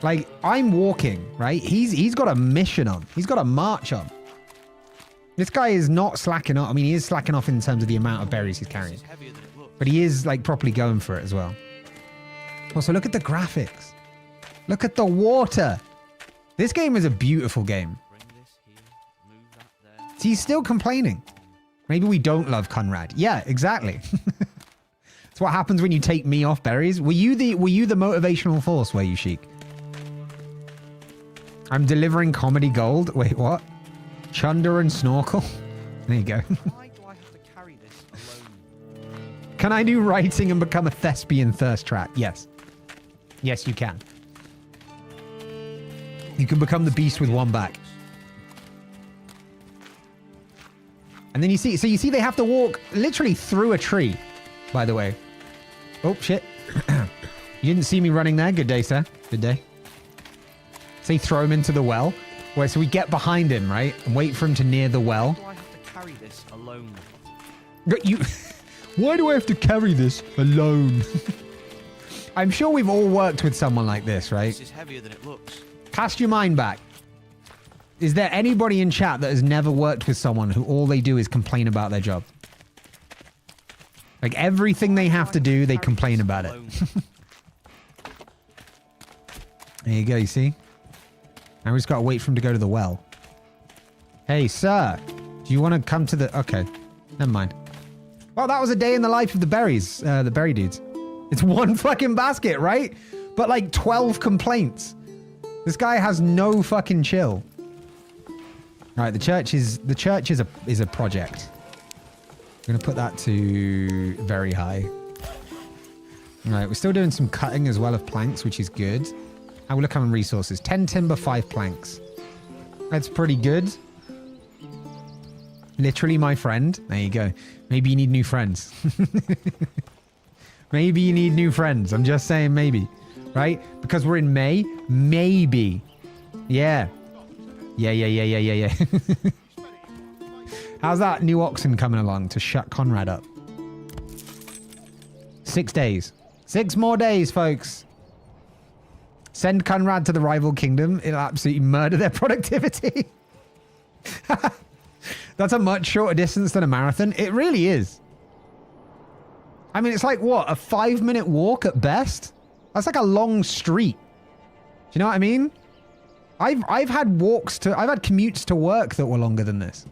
Like I'm walking, right? He's got a mission on. He's got a march on. This guy is not slacking off. I mean, he is slacking off in terms of the amount of berries he's carrying. But he is like properly going for it as well. Also, look at the graphics. Look at the water. This game is a beautiful game. So he's still complaining. Maybe we don't love Conrad. Yeah, exactly. That's what happens when you take me off berries. Were you the motivational force, were you, Sheik? I'm delivering comedy gold. Wait, what? Chunder and Snorkel. There you go. Why do I have to carry this alone? Can I do writing and become a thespian thirst trap? Yes. Yes, you can. You can become the beast with one back. And then you see, they have to walk literally through a tree, by the way. Oh, shit. You didn't see me running there. Good day, sir. Good day. So you throw him into the well. Wait, so we get behind him, right? And wait for him to near the well. Why do I have to carry this alone? Why do I have to carry this alone? I'm sure we've all worked with someone like this, right? This is heavier than it looks. Cast your mind back. Is there anybody in chat that has never worked with someone who all they do is complain about their job? Like everything they have to do, they complain about it. There you go, you see? Now we just got to wait for him to go to the well. Hey, sir. Do you want to come to the... Okay. Never mind. Well, that was a day in the life of the berries. The berry dudes. It's one fucking basket, right? But like 12 complaints. This guy has no fucking chill. All right, the church is a project. I'm going to put that to very high. All right, we're still doing some cutting as well of planks, which is good. How we look on resources. 10 timber, 5 planks. That's pretty good. Literally my friend. There you go. Maybe you need new friends. Maybe you need new friends. I'm just saying maybe. Right? Because we're in May. Maybe. Yeah. Yeah. How's that new oxen coming along to shut Conrad up? 6 days. 6 more days, folks. Send Conrad to the rival kingdom. It'll absolutely murder their productivity. That's a much shorter distance than a marathon. It really is. I mean, it's like, what, a 5-minute walk at best? That's like a long street. Do you know what I mean? I've had commutes to work that were longer than this.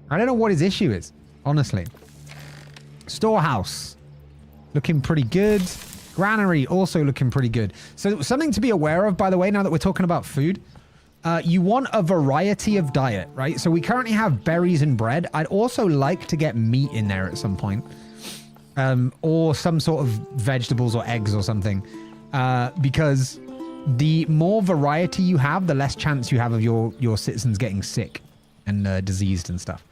I don't know what his issue is, honestly. Storehouse. Looking pretty good. Granary also looking pretty good. So something to be aware of, by the way, now that we're talking about food. You want a variety of diet, right? So we currently have berries and bread. I'd also like to get meat in there at some point. Or some sort of vegetables or eggs or something. Because the more variety you have, the less chance you have of your citizens getting sick and diseased and stuff.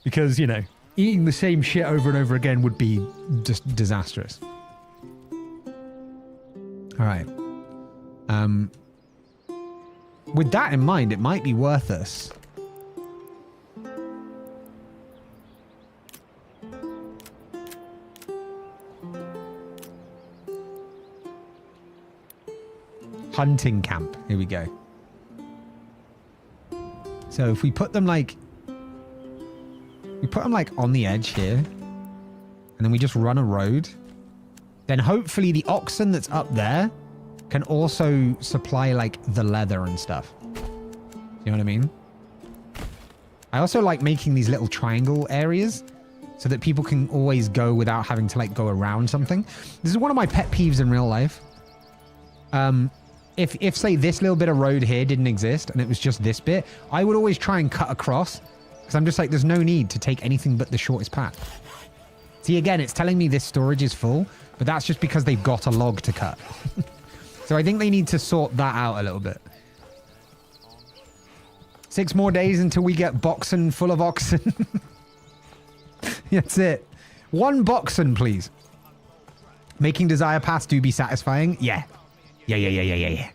Because, you know, eating the same shit over and over again would be just disastrous. All right. With that in mind, it might be worth us. Hunting camp. Here we go. So if we put them like... We put them like on the edge here. And then we just run a road. Then hopefully the oxen that's up there can also supply like the leather and stuff. You know what I mean? I also like making these little triangle areas so that people can always go without having to like go around something. This is one of my pet peeves in real life. If say this little bit of road here didn't exist and it was just this bit, I would always try and cut across because I'm just like, there's no need to take anything but the shortest path. See, again, it's telling me this storage is full, but that's just because they've got a log to cut. So I think they need to sort that out a little bit. 6 more days until we get boxen full of oxen. That's it. 1 boxen, please. Making desire paths do be satisfying. Yeah. Yeah.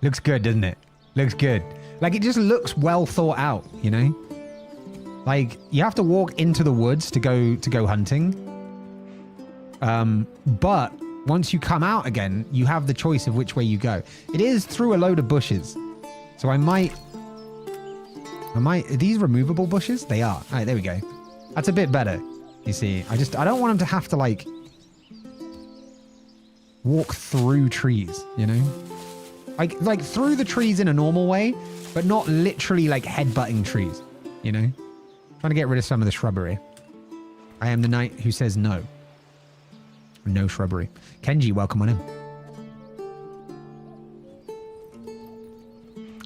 Looks good, doesn't it? Looks good. Like, it just looks well thought out, you know? Like, you have to walk into the woods to go hunting. But once you come out again, you have the choice of which way you go. It is through a load of bushes. So I might... Are these removable bushes? They are. All right, there we go. That's a bit better. You see, I don't want them to have to, like, walk through trees, you know? Like through the trees in a normal way, but not literally, like, headbutting trees, you know? Trying to get rid of some of the shrubbery. I am the knight who says no. No shrubbery. Kenji, welcome on in.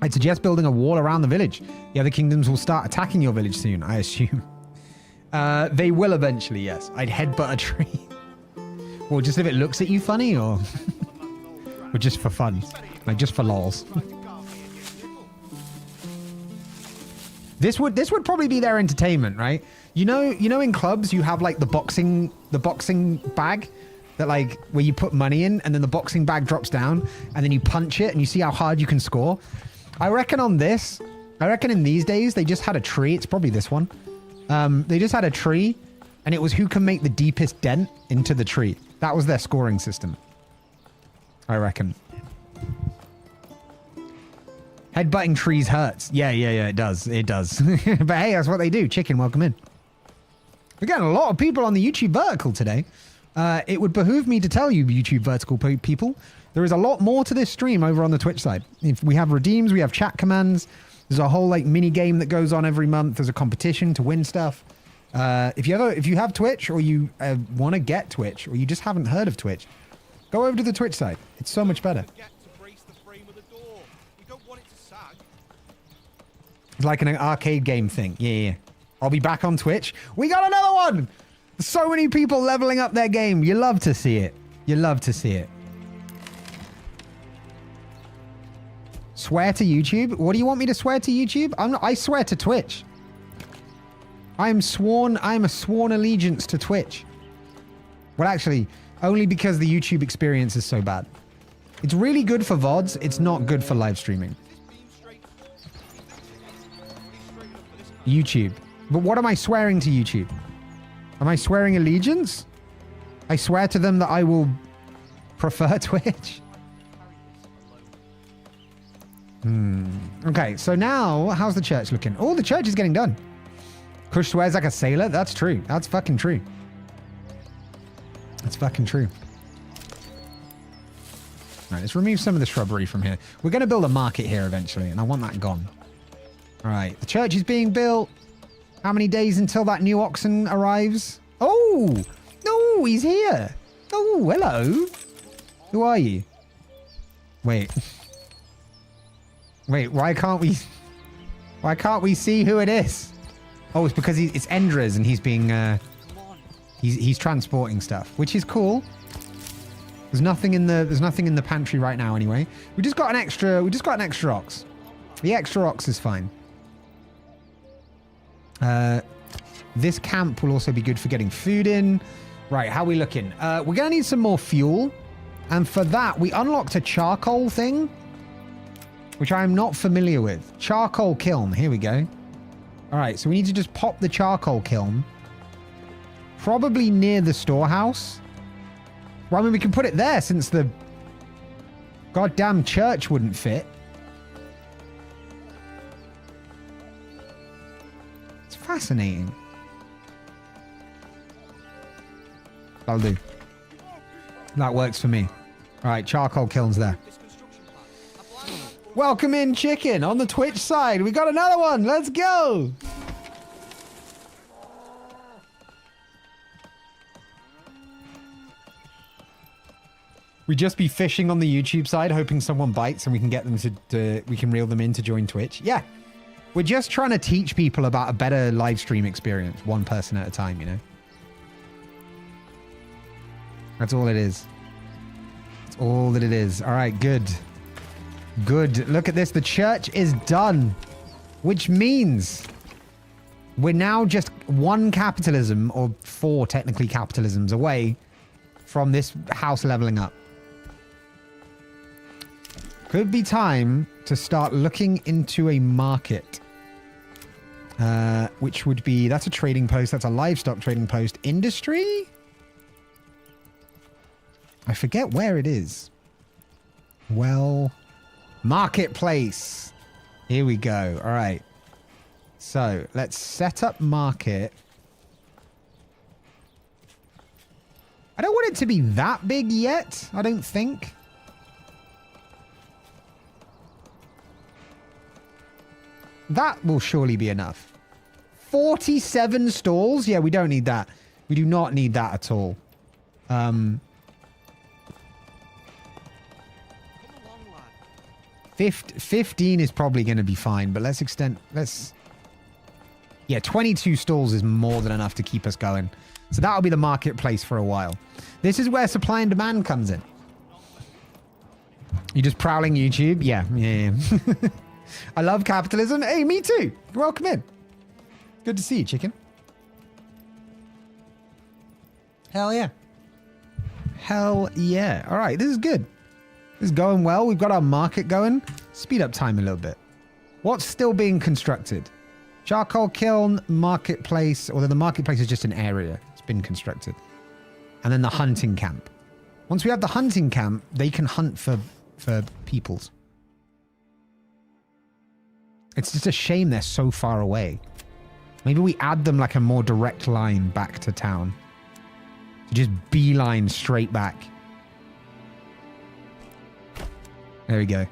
I'd suggest building a wall around the village. The other kingdoms will start attacking your village soon, I assume. They will eventually, yes. I'd headbutt a tree. Well, just if it looks at you funny, or... or just for fun. Like, just for lols. This would probably be their entertainment, right? You know in clubs you have like the boxing bag that like where you put money in and then the boxing bag drops down and then you punch it and you see how hard you can score. I reckon in these days they just had a tree. It's probably this one. They just had a tree and it was who can make the deepest dent into the tree. That was their scoring system. I reckon. Headbutting trees hurts. Yeah, it does. It does. But hey, that's what they do. Chicken, welcome in. We're getting a lot of people on the YouTube vertical today. It would behoove me to tell you, YouTube vertical people, there is a lot more to this stream over on the Twitch side. If we have redeems, we have chat commands. There's a whole like mini game that goes on every month. There's a competition to win stuff. If you have Twitch or you want to get Twitch or you just haven't heard of Twitch, go over to the Twitch side. It's so much better. It's like an arcade game thing. Yeah. I'll be back on Twitch. We got another one! So many people leveling up their game. You love to see it. You love to see it. Swear to YouTube? What do you want me to swear to YouTube? I swear to Twitch. I'm a sworn allegiance to Twitch. Well, actually, only because the YouTube experience is so bad. It's really good for VODs. It's not good for live streaming. YouTube. But what am I swearing to YouTube? Am I swearing allegiance? I swear to them that I will prefer Twitch. Okay, so now, how's the church looking? Oh, the church is getting done. Kush swears like a sailor? That's true. That's fucking true. That's fucking true. All right, let's remove some of the shrubbery from here. We're going to build a market here eventually, and I want that gone. All right, the church is being built. How many days until that new oxen arrives? Oh, no, he's here. Oh, hello. Who are you? Wait. Wait, why can't we see who it is? Oh, it's because it's Endra's and he's being he's transporting stuff, which is cool. There's nothing in the pantry right now anyway. We just got an extra ox. The extra ox is fine. This camp will also be good for getting food in. Right, how are we looking? We're going to need some more fuel. And for that, we unlocked a charcoal thing, which I am not familiar with. Charcoal kiln. Here we go. All right, so we need to just pop the charcoal kiln. Probably near the storehouse. Well, I mean, we can put it there since the goddamn church wouldn't fit. It's fascinating. That'll do. That works for me. All right, charcoal kiln's there. Welcome in, chicken, on the Twitch side. We got another one. Let's go. We just be fishing on the YouTube side, hoping someone bites and we can get them we can reel them in to join Twitch. Yeah. We're just trying to teach people about a better live stream experience, one person at a time, you know? That's all it is. That's all that it is. All right, good. Good. Look at this. The church is done, which means we're now just one capitalism, or 4 technically capitalisms, away from this house leveling up. Could be time to start looking into a market, which would be, that's a trading post. That's a livestock trading post. Industry? I forget where it is. Well, marketplace. Here we go. All right. So let's set up market. I don't want it to be that big yet, I don't think. That will surely be enough. 47 stalls? Yeah, we don't need that. We do not need that at all. 15 is probably going to be fine, but let's extend... Yeah, 22 stalls is more than enough to keep us going. So that'll be the marketplace for a while. This is where supply and demand comes in. You just prowling YouTube? Yeah. I love capitalism. Hey, me too. Welcome in. Good to see you, chicken. Hell yeah. Hell yeah. All right, this is good. This is going well. We've got our market going. Speed up time a little bit. What's still being constructed? Charcoal kiln, marketplace, although the marketplace is just an area. It's been constructed. And then the hunting camp. Once we have the hunting camp, they can hunt for peoples. It's just a shame they're so far away. Maybe we add them like a more direct line back to town. Just beeline straight back. There we go.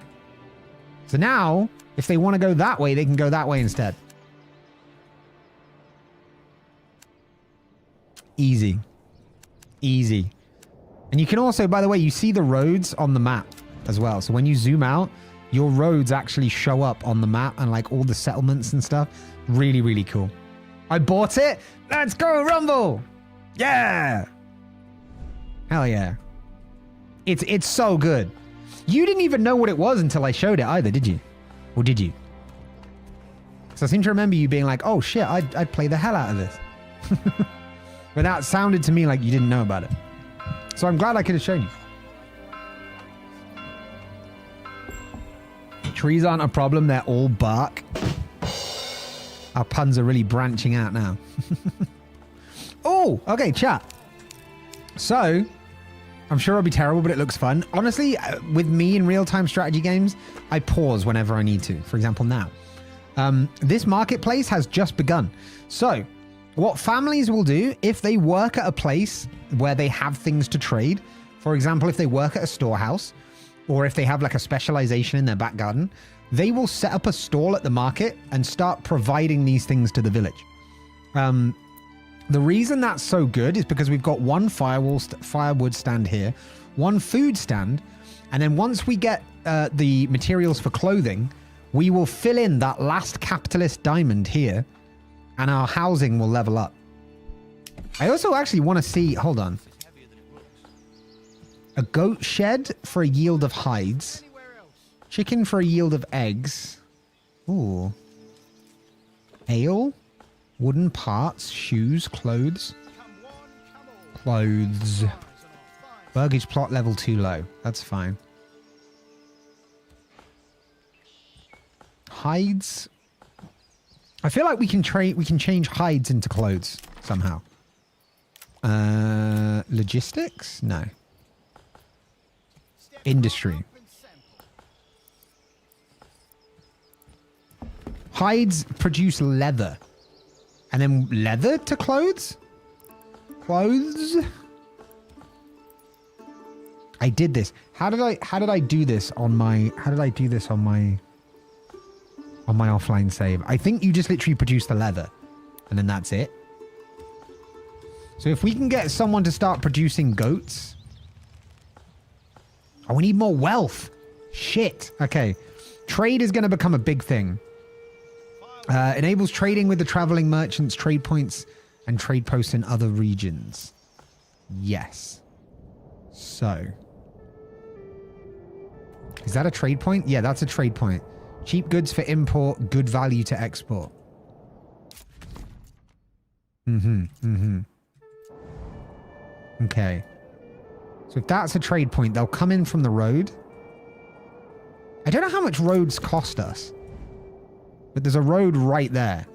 So now, if they want to go that way, they can go that way instead. Easy. Easy. And you can also, by the way, you see the roads on the map as well. So when you zoom out, your roads actually show up on the map and like all the settlements and stuff. Really, really cool. I bought it. Let's go, Rumble. Yeah. Hell yeah. It's so good. You didn't even know what it was until I showed it either, did you? Or did you? So I seem to remember you being like, oh shit, I'd play the hell out of this. But that sounded to me like you didn't know about it. So I'm glad I could have shown you. Trees aren't a problem, they're all bark. Our puns are really branching out now. Oh, okay, chat. So, I'm sure it'll be terrible, but it looks fun. Honestly, with me in real-time strategy games, I pause whenever I need to. For example, now. This marketplace has just begun. So, what families will do, if they work at a place where they have things to trade, for example, if they work at a storehouse, or if they have like a specialization in their back garden, they will set up a stall at the market and start providing these things to the village. The reason that's so good is because we've got one firewood stand here, one food stand, and then once we get the materials for clothing, we will fill in that last capitalist diamond here, and our housing will level up. I also actually want to see, hold on. A goat shed for a yield of hides. Chicken for a yield of eggs. Ooh. Ale. Wooden parts. Shoes. Clothes. Clothes. Burgage plot level too low. That's fine. Hides. I feel like we can change hides into clothes somehow. Logistics? No. Industry. Hides produce leather. And then leather to clothes? Clothes? I did this. How did I do this on my offline save? I think you just literally produce the leather and then that's it. So if we can get someone to start producing goats. Oh, we need more wealth. Shit. Okay. Trade is going to become a big thing. Enables trading with the traveling merchants, trade points, and trade posts in other regions. Yes. So. Is that a trade point? Yeah, that's a trade point. Cheap goods for import, good value to export. Okay. So if that's a trade point, they'll come in from the road. I don't know how much roads cost us. But there's a road right there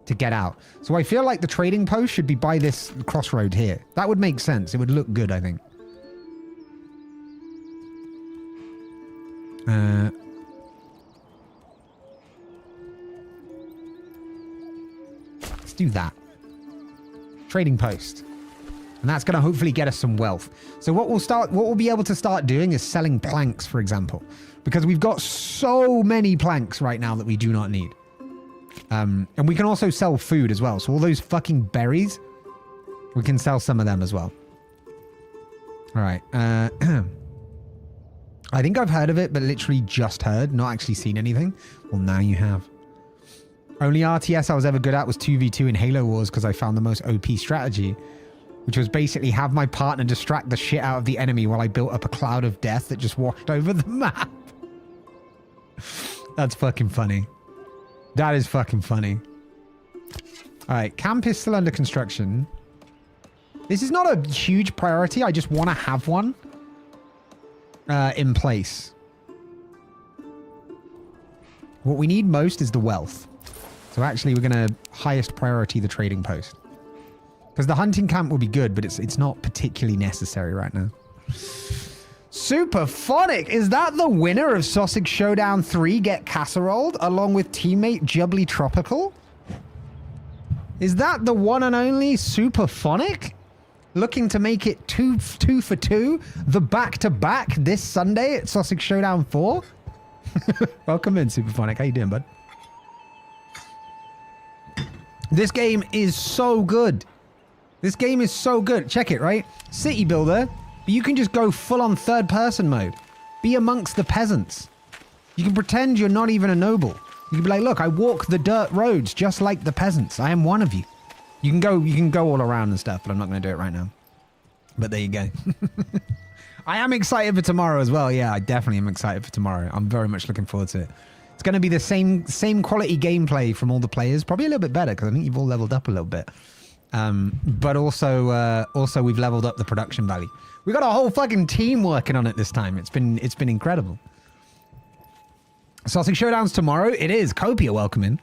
to get out. So I feel like the trading post should be by this crossroad here. That would make sense. It would look good, I think. Let's do that. Trading post. And that's going to hopefully get us some wealth. So what we'll be able to start doing is selling planks, for example. Because we've got so many planks right now that we do not need. And we can also sell food as well. So all those fucking berries, we can sell some of them as well. All right. I think I've heard of it, but literally just heard, not actually seen anything. Well, now you have. Only RTS I was ever good at was 2v2 in Halo Wars because I found the most OP strategy, which was basically have my partner distract the shit out of the enemy while I built up a cloud of death that just washed over the map. That's fucking funny. That is fucking funny. All right, camp is still under construction. This is not a huge priority. I just want to have one in place. What we need most is the wealth. So actually, we're going to highest priority the trading post. Because the hunting camp will be good, but it's not particularly necessary right now. Superphonic! Is that the winner of Sausage Showdown 3 Get Casseroled along with teammate Jubbly Tropical? Is that the one and only Superphonic? Looking to make it two for two, the back-to-back this Sunday at Sausage Showdown 4? Welcome in, Superphonic. How you doing, bud? This game is so good. This game is so good. Check it, right? City builder, but you can just go full-on third-person mode. Be amongst the peasants. You can pretend you're not even a noble. You can be like, look, I walk the dirt roads just like the peasants. I am one of you. You can go all around and stuff, but I'm not going to do it right now. But there you go. I am excited for tomorrow as well. Yeah, I definitely am excited for tomorrow. I'm very much looking forward to it. It's going to be the same quality gameplay from all the players. Probably a little bit better because I think you've all leveled up a little bit. But also we've leveled up the production value. We got a whole fucking team working on it this time. It's been incredible. Sausage Showdown's tomorrow. It is. Copia, welcome in.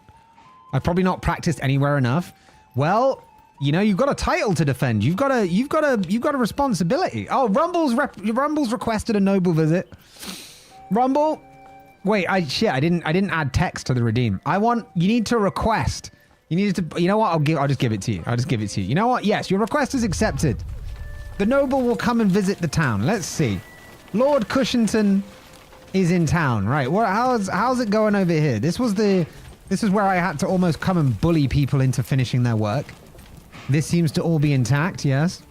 I've probably not practiced anywhere enough. Well, you know, you've got a title to defend. You've got a responsibility. Oh, Rumble's requested a noble visit. Rumble, wait, I didn't add text to the redeem. You need to request. You needed to, you know what? I'll just give it to you. I'll just give it to you. You know what? Yes, your request is accepted. The noble will come and visit the town. Let's see. Lord Cushington is in town. Right. Well, how's it going over here? This is where I had to almost come and bully people into finishing their work. This seems to all be intact. Yes.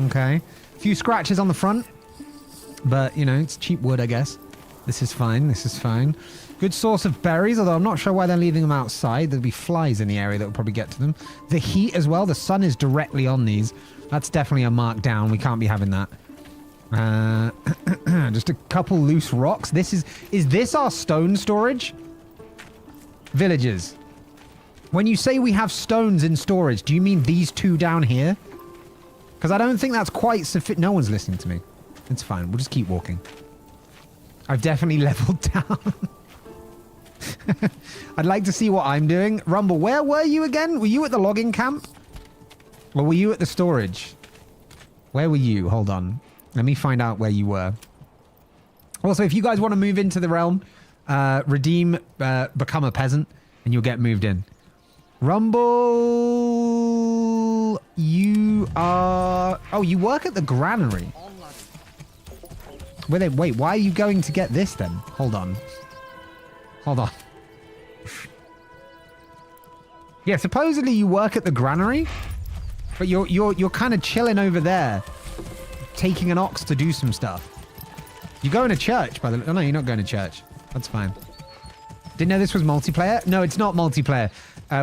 Okay. A few scratches on the front. But, you know, it's cheap wood, I guess. This is fine. This is fine. Good source of berries, although I'm not sure why they're leaving them outside. There'll be flies in the area that will probably get to them. The heat as well. The sun is directly on these. That's definitely a markdown. We can't be having that. Just a couple loose rocks. Is this our stone storage? Villagers. When you say we have stones in storage, do you mean these two down here? Because I don't think that's quite sufficient. No one's listening to me. It's fine. We'll just keep walking. I've definitely leveled down. I'd like to see what I'm doing. Rumble, where were you again? Were you at the logging camp? Or were you at the storage? Where were you? Hold on. Let me find out where you were. Also, if you guys want to move into the realm, redeem, become a peasant, and you'll get moved in. Rumble, you are... Oh, you work at the granary. Wait, why are you going to get this then? Hold on. Hold on. Yeah, supposedly you work at the granary, but you're kind of chilling over there, taking an ox to do some stuff. You're going to church, by the way. Oh, no, you're not going to church. That's fine. Didn't know this was multiplayer. No, it's not multiplayer.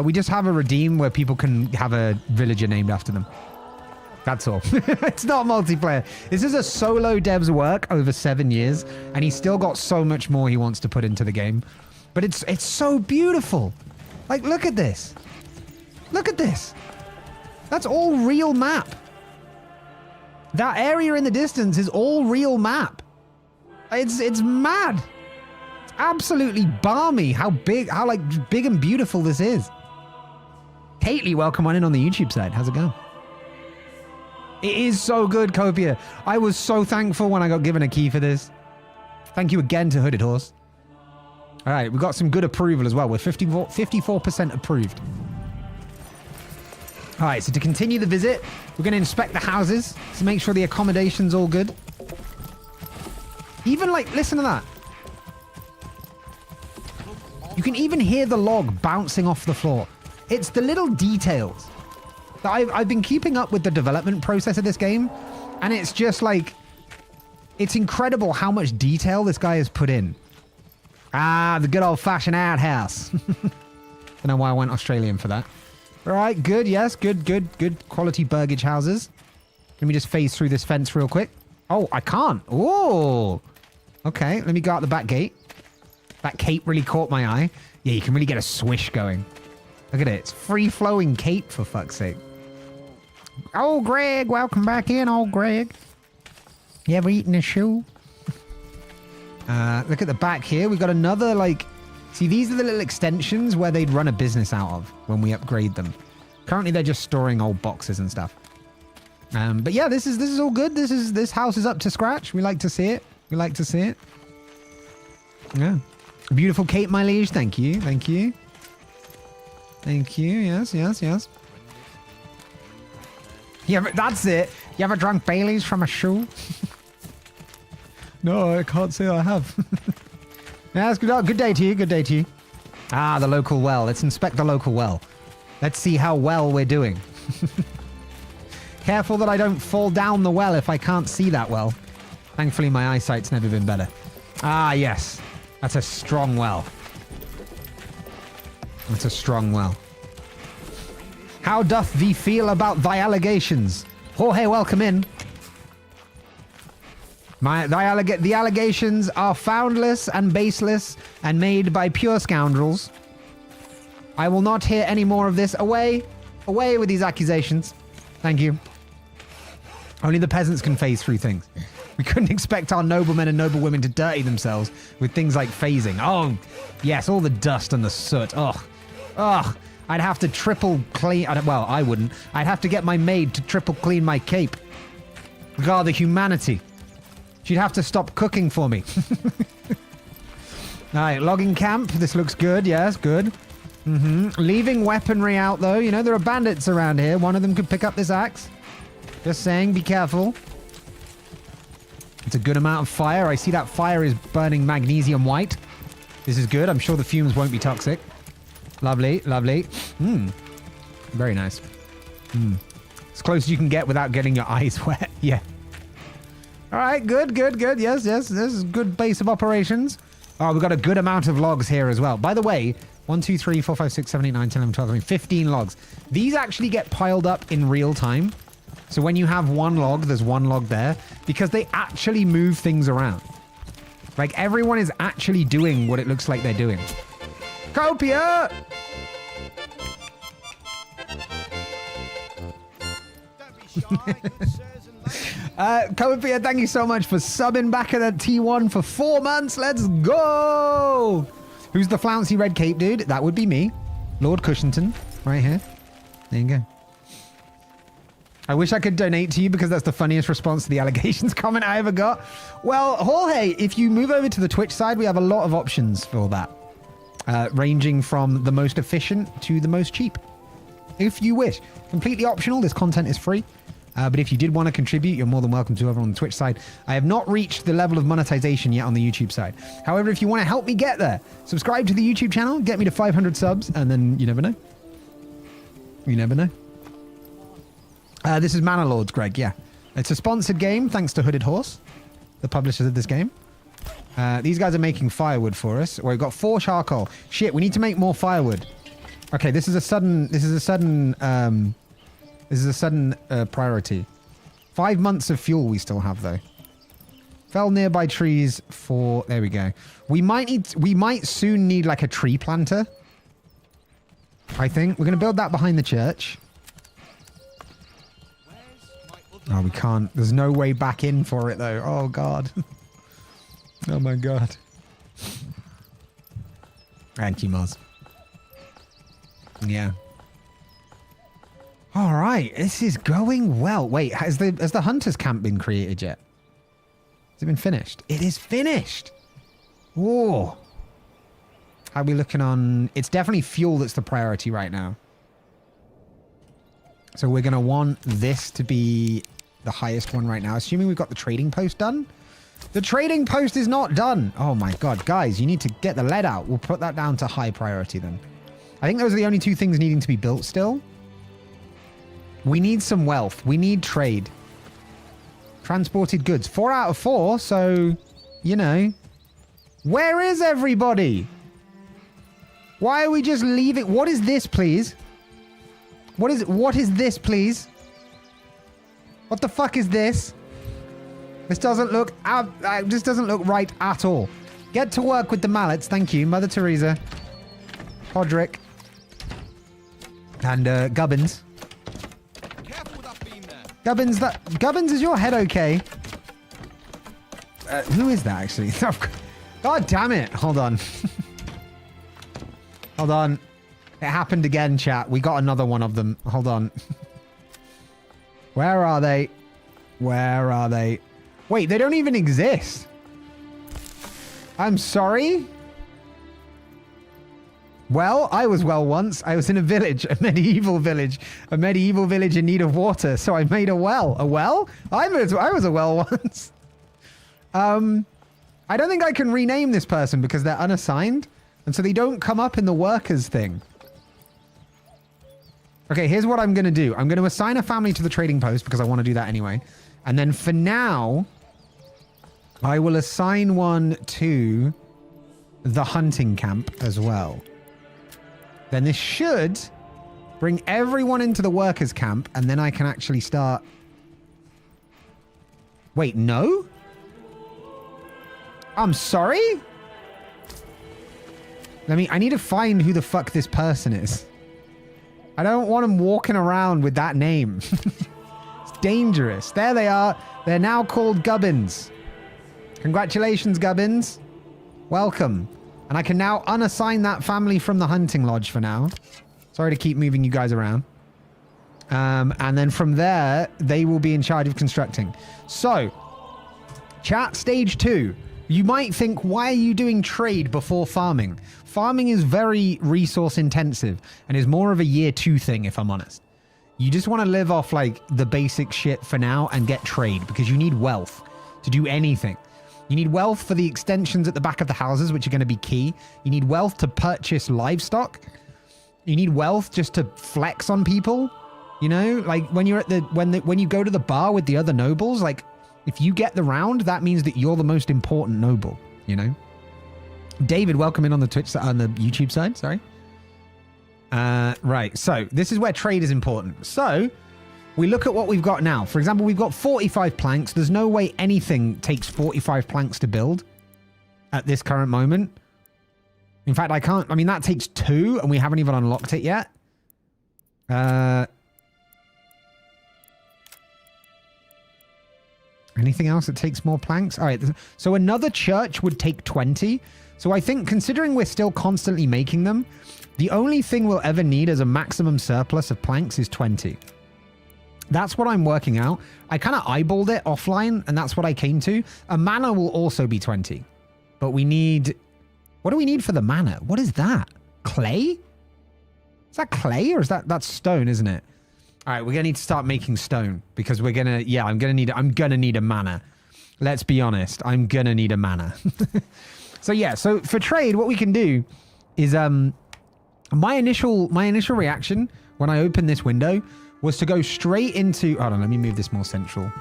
We just have a redeem where people can have a villager named after them. That's all. It's not multiplayer. This is a solo dev's work over 7 years, and he's still got so much more he wants to put into the game. But it's so beautiful. Like, look at this. Look at this. That's all real map. That area in the distance is all real map. It's mad. It's absolutely balmy how big and beautiful this is. Kately, welcome on in on the YouTube side. How's it going? It is so good, Copia. I was so thankful when I got given a key for this. Thank you again to Hooded Horse. All right, we got some good approval as well. We're 54% approved. All right, so to continue the visit, we're going to inspect the houses to make sure the accommodation's all good. Even like, listen to that. You can even hear the log bouncing off the floor. It's the little details. I've been keeping up with the development process of this game, and it's just like, it's incredible how much detail this guy has put in. Ah, the good old-fashioned outhouse. Don't know why I went Australian for that. All right, good, yes, good quality burgage houses. Let me just phase through this fence real quick. Oh, I can't. Oh, okay. Let me go out the back gate. That cape really caught my eye. Yeah, you can really get a swish going. Look at it. It's free-flowing cape, for fuck's sake. Oh, Greg, welcome back in, old Greg. You ever eaten a shoe? Look at the back here. We got another, like... See, these are the little extensions where they'd run a business out of when we upgrade them. Currently, they're just storing old boxes and stuff. But yeah, this is all good. This house is up to scratch. We like to see it. We like to see it. Yeah. Beautiful cape, my liege. Thank you. Thank you. Thank you. Yes, yes, yes. Yeah, but that's it. You ever drunk Baileys from a shoe? No, I can't say I have. Yeah, that's good. Oh, good day to you. Good day to you. Ah, the local well. Let's inspect the local well. Let's see how well we're doing. Careful that I don't fall down the well if I can't see that well. Thankfully, my eyesight's never been better. Ah, yes. That's a strong well. That's a strong well. How doth thee feel about thy allegations? Jorge, welcome in. The allegations are foundless and baseless and made by pure scoundrels. I will not hear any more of this. Away. Away with these accusations. Thank you. Only the peasants can phase through things. We couldn't expect our noblemen and noblewomen to dirty themselves with things like phasing. Oh, yes, all the dust and the soot. Ugh. Ugh. I'd have to triple clean... Well, I wouldn't. I'd have to get my maid to triple clean my cape. God, the humanity. She'd have to stop cooking for me. All right, logging camp. This looks good. Yes, good. Leaving weaponry out, though. You know, there are bandits around here. One of them could pick up this axe. Just saying, be careful. It's a good amount of fire. I see that fire is burning magnesium white. This is good. I'm sure the fumes won't be toxic. Lovely, lovely. Very nice. As close as you can get without getting your eyes wet. Yeah. All right, good, good, good. Yes, yes. This is a good base of operations. Oh, we've got a good amount of logs here as well. By the way, 1, 2, 3, 4, 5, 6, 7, 8, 9, 10, 11, 12, 15 logs. These actually get piled up in real time. So when you have one log, there's one log there because they actually move things around. Like everyone is actually doing what it looks like they're doing. Copia! Copia, thank you so much for subbing back at the T1 for 4 months. Let's go! Who's the flouncy red cape dude? That would be me. Lord Cushington, right here. There you go. I wish I could donate to you because that's the funniest response to the allegations comment I ever got. Well, Jorge, if you move over to the Twitch side, we have a lot of options for that. Ranging from the most efficient to the most cheap. If you wish. Completely optional. This content is free. But if you did want to contribute, you're more than welcome to over on the Twitch side. I have not reached the level of monetization yet on the YouTube side. However, if you want to help me get there, subscribe to the YouTube channel, get me to 500 subs, and then you never know. You never know. This is Manor Lords, Greg, yeah. It's a sponsored game, thanks to Hooded Horse, the publishers of this game. These guys are making firewood for us. We've got 4 charcoal. Shit, we need to make more firewood. Okay, this is a sudden priority. 5 months of fuel we still have, though. Fell nearby trees for... There we go. We might soon need, like, a tree planter. I think. We're going to build that behind the church. Oh, we can't. There's no way back in for it, though. Oh, God. Oh, my God. Thank you, Moz. Yeah. All right. This is going well. Wait, has the hunter's camp been created yet? Has it been finished? It is finished. Whoa. How are we looking on... It's definitely fuel that's the priority right now. So we're going to want this to be the highest one right now. Assuming we've got the trading post done. The trading post is not done. Oh my God. Guys, you need to get the lead out. We'll put that down to high priority then. I think those are the only 2 things needing to be built still. We need some wealth. We need trade. Transported goods. 4 out of 4. So, you know. Where is everybody? Why are we just leaving? What is this, please? What is this, please? What the fuck is this? This doesn't look right at all. Get to work with the mallets. Thank you, Mother Teresa. Podrick. And Gubbins. Careful with that beam there. Gubbins, is your head okay? Who is that actually? God damn it. Hold on. Hold on. It happened again, chat. We got another one of them. Hold on. Where are they? Where are they? Wait, they don't even exist. I'm sorry? Well, I was well once. I was in a village, a medieval village in need of water. So I made a well. A well? I was a well once. I don't think I can rename this person because they're unassigned. And so they don't come up in the workers thing. Okay, here's what I'm going to do. I'm going to assign a family to the trading post because I want to do that anyway. And then for now, I will assign one to the hunting camp as well. Then this should bring everyone into the workers camp and then I can actually start... Wait, no? I'm sorry? I need to find who the fuck this person is. I don't want them walking around with that name. It's dangerous. There they are. They're now called Gubbins. Congratulations, Gubbins. Welcome. And I can now unassign that family from the hunting lodge for now. Sorry to keep moving you guys around. And then from there, they will be in charge of constructing. So, chat stage 2. You might think, why are you doing trade before farming? Farming is very resource intensive and is more of a year 2 thing, if I'm honest. You just want to live off like the basic shit for now and get trade because you need wealth. to do anything. You need wealth for the extensions at the back of the houses, which are going to be key. You need wealth to purchase livestock. You need wealth just to flex on people. You know, like when you're at when you go to the bar with the other nobles, like if you get the round, that means that you're the most important noble, you know? David, welcome in on the Twitch, on the YouTube side, sorry. Right, so this is where trade is important. So we look at what we've got now. For example, we've got 45 planks. There's no way anything takes 45 planks to build at this current moment. In fact, I mean, that takes 2 and we haven't even unlocked it yet. Anything else that takes more planks? All right, so another church would take 20. So I think considering we're still constantly making them, the only thing we'll ever need as a maximum surplus of planks is 20. That's what I'm working out. I kind of eyeballed it offline, and that's what I came to. A manor will also be 20. But we need... What do we need for the manor? What is that? Clay? Is that clay, or is that's stone, isn't it? All right, we're going to need to start making stone, because we're going to... Yeah, I'm going to need a manor. Let's be honest. I'm going to need a manor. So yeah, so for trade, what we can do is... My initial reaction when I opened this window was to go straight into... Hold on, let me move this more central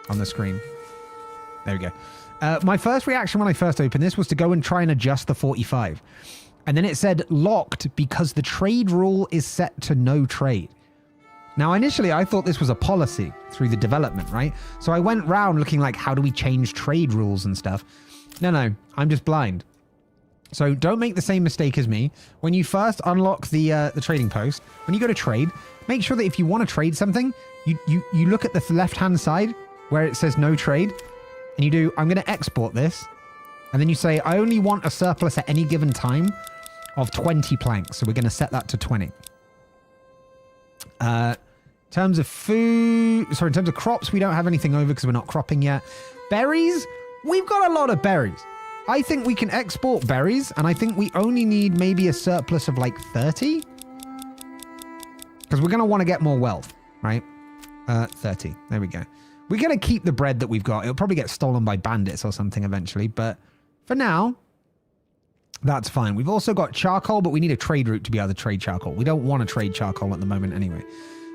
on the screen. There we go. My first reaction when I first opened this was to go and try and adjust the 45. And then it said locked because the trade rule is set to no trade. Now, initially, I thought this was a policy through the development, right? So I went round looking like, how do we change trade rules and stuff? No, I'm just blind. So don't make the same mistake as me. When you first unlock the trading post, when you go to trade, make sure that if you want to trade something, you look at the left-hand side where it says no trade, and you do, I'm going to export this. And then you say, I only want a surplus at any given time of 20 planks. So we're going to set that to 20. In terms of food, sorry, in terms of crops, we don't have anything over because we're not cropping yet. Berries, we've got a lot of berries. I think we can export berries, and I think we only need maybe a surplus of like 30. Because we're going to want to get more wealth, right? 30. There we go. We're going to keep the bread that we've got. It'll probably get stolen by bandits or something eventually, but for now, that's fine. We've also got charcoal, but we need a trade route to be able to trade charcoal. We don't want to trade charcoal at the moment anyway.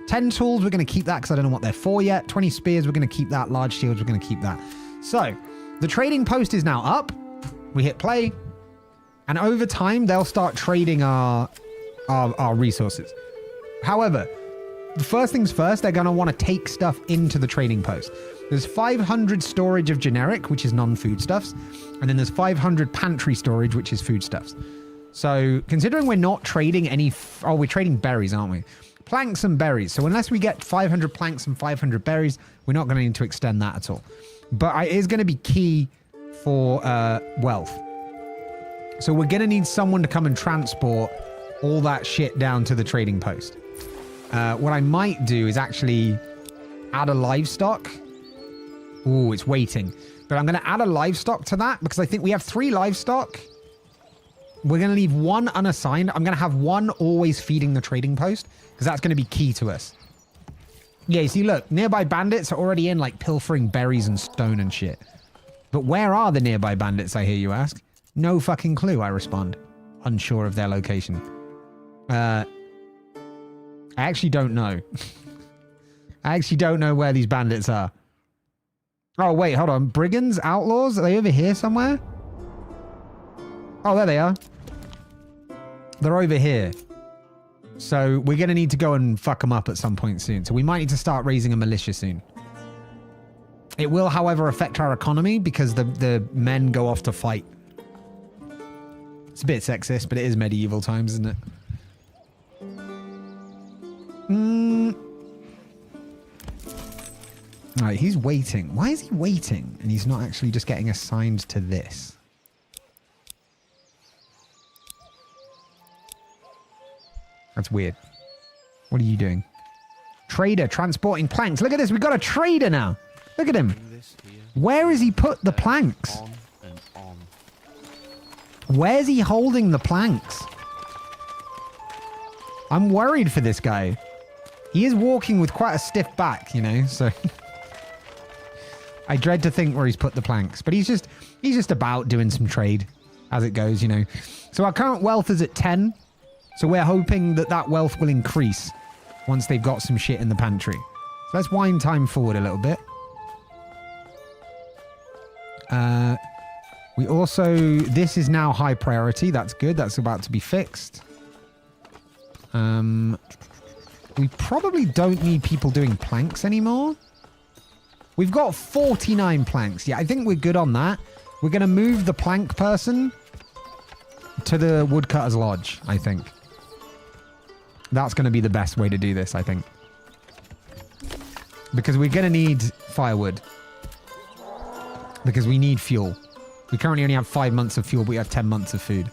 10 tools, we're going to keep that because I don't know what they're for yet. 20 spears, we're going to keep that. Large shields, we're going to keep that. So, the trading post is now up. We hit play. And over time, they'll start trading our resources. However, the first things first, they're going to want to take stuff into the trading post. There's 500 storage of generic, which is non-foodstuffs. And then there's 500 pantry storage, which is foodstuffs. So considering we're not trading any... Oh, we're trading berries, aren't we? Planks and berries. So unless we get 500 planks and 500 berries, we're not going to need to extend that at all. But it is going to be key for wealth. So we're going to need someone to come and transport all that shit down to the trading post. What I might do is actually add a livestock. Ooh, it's waiting. But I'm going to add a livestock to that because I think we have 3 livestock. We're going to leave 1 unassigned. I'm going to have 1 always feeding the trading post because that's going to be key to us. Yeah, you see, look, nearby bandits are already in, like, pilfering berries and stone and shit. But where are the nearby bandits, I hear you ask? No fucking clue, I respond. Unsure of their location. I actually don't know. I actually don't know where these bandits are. Oh, wait, hold on. Brigands? Outlaws? Are they over here somewhere? Oh, there they are. They're over here. So we're going to need to go and fuck them up at some point soon. So we might need to start raising a militia soon. It will, however, affect our economy because the men go off to fight. It's a bit sexist, but it is medieval times, isn't it? Alright, he's waiting. Why is he waiting? And he's not actually just getting assigned to this. That's weird. What are you doing? Trader transporting planks. Look at this. We've got a trader now. Look at him. Where has he put the planks? On and on. Where's he holding the planks? I'm worried for this guy. He is walking with quite a stiff back, you know, so... I dread to think where he's put the planks, but he's just about doing some trade as it goes, you know. So our current wealth is at 10. So we're hoping that that wealth will increase once they've got some shit in the pantry. So let's wind time forward a little bit. We also, this is now high priority. That's good. That's about to be fixed. We probably don't need people doing planks anymore. We've got 49 planks. Yeah, I think we're good on that. We're going to move the plank person to the woodcutter's lodge, I think. That's going to be the best way to do this, I think. Because we're going to need firewood. Because we need fuel. We currently only have 5 months of fuel, but we have 10 months of food.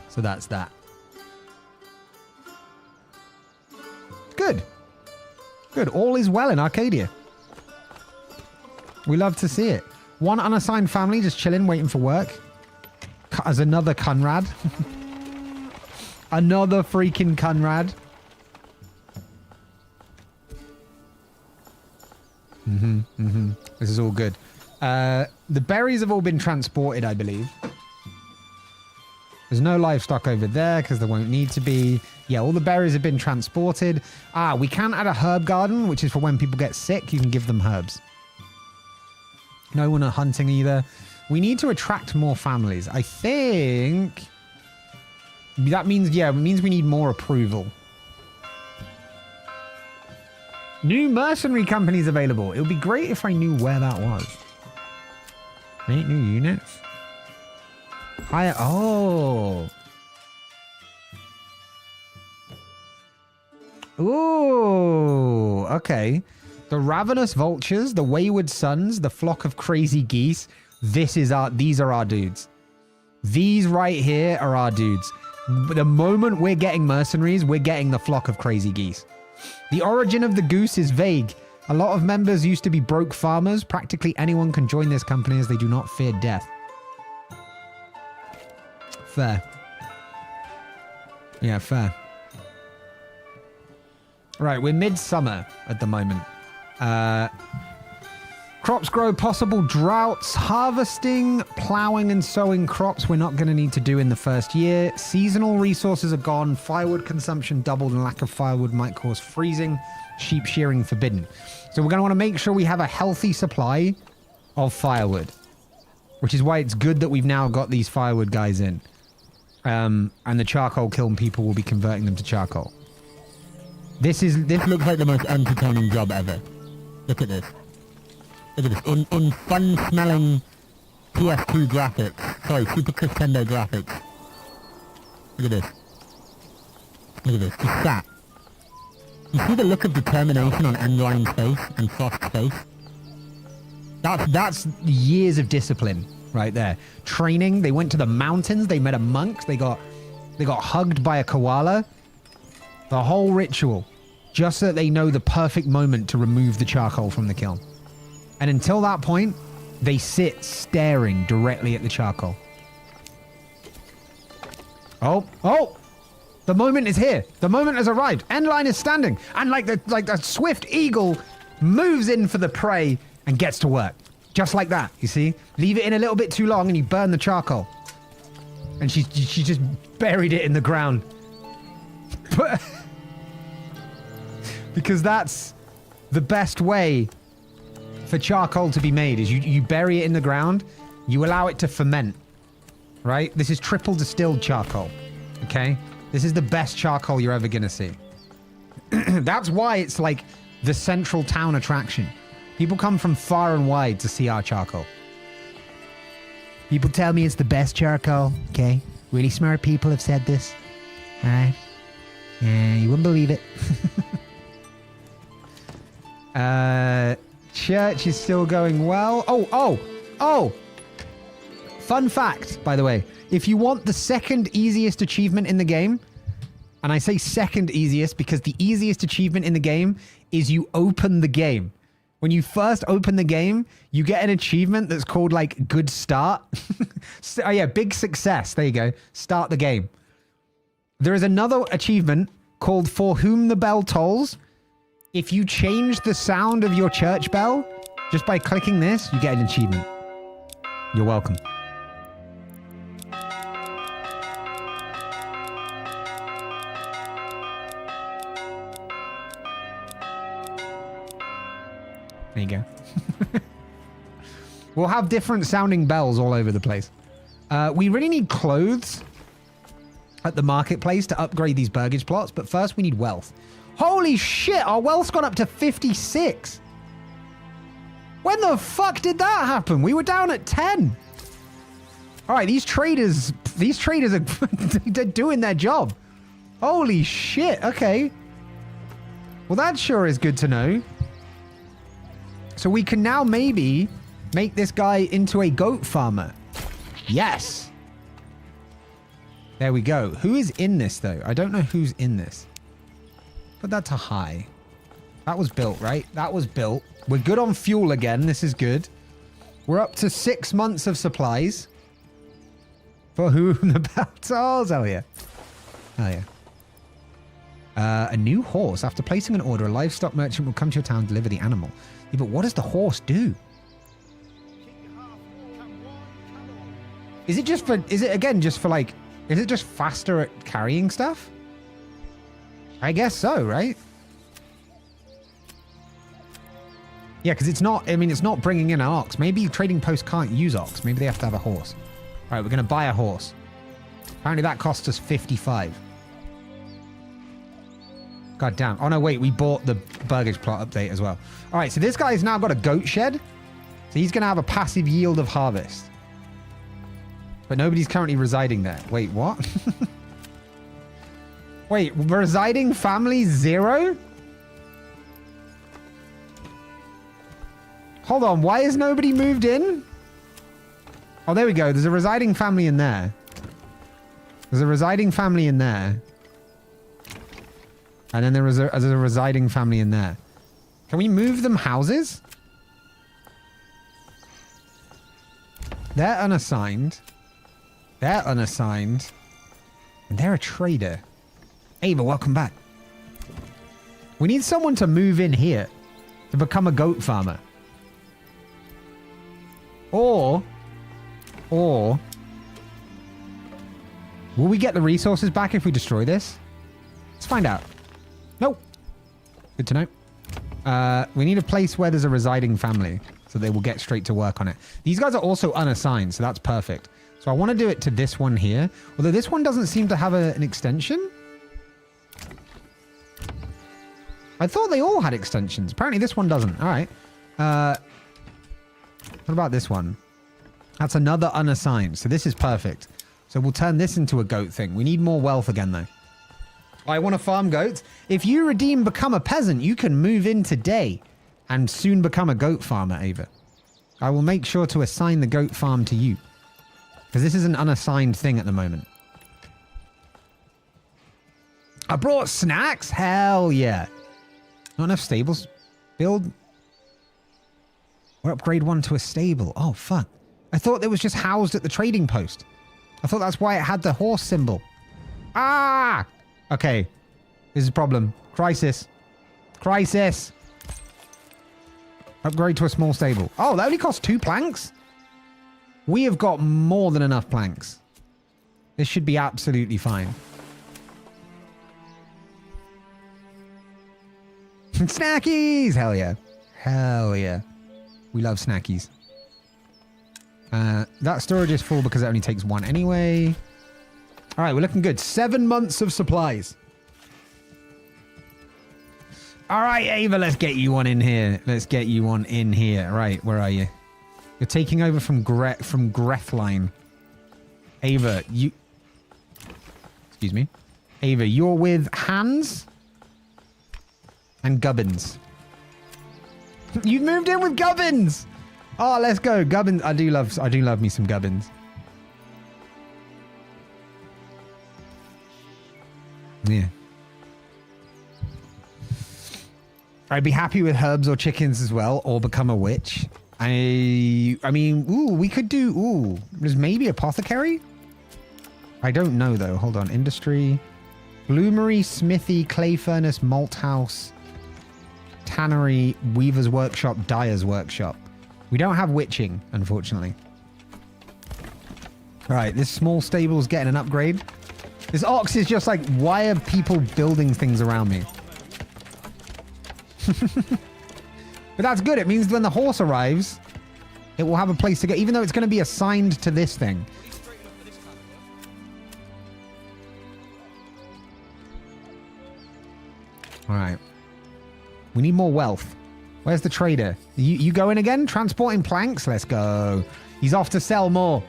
So that's that. Good. Good. All is well in Arcadia. We love to see it. One unassigned family just chilling, waiting for work. As another Conrad. Another freaking Conrad. This is all good. The berries have all been transported, I believe. There's no livestock over there because there won't need to be. Yeah, all the berries have been transported. Ah, we can add a herb garden, which is for when people get sick. You can give them herbs. No one are hunting either. We need to attract more families. I think that means, yeah, it means we need more approval. New mercenary companies available. It would be great if I knew where that was. 8 new units. Higher. Oh. Ooh. Okay. The ravenous vultures, the wayward sons, the flock of crazy geese. These are our dudes. These right here are our dudes. The moment we're getting mercenaries, we're getting the flock of crazy geese. The origin of the goose is vague. A lot of members used to be broke farmers. Practically anyone can join this company as they do not fear death. Fair. Yeah, fair. Right, we're midsummer at the moment. Crops grow, possible droughts, harvesting, plowing and sowing crops we're not going to need to do in the first year. Seasonal resources are gone. Firewood consumption doubled and lack of firewood might cause freezing. Sheep shearing forbidden. So we're going to want to make sure we have a healthy supply of firewood. Which is why it's good that we've now got these firewood guys in. And the charcoal kiln people will be converting them to charcoal. This looks like the most entertaining job ever. Look at this. Look at this. Unfun-smelling PS2 graphics. Sorry, Super Crescendo graphics. Look at this. Look at this. Just that. You see the look of determination on Endline's face and Frost's face? That's years of discipline right there. Training. They went to the mountains. They met a monk. They got hugged by a koala. The whole ritual. Just so that they know the perfect moment to remove the charcoal from the kiln. And until that point, they sit staring directly at the charcoal. Oh! The moment is here. The moment has arrived. Endline is standing. And like a swift eagle moves in for the prey and gets to work. Just like that, you see? Leave it in a little bit too long and you burn the charcoal. And she just buried it in the ground. Because that's the best way for charcoal to be made, is you bury it in the ground, you allow it to ferment, right? This is triple distilled charcoal, okay? This is the best charcoal you're ever gonna see. That's why it's like the central town attraction. People come from far and wide to see our charcoal. People tell me it's the best charcoal, okay? Really smart people have said this, all right? Yeah, you wouldn't believe it. Church is still going well. Oh! Fun fact, by the way. If you want the second easiest achievement in the game, and I say second easiest because the easiest achievement in the game is you open the game. When you first open the game, you get an achievement that's called like good start. Oh yeah, big success. There you go. Start the game. There is another achievement called For Whom the Bell Tolls. If you change the sound of your church bell, just by clicking this, you get an achievement. You're welcome. There you go. We'll have different sounding bells all over the place. We really need clothes at the marketplace to upgrade these burgage plots, but first we need wealth. Holy shit, our wealth's gone up to 56. When the fuck did that happen? We were down at 10. All right, these traders are they're doing their job. Holy shit, okay. Well, that sure is good to know. So we can now maybe make this guy into a goat farmer. Yes. There we go. Who is in this, though? I don't know who's in this. Put that to high. That was built, right? That was built. We're good on fuel again. This is good. We're up to 6 months of supplies. For who the battles? Hell yeah. Hell yeah. A new horse. After placing an order, a livestock merchant will come to your town and deliver the animal. Yeah, but what does the horse do? Is it just for, is it again just for like, is it just faster at carrying stuff? I guess so, right? Yeah, because it's not, I mean, it's not bringing in an ox. Maybe trading posts can't use ox. Maybe they have to have a horse. All right, we're going to buy a horse. Apparently that cost us 55. God damn. Oh, no, wait. We bought the burgage plot update as well. All right, so this guy's now got a goat shed. So he's going to have a passive yield of harvest. But nobody's currently residing there. Wait, what? Wait, residing family 0? Hold on. Why is nobody moved in? Oh, there we go. There's a residing family in there. There's a residing family in there. And then there's a residing family in there. Can we move them houses? They're unassigned. They're unassigned. And they're a trader. Ava, welcome back. We need someone to move in here to become a goat farmer. Or will we get the resources back if we destroy this? Let's find out. Nope. Good to know. We need a place where there's a residing family so they will get straight to work on it. These guys are also unassigned, so that's perfect. So I want to do it to this one here. Although this one doesn't seem to have an extension. I thought they all had extensions. Apparently this one doesn't. All right. What about this one? That's another unassigned. So this is perfect. So we'll turn this into a goat thing. We need more wealth again, though. I want to farm goats. If you redeem become a peasant, you can move in today and soon become a goat farmer, Ava. I will make sure to assign the goat farm to you. Because this is an unassigned thing at the moment. I brought snacks? Hell yeah. Not enough stables. Build. Or upgrade one to a stable. Oh, fuck. I thought it was just housed at the trading post. I thought that's why it had the horse symbol. Ah! Okay. This is a problem. Crisis. Crisis. Upgrade to a small stable. Oh, that only costs 2 planks? We have got more than enough planks. This should be absolutely fine. Snackies! Hell yeah. Hell yeah. We love snackies. That storage is full because it only takes 1 anyway. All right, we're looking good. 7 months of supplies. All right, Ava, let's get you one in here. Let's get you one in here. Right, where are you? You're taking over from Grethline. Ava, you... Excuse me. Ava, you're with Hans and Gubbins. You've moved in with Gubbins! Oh, let's go. Gubbins. I do love me some Gubbins. Yeah. I'd be happy with herbs or chickens as well, or become a witch. I mean, ooh, we could do, ooh, there's maybe apothecary? I don't know though. Hold on. Industry. Bloomery, smithy, clay furnace, malt house. tannery, weaver's workshop, dyer's workshop. We don't have witching, unfortunately. All right, this small stable's getting an upgrade. This ox is just like, why are people building things around me? But that's good. It means when the horse arrives, it will have a place to go, even though it's going to be assigned to this thing. All right. We need more wealth. Where's the trader? You going again? Transporting planks? Let's go. He's off to sell more.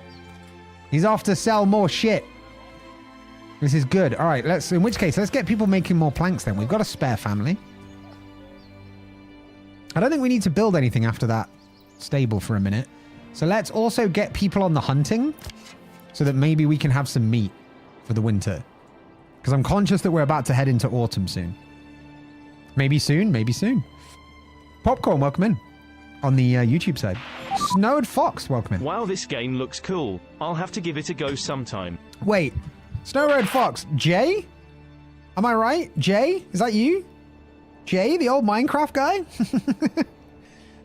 He's off to sell more shit. This is good. All right, in which case, let's get people making more planks then. We've got a spare family. I don't think we need to build anything after that stable for a minute. So let's also get people on the hunting so that maybe we can have some meat for the winter. Because I'm conscious that we're about to head into autumn soon. Maybe soon, maybe soon. Popcorn, welcome in. On the YouTube side. Snowed Fox, welcome in. Wow, this game looks cool. I'll have to give it a go sometime. Wait, Snow Red Fox, Jay? Am I right? Jay? Is that you? Jay, the old Minecraft guy?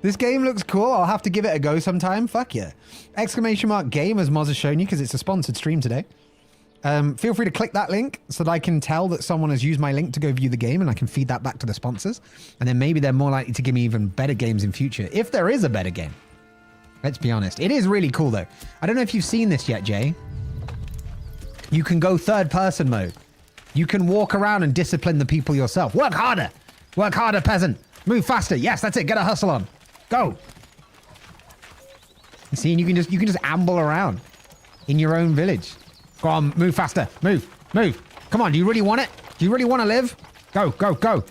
This game looks cool. I'll have to give it a go sometime. Fuck yeah. Exclamation mark game, as Moz has shown you, because it's a sponsored stream today. Feel free to click that link so that I can tell that someone has used my link to go view the game, and I can feed that back to the sponsors. And then maybe they're more likely to give me even better games in future, if there is a better game. Let's be honest. It is really cool, though. I don't know if you've seen this yet, Jay. You can go third-person mode. You can walk around and discipline the people yourself. Work harder. Work harder, peasant. Move faster. Yes, that's it. Get a hustle on. Go. See, and you can just amble around in your own village. Go on, move faster. Move, move. Come on, do you really want it? Do you really want to live? Go, go, go.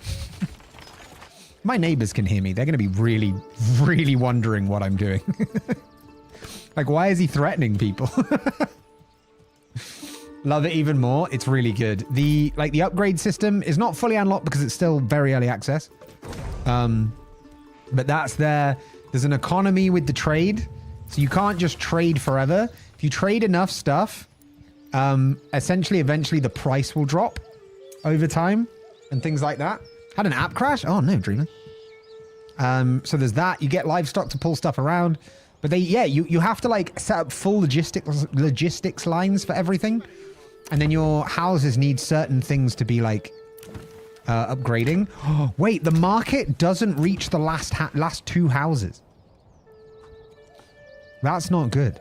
My neighbors can hear me. They're going to be really, really wondering what I'm doing. Like, why is he threatening people? Love it even more. It's really good. The upgrade system is not fully unlocked because it's still very early access. But that's there. There's an economy with the trade. So you can't just trade forever. If you trade enough stuff, essentially, eventually the price will drop over time and things like that. Had an app crash? Oh, no, dreamer. So there's that. You get livestock to pull stuff around. But you have to like set up full logistics lines for everything. And then your houses need certain things to be like upgrading. Oh, wait, the market doesn't reach the last two houses. That's not good.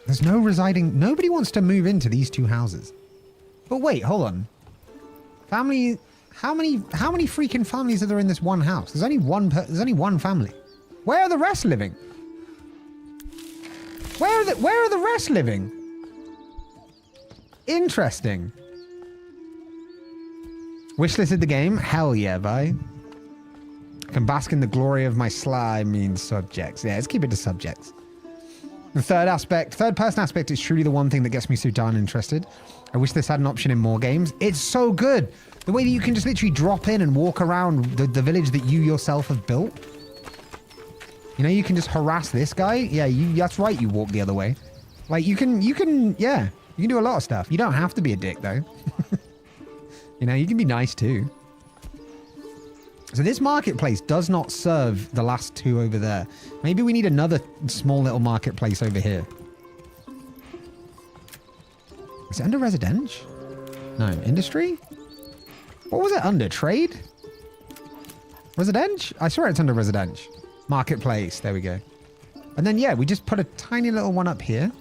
There's no residing. Nobody wants to move into these two houses. But wait, hold on. Family. How many freaking families are there in this one house? There's only one family. Where are the rest living? Where are the rest living? Interesting. Wishlisted the game? Hell yeah, bye. Can bask in the glory of my slime subjects. Yeah, let's keep it to subjects. The third person aspect is truly the one thing that gets me so darn interested. I wish this had an option in more games. It's so good. The way that you can just literally drop in and walk around the village that you yourself have built. You know, you can just harass this guy. Yeah, that's right. You walk the other way. Like you can do a lot of stuff. You don't have to be a dick though. You know, you can be nice too. So this marketplace does not serve the last two over there. Maybe we need another small little marketplace over here. Is it under residential? No, industry? What was it under? Trade? Residential? I swear it's under residential. Marketplace. There we go. And then, yeah, we just put a tiny little one up here.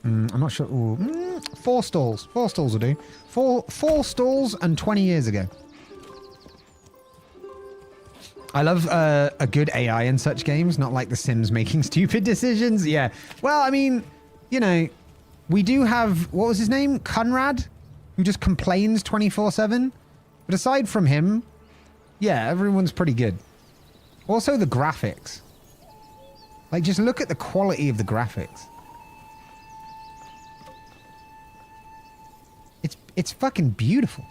I'm not sure. Ooh, 4 stalls. 4 stalls will do. Four stalls and 20 years ago. I love a good AI in such games, not like The Sims making stupid decisions. Yeah. Well, I mean, you know, we do have, what was his name? Conrad, who just complains 24/7. But aside from him, yeah, everyone's pretty good. Also, the graphics. Like, just look at the quality of the graphics. It's fucking beautiful.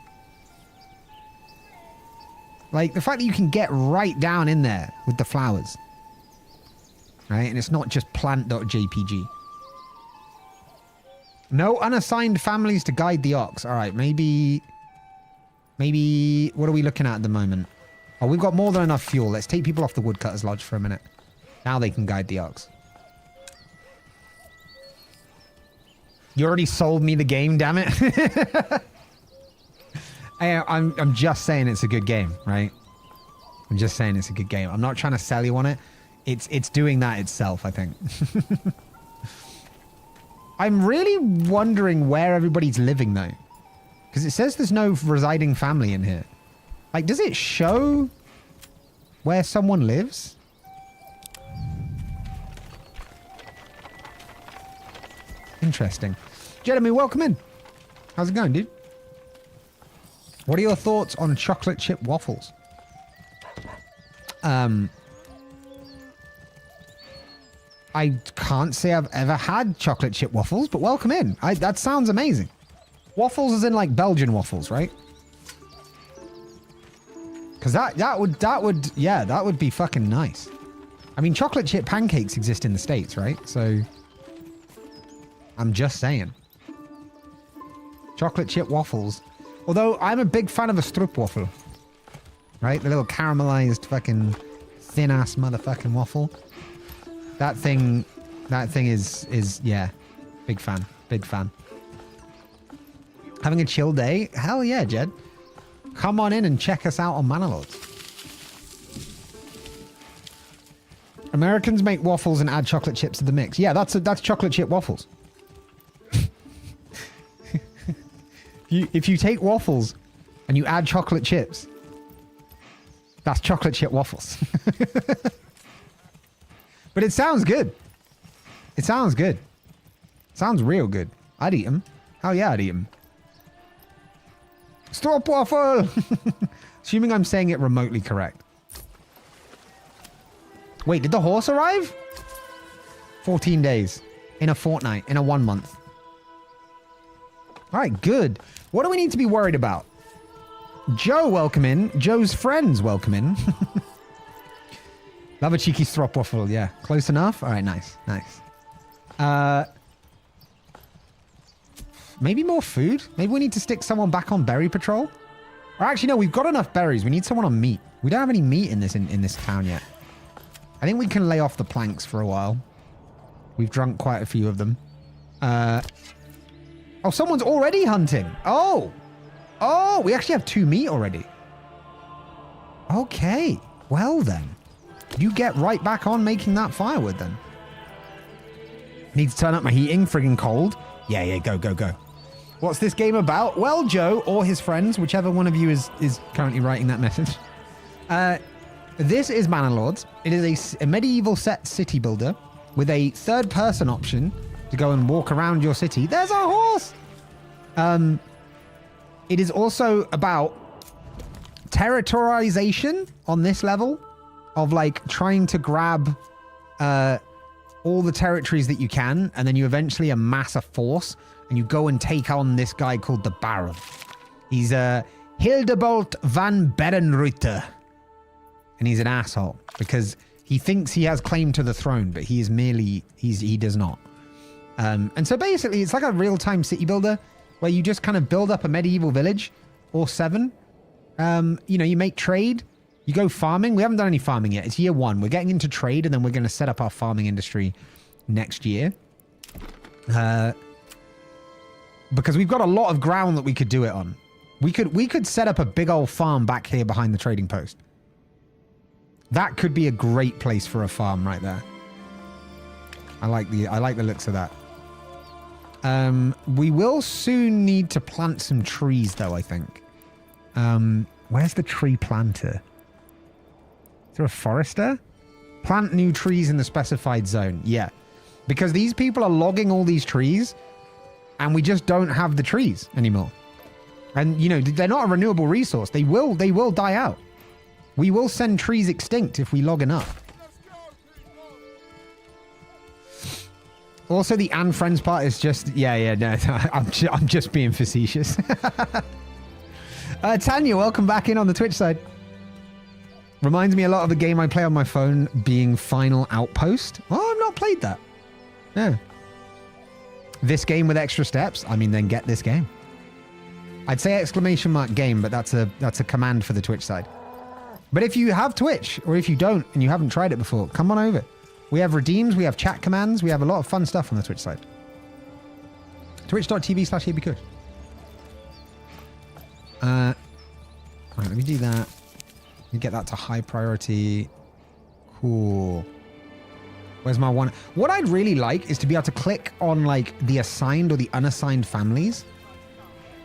Like, the fact that you can get right down in there with the flowers. Right? And it's not just plant.jpg. No unassigned families to guide the ox. All right, maybe, what are we looking at the moment? Oh, we've got more than enough fuel. Let's take people off the woodcutter's lodge for a minute. Now they can guide the ox. You already sold me the game, damn it. Hey, I'm just saying it's a good game, right? I'm just saying it's a good game. I'm not trying to sell you on it. It's doing that itself, I think. I'm really wondering where everybody's living, though. Because it says there's no residing family in here. Like, does it show where someone lives? Interesting. Jeremy, welcome in. How's it going, dude? What are your thoughts on chocolate chip waffles? I can't say I've ever had chocolate chip waffles, but welcome in. That sounds amazing. Waffles is in like Belgian waffles, right? Because that would be fucking nice. I mean, chocolate chip pancakes exist in the States, right? So I'm just saying. Chocolate chip waffles. Although I'm a big fan of a stroopwafel. Right? The little caramelized fucking thin ass motherfucking waffle. That thing is yeah. Big fan. Big fan. Having a chill day? Hell yeah, Jed. Come on in and check us out on Manor Lords. Americans make waffles and add chocolate chips to the mix. Yeah, that's chocolate chip waffles. If you take waffles and you add chocolate chips, that's chocolate chip waffles. But it sounds good. It sounds good. Sounds real good. I'd eat them. Hell yeah, I'd eat them. Stop waffle! Assuming I'm saying it remotely correct. Wait, did the horse arrive? 14 days. In a fortnight. In a 1 month. Alright, good. What do we need to be worried about? Joe, welcome in. Joe's friends, welcome in. Love a cheeky strop waffle, yeah. Close enough? Alright, nice. Nice. Maybe more food? Maybe we need to stick someone back on berry patrol? Or actually, no, we've got enough berries. We need someone on meat. We don't have any meat in this town yet. I think we can lay off the planks for a while. We've drunk quite a few of them. Oh, someone's already hunting. Oh, we actually have 2 meat already. Okay. Well, then. You get right back on making that firewood, then. Need to turn up my heating. Friggin' cold. Yeah, go. What's this game about? Well, Joe, or his friends, whichever one of you is currently writing that message. This is Manor Lords. It is a medieval set city builder with a third-person option to go and walk around your city. There's a horse! It is also about territorialization on this level of like trying to grab all the territories that you can, and then you eventually amass a force and you go and take on this guy called the Baron. He's Hildebolt van Berenruiter. And he's an asshole because he thinks he has claim to the throne, but he is merely, he does not. And so basically it's like a real-time city builder where you just kind of build up a medieval village or 7. You know, you make trade, you go farming. We haven't done any farming yet. It's year 1. We're getting into trade and then we're going to set up our farming industry next year. Because we've got a lot of ground that we could do it on. We could set up a big old farm back here behind the trading post. That could be a great place for a farm right there. I like the looks of that. We will soon need to plant some trees though, I think. Where's the tree planter? Is there a forester? Plant new trees in the specified zone. Yeah. Because these people are logging all these trees and we just don't have the trees anymore. And you know, they're not a renewable resource. They will die out. We will send trees extinct if we log enough. Also, the and friends part is just... Yeah, no. I'm just being facetious. Tanya, welcome back in on the Twitch side. Reminds me a lot of the game I play on my phone being Final Outpost. Oh, I've not played that. Yeah. this game with extra steps, I mean, then get this game. I'd say exclamation mark game, but that's a command for the Twitch side. But if you have Twitch, or if you don't and you haven't tried it before, come on over. We have redeems, we have chat commands, we have a lot of fun stuff on the Twitch side. Twitch.tv/abkush. Right, let me do that. Let me get that to high priority. Cool. Where's my one? What I'd really like is to be able to click on like the assigned or the unassigned families,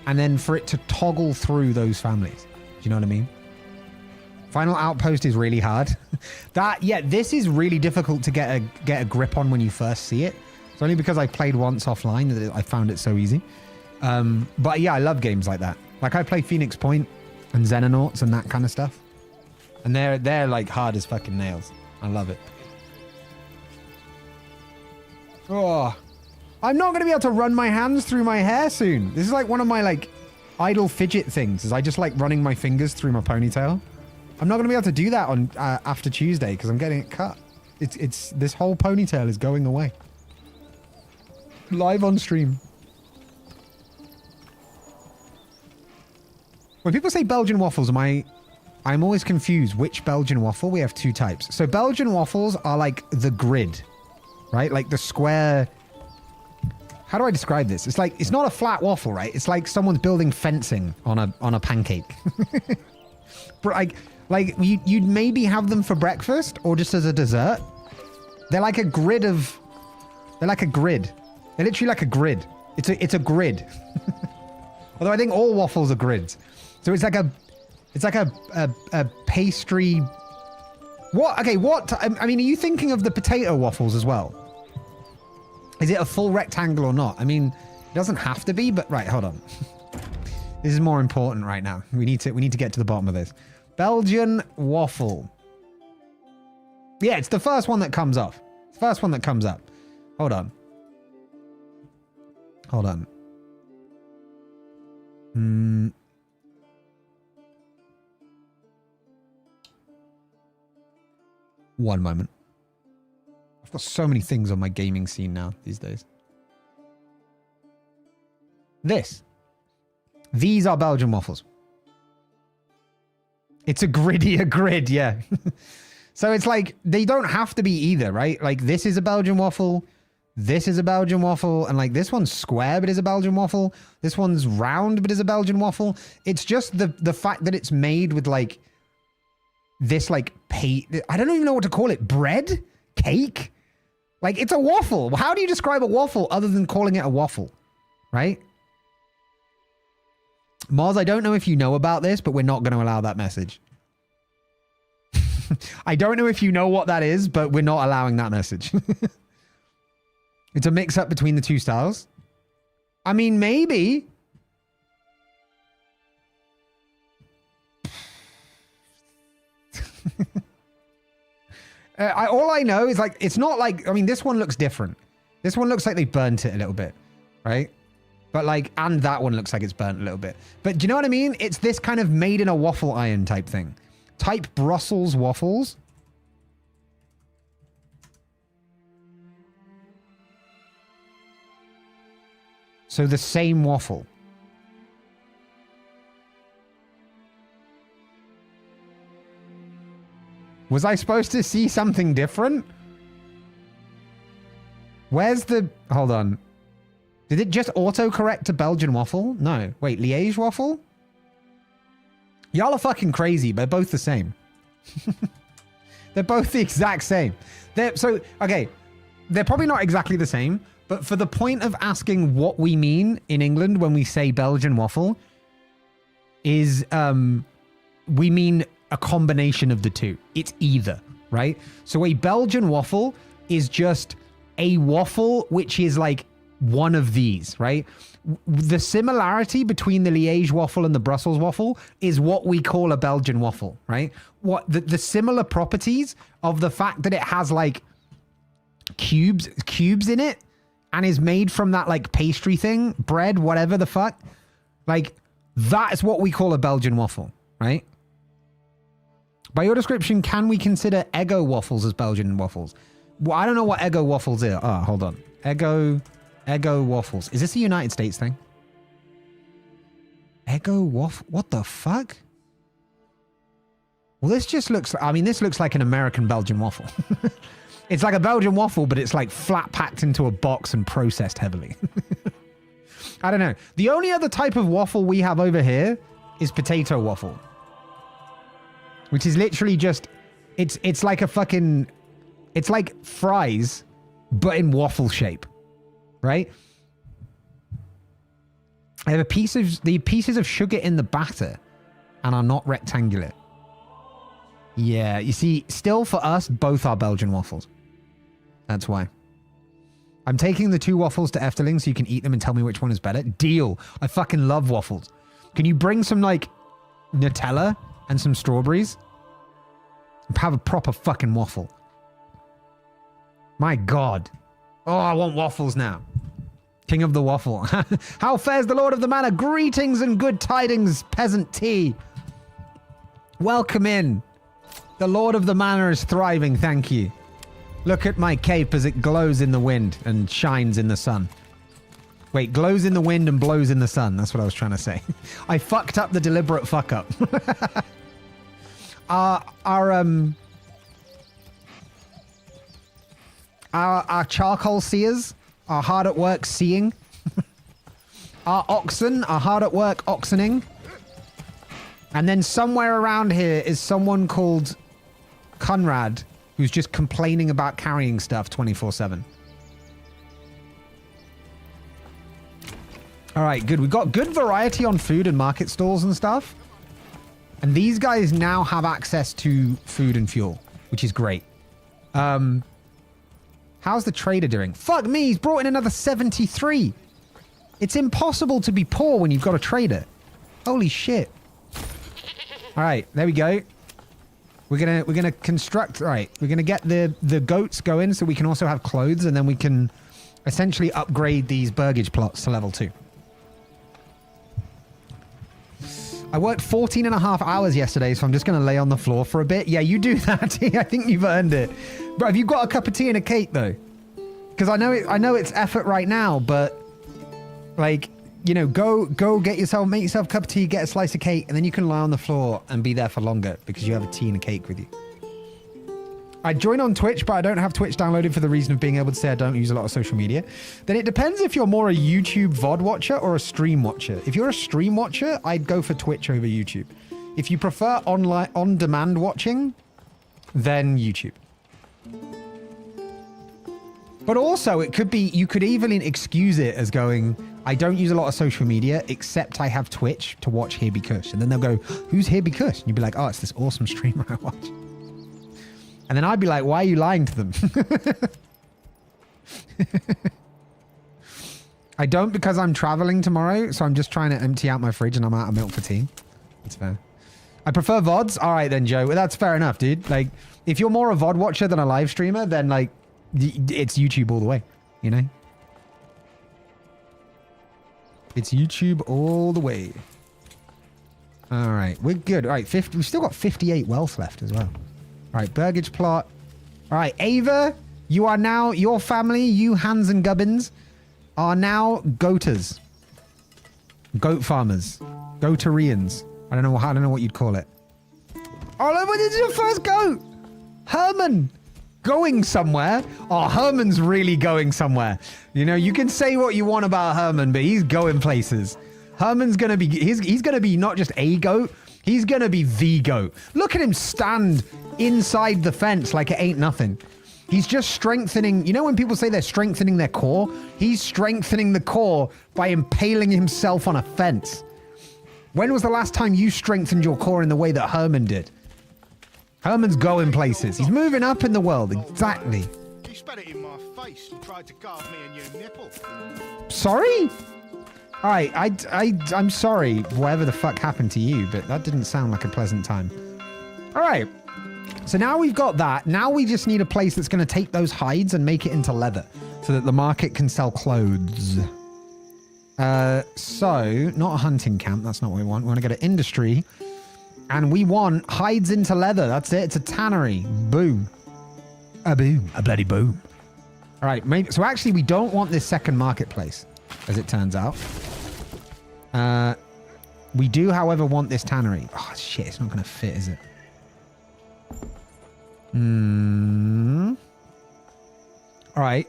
and then for it to toggle through those families. Do you know what I mean? Final Outpost is really hard. This is really difficult to get a grip on when you first see it. It's only because I played once offline that I found it so easy. But yeah, I love games like that. Like I play Phoenix Point and Xenonauts and that kind of stuff. And they're like hard as fucking nails. I love it. Oh, I'm not going to be able to run my hands through my hair soon. This is like one of my like idle fidget things, is I just like running my fingers through my ponytail. I'm not going to be able to do that on after Tuesday because I'm getting it cut. It's this whole ponytail is going away. Live on stream. When people say Belgian waffles, I'm always confused which Belgian waffle. We have two types. So Belgian waffles are like the grid, right? Like the square. How do I describe this? It's like, it's not a flat waffle, right? It's like someone's building fencing on a pancake. But like you'd maybe have them for breakfast or just as a dessert. They're like a grid of. They're like a grid. They're literally like a grid. It's a grid. Although I think all waffles are grids. So it's like a pastry. What? Okay. What? I mean, are you thinking of the potato waffles as well? Is it a full rectangle or not? I mean, it doesn't have to be, but right. Hold on. This is more important right now. We need to get to the bottom of this. Belgian waffle. Yeah, it's the first one that comes off. First one that comes up. Hold on. Hold on. One moment. I've got so many things on my gaming scene now these days. These are Belgian waffles. It's a griddier grid, yeah. So it's like, they don't have to be either, right? Like this is a Belgian waffle. This is a Belgian waffle. And like this one's square, but is a Belgian waffle. This one's round, but is a Belgian waffle. It's just the fact that it's made with like this like I don't even know what to call it. Bread? Cake? Like it's a waffle. How do you describe a waffle other than calling it a waffle? Right? Moz, I don't know if you know about this, but we're not going to allow that message. I don't know if you know what that is, but we're not allowing that message. It's a mix-up between the two styles. I mean, maybe. All I know is like, it's not like, I mean, this one looks different. This one looks like they burnt it a little bit, right? But like, and that one looks like it's burnt a little bit. But do you know what I mean? It's this kind of made in a waffle iron type thing. Type Brussels waffles. So the same waffle. Was I supposed to see something different? Where's the... Hold on. Did it just autocorrect to Belgian waffle? No. Wait, Liège waffle? Y'all are fucking crazy, but they're both the same. They're both the exact same. Okay. They're probably not exactly the same, but for the point of asking what we mean in England when we say Belgian waffle is we mean a combination of the two. It's either, right? So a Belgian waffle is just a waffle which is like one of these, right? The similarity between the Liège waffle and the Brussels waffle is what we call a Belgian waffle, right? What the similar properties of the fact that it has like cubes in it and is made from that like pastry thing, bread, whatever the fuck. Like that is what we call a Belgian waffle, right? By your description, can we consider Eggo waffles as Belgian waffles? Well, I don't know what Eggo waffles are. Oh, hold on. Eggo Eggo waffles. Is this a United States thing? Eggo waffle? What the fuck? Well, this just looks... I mean, this looks like an American Belgian waffle. It's like a Belgian waffle, but it's like flat packed into a box and processed heavily. I don't know. The only other type of waffle we have over here is potato waffle. Which is literally just... It's like a fucking... It's like fries, but in waffle shape. Right? I have the pieces of sugar in the batter and are not rectangular. Yeah, you see, still for us, both are Belgian waffles. That's why. I'm taking the 2 waffles to Efteling so you can eat them and tell me which one is better. Deal. I fucking love waffles. Can you bring some, like, Nutella and some strawberries? Have a proper fucking waffle. My God. Oh, I want waffles now. King of the waffle. How fares the Lord of the Manor? Greetings and good tidings, peasant tea. Welcome in. The Lord of the Manor is thriving, thank you. Look at my cape as it glows in the wind and shines in the sun. Wait, glows in the wind and blows in the sun. That's what I was trying to say. I fucked up the deliberate fuck up. Our charcoal seers are hard at work seeing. Our oxen are hard at work oxening. And then somewhere around here is someone called Conrad, who's just complaining about carrying stuff 24/7. All right, good. We've got good variety on food and market stalls and stuff. And these guys now have access to food and fuel, which is great. How's the trader doing? Fuck me, he's brought in another 73. It's impossible to be poor when you've got a trader. Holy shit. All right, there we go. We're gonna construct. All right, we're gonna get the goats going so we can also have clothes, and then we can essentially upgrade these burgage plots to level 2. I worked 14 and a half hours yesterday, so I'm just going to lay on the floor for a bit. Yeah, you do that. I think you've earned it. But have you got a cup of tea and a cake, though? Because I know it's effort right now, but, like, you know, go make yourself a cup of tea, get a slice of cake, and then you can lie on the floor and be there for longer because you have a tea and a cake with you. I join on Twitch, but I don't have Twitch downloaded for the reason of being able to say I don't use a lot of social media. Then it depends if you're more a YouTube VOD watcher or a stream watcher. If you're a stream watcher, I'd go for Twitch over YouTube. If you prefer online on-demand watching, then YouTube. But also, it could be, you could even excuse it as going, I don't use a lot of social media, except I have Twitch to watch Here Be Kush. And then they'll go, who's Here Be Kush? And you'd be like, oh, it's this awesome streamer I watch. And then I'd be like, why are you lying to them? I don't because I'm traveling tomorrow, so I'm just trying to empty out my fridge and I'm out of milk for tea. That's fair. I prefer VODs. All right then, Joe. Well, that's fair enough, dude. Like, if you're more a VOD watcher than a live streamer, then like, it's YouTube all the way, you know? It's YouTube all the way. All right, we're good. All right, we've still got 58 wealth left as well. All right, burgage plot. All right, Ava, you are now, your family, you Hans and Gubbins, are now goaters. Goat farmers. Goaterians. I don't know what you'd call it. Oh, look, this is your first goat. Herman. Going somewhere. Oh, Herman's really going somewhere. You know, you can say what you want about Herman, but he's going places. Herman's going to be, he's going to be not just a goat, he's going to be the goat. Look at him stand inside the fence like it ain't nothing. He's just strengthening. You know when people say they're strengthening their core? He's strengthening the core by impaling himself on a fence. When was the last time you strengthened your core in the way that Herman did? Herman's going places. He's moving up in the world. Exactly. You spat it in my face and tried to carve me a new nipple. Sorry? All right, I'm sorry, whatever the fuck happened to you, but that didn't sound like a pleasant time. All right, so now we've got that. Now we just need a place that's going to take those hides and make it into leather so that the market can sell clothes. So, not a hunting camp. That's not what we want. We want to go to industry. And we want hides into leather. That's it. It's a tannery. Boom. A boom. A bloody boom. All right, maybe, so actually we don't want this second marketplace, as it turns out. We do, however, want this tannery. Oh, shit, it's not going to fit, is it? All right.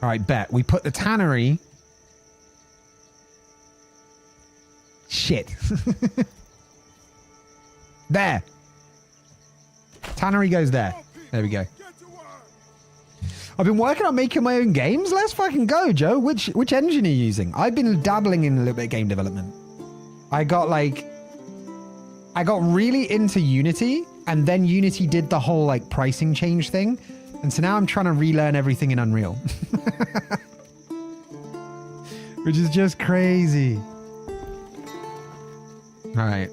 All right, bet. We put the tannery... Shit. There. Tannery goes there. There we go. I've been working on making my own games. Let's fucking go, Joe. Which engine are you using? I've been dabbling in a little bit of game development. I got really into Unity, and then Unity did the whole like pricing change thing. And so now I'm trying to relearn everything in Unreal. Which is just crazy. All right.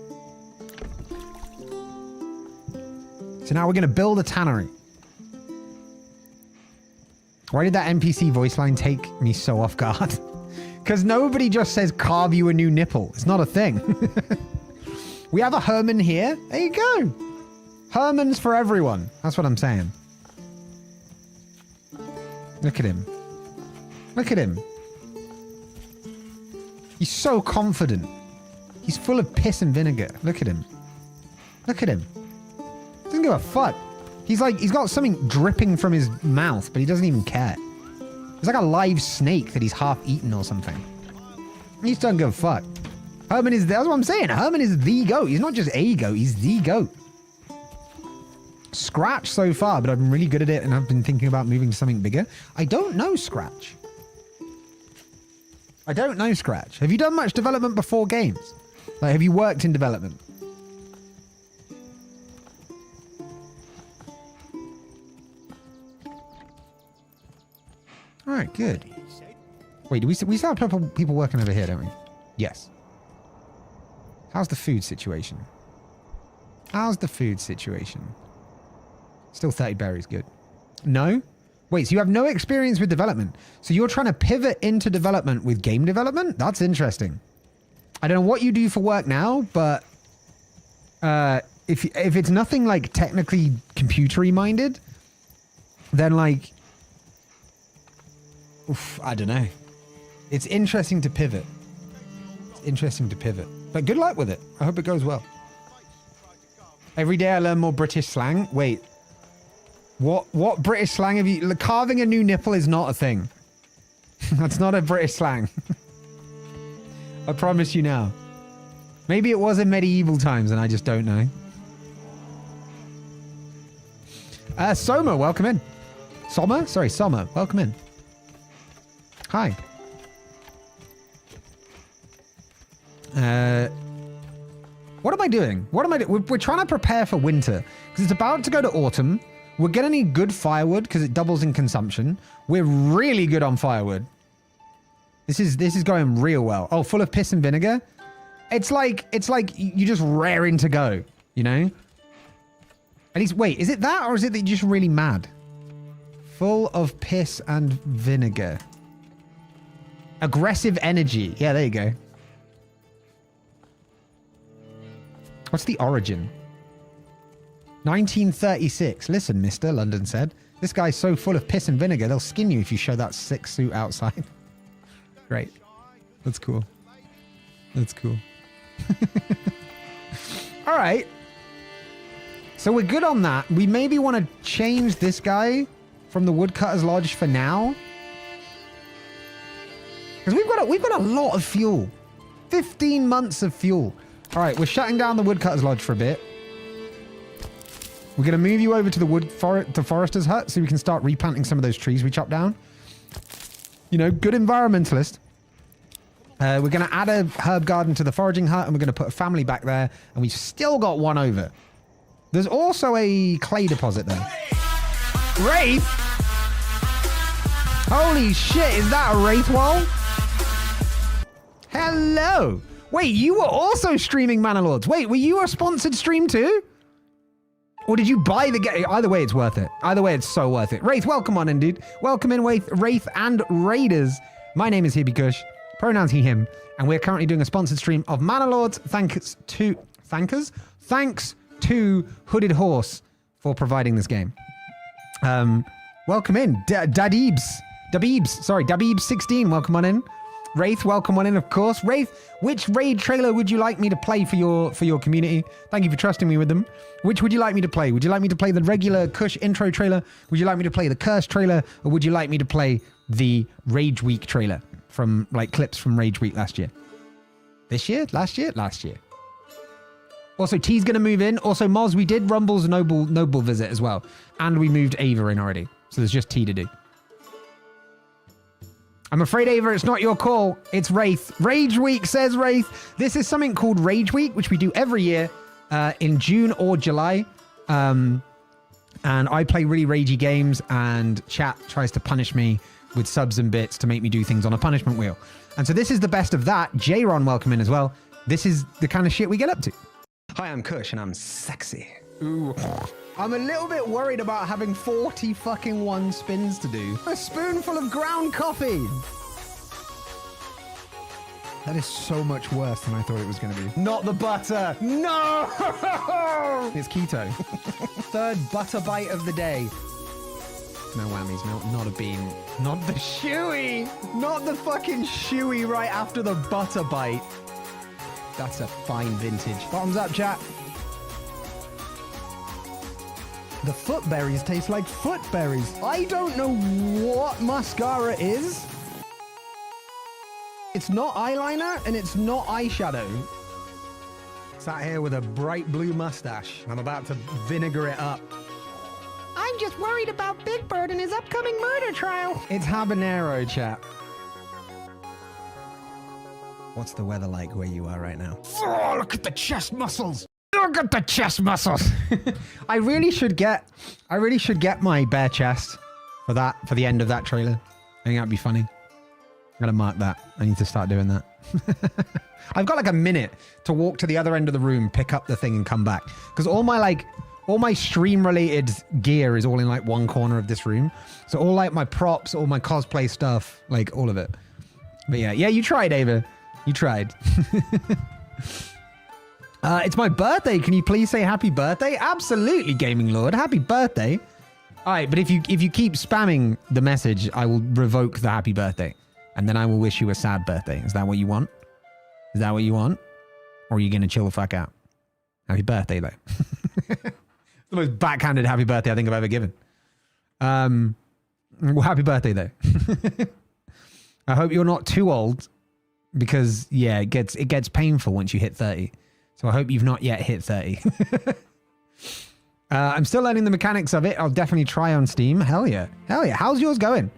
So now we're going to build a tannery. Why did that NPC voice line take me so off guard? Because nobody just says carve you a new nipple. It's not a thing. We have a Herman here. There you go. Herman's for everyone. That's what I'm saying. Look at him. Look at him. He's so confident. He's full of piss and vinegar. Look at him. Look at him. Doesn't give a fuck. He's got something dripping from his mouth, but he doesn't even care. It's like a live snake that he's half eaten or something. He just doesn't give a fuck. Herman is, that's what I'm saying. Herman is the GOAT. He's not just a GOAT, he's the GOAT. Scratch so far, but I've been really good at it and I've been thinking about moving to something bigger. I don't know Scratch. I don't know Scratch. Have you done much development before games? Like, have you worked in development? All right, good. Wait, we still have people working over here, don't we? Yes. How's the food situation? How's the food situation? Still 30 berries, good. No? Wait, so you have no experience with development. So you're trying to pivot into development with game development? That's interesting. I don't know what you do for work now, but if it's nothing like technically computery minded, then like, oof, I don't know. It's interesting to pivot. It's interesting to pivot. But good luck with it. I hope it goes well. Every day I learn more British slang. Wait. What British slang have you... Carving a new nipple is not a thing. That's not a British slang. I promise you now. Maybe it was in medieval times and I just don't know. Soma, welcome in. Soma? Sorry, Soma, welcome in. Hi. What am I doing? What am I doing? We're trying to prepare for winter because it's about to go to autumn. We're going to need good firewood because it doubles in consumption. We're really good on firewood. This is going real well. Oh, full of piss and vinegar. It's like you just raring to go, you know? At least, wait, is it that or is it that you're just really mad? Full of piss and vinegar. Aggressive energy. Yeah, there you go. What's the origin? 1936. Listen, mister, London said. This guy's so full of piss and vinegar, they'll skin you if you show that sick suit outside. Great. That's cool. That's cool. All right. So we're good on that. We maybe want to change this guy from the Woodcutter's Lodge for now. Because we've got a lot of fuel. 15 months of fuel. All right, we're shutting down the Woodcutter's Lodge for a bit. We're going to move you over to the Forester's Hut so we can start replanting some of those trees we chopped down. You know, good environmentalist. We're going to add a herb garden to the foraging hut and we're going to put a family back there. And we've still got one over. There's also a clay deposit there. Wraith? Holy shit, is that a Wraith wall? Hello. Wait, you were also streaming Manor Lords. Wait, were you a sponsored stream too? Or did you buy the game? Either way, it's worth it. Either way, it's so worth it. Wraith, welcome on in, dude. Welcome in, Wraith and Raiders. My name is Hippie Kush. Pronouns he, him. And we're currently doing a sponsored stream of Manor Lords. Thanks to Hooded Horse for providing this game. welcome in. Dabibs, sorry, Dabibs16, welcome on in. Wraith, welcome on in, of course. Wraith, which raid trailer would you like me to play for your community? Thank you for trusting me with them. Which would you like me to play? Would you like me to play the regular Kush intro trailer? Would you like me to play the Curse trailer? Or would you like me to play the Rage Week trailer from, like, clips from Rage Week last year? This year? Last year? Last year. Also, T's going to move in. Also, Moz, we did Rumble's Noble visit as well. And we moved Ava in already. So there's just T to do. I'm afraid, Ava, it's not your call. It's Wraith. Rage Week, says Wraith. This is something called Rage Week, which we do every year in June or July. And I play really ragey games, and chat tries to punish me with subs and bits to make me do things on a punishment wheel. And so this is the best of that. J-Ron, welcome in as well. This is the kind of shit we get up to. Hi, I'm Kush, and I'm sexy. Ooh. I'm a little bit worried about having 40 fucking 1 spins to do. A spoonful of ground coffee. That is so much worse than I thought it was going to be. Not the butter. No! It's keto. Third butter bite of the day. No whammies, not a bean. Not the shoey. Not the fucking shoey right after the butter bite. That's a fine vintage. Bottoms up, chat. The footberries taste like footberries. I don't know what mascara is. It's not eyeliner and it's not eyeshadow. Sat here with a bright blue mustache. I'm about to vinegar it up. I'm just worried about Big Bird and his upcoming murder trial. It's habanero, chat. What's the weather like where you are right now? Oh, look at the chest muscles. Look at the chest muscles. I really should get my bare chest for the end of that trailer. I think that'd be funny. I'm gonna mark that. I need to start doing that. I've got like a minute to walk to the other end of the room, pick up the thing and come back. Because all my stream related gear is all in like one corner of this room. So all like my props, all my cosplay stuff, like all of it. But yeah, you tried, Ava. You tried. It's my birthday. Can you please say happy birthday? Absolutely, Gaming Lord. Happy birthday. All right, but if you keep spamming the message, I will revoke the happy birthday. And then I will wish you a sad birthday. Is that what you want? Is that what you want? Or are you going to chill the fuck out? Happy birthday, though. The most backhanded happy birthday I think I've ever given. Well, happy birthday, though. I hope you're not too old. Because, yeah, it gets painful once you hit 30. So I hope you've not yet hit 30. I'm still learning the mechanics of it. I'll definitely try on Steam. Hell yeah. Hell yeah. How's yours going?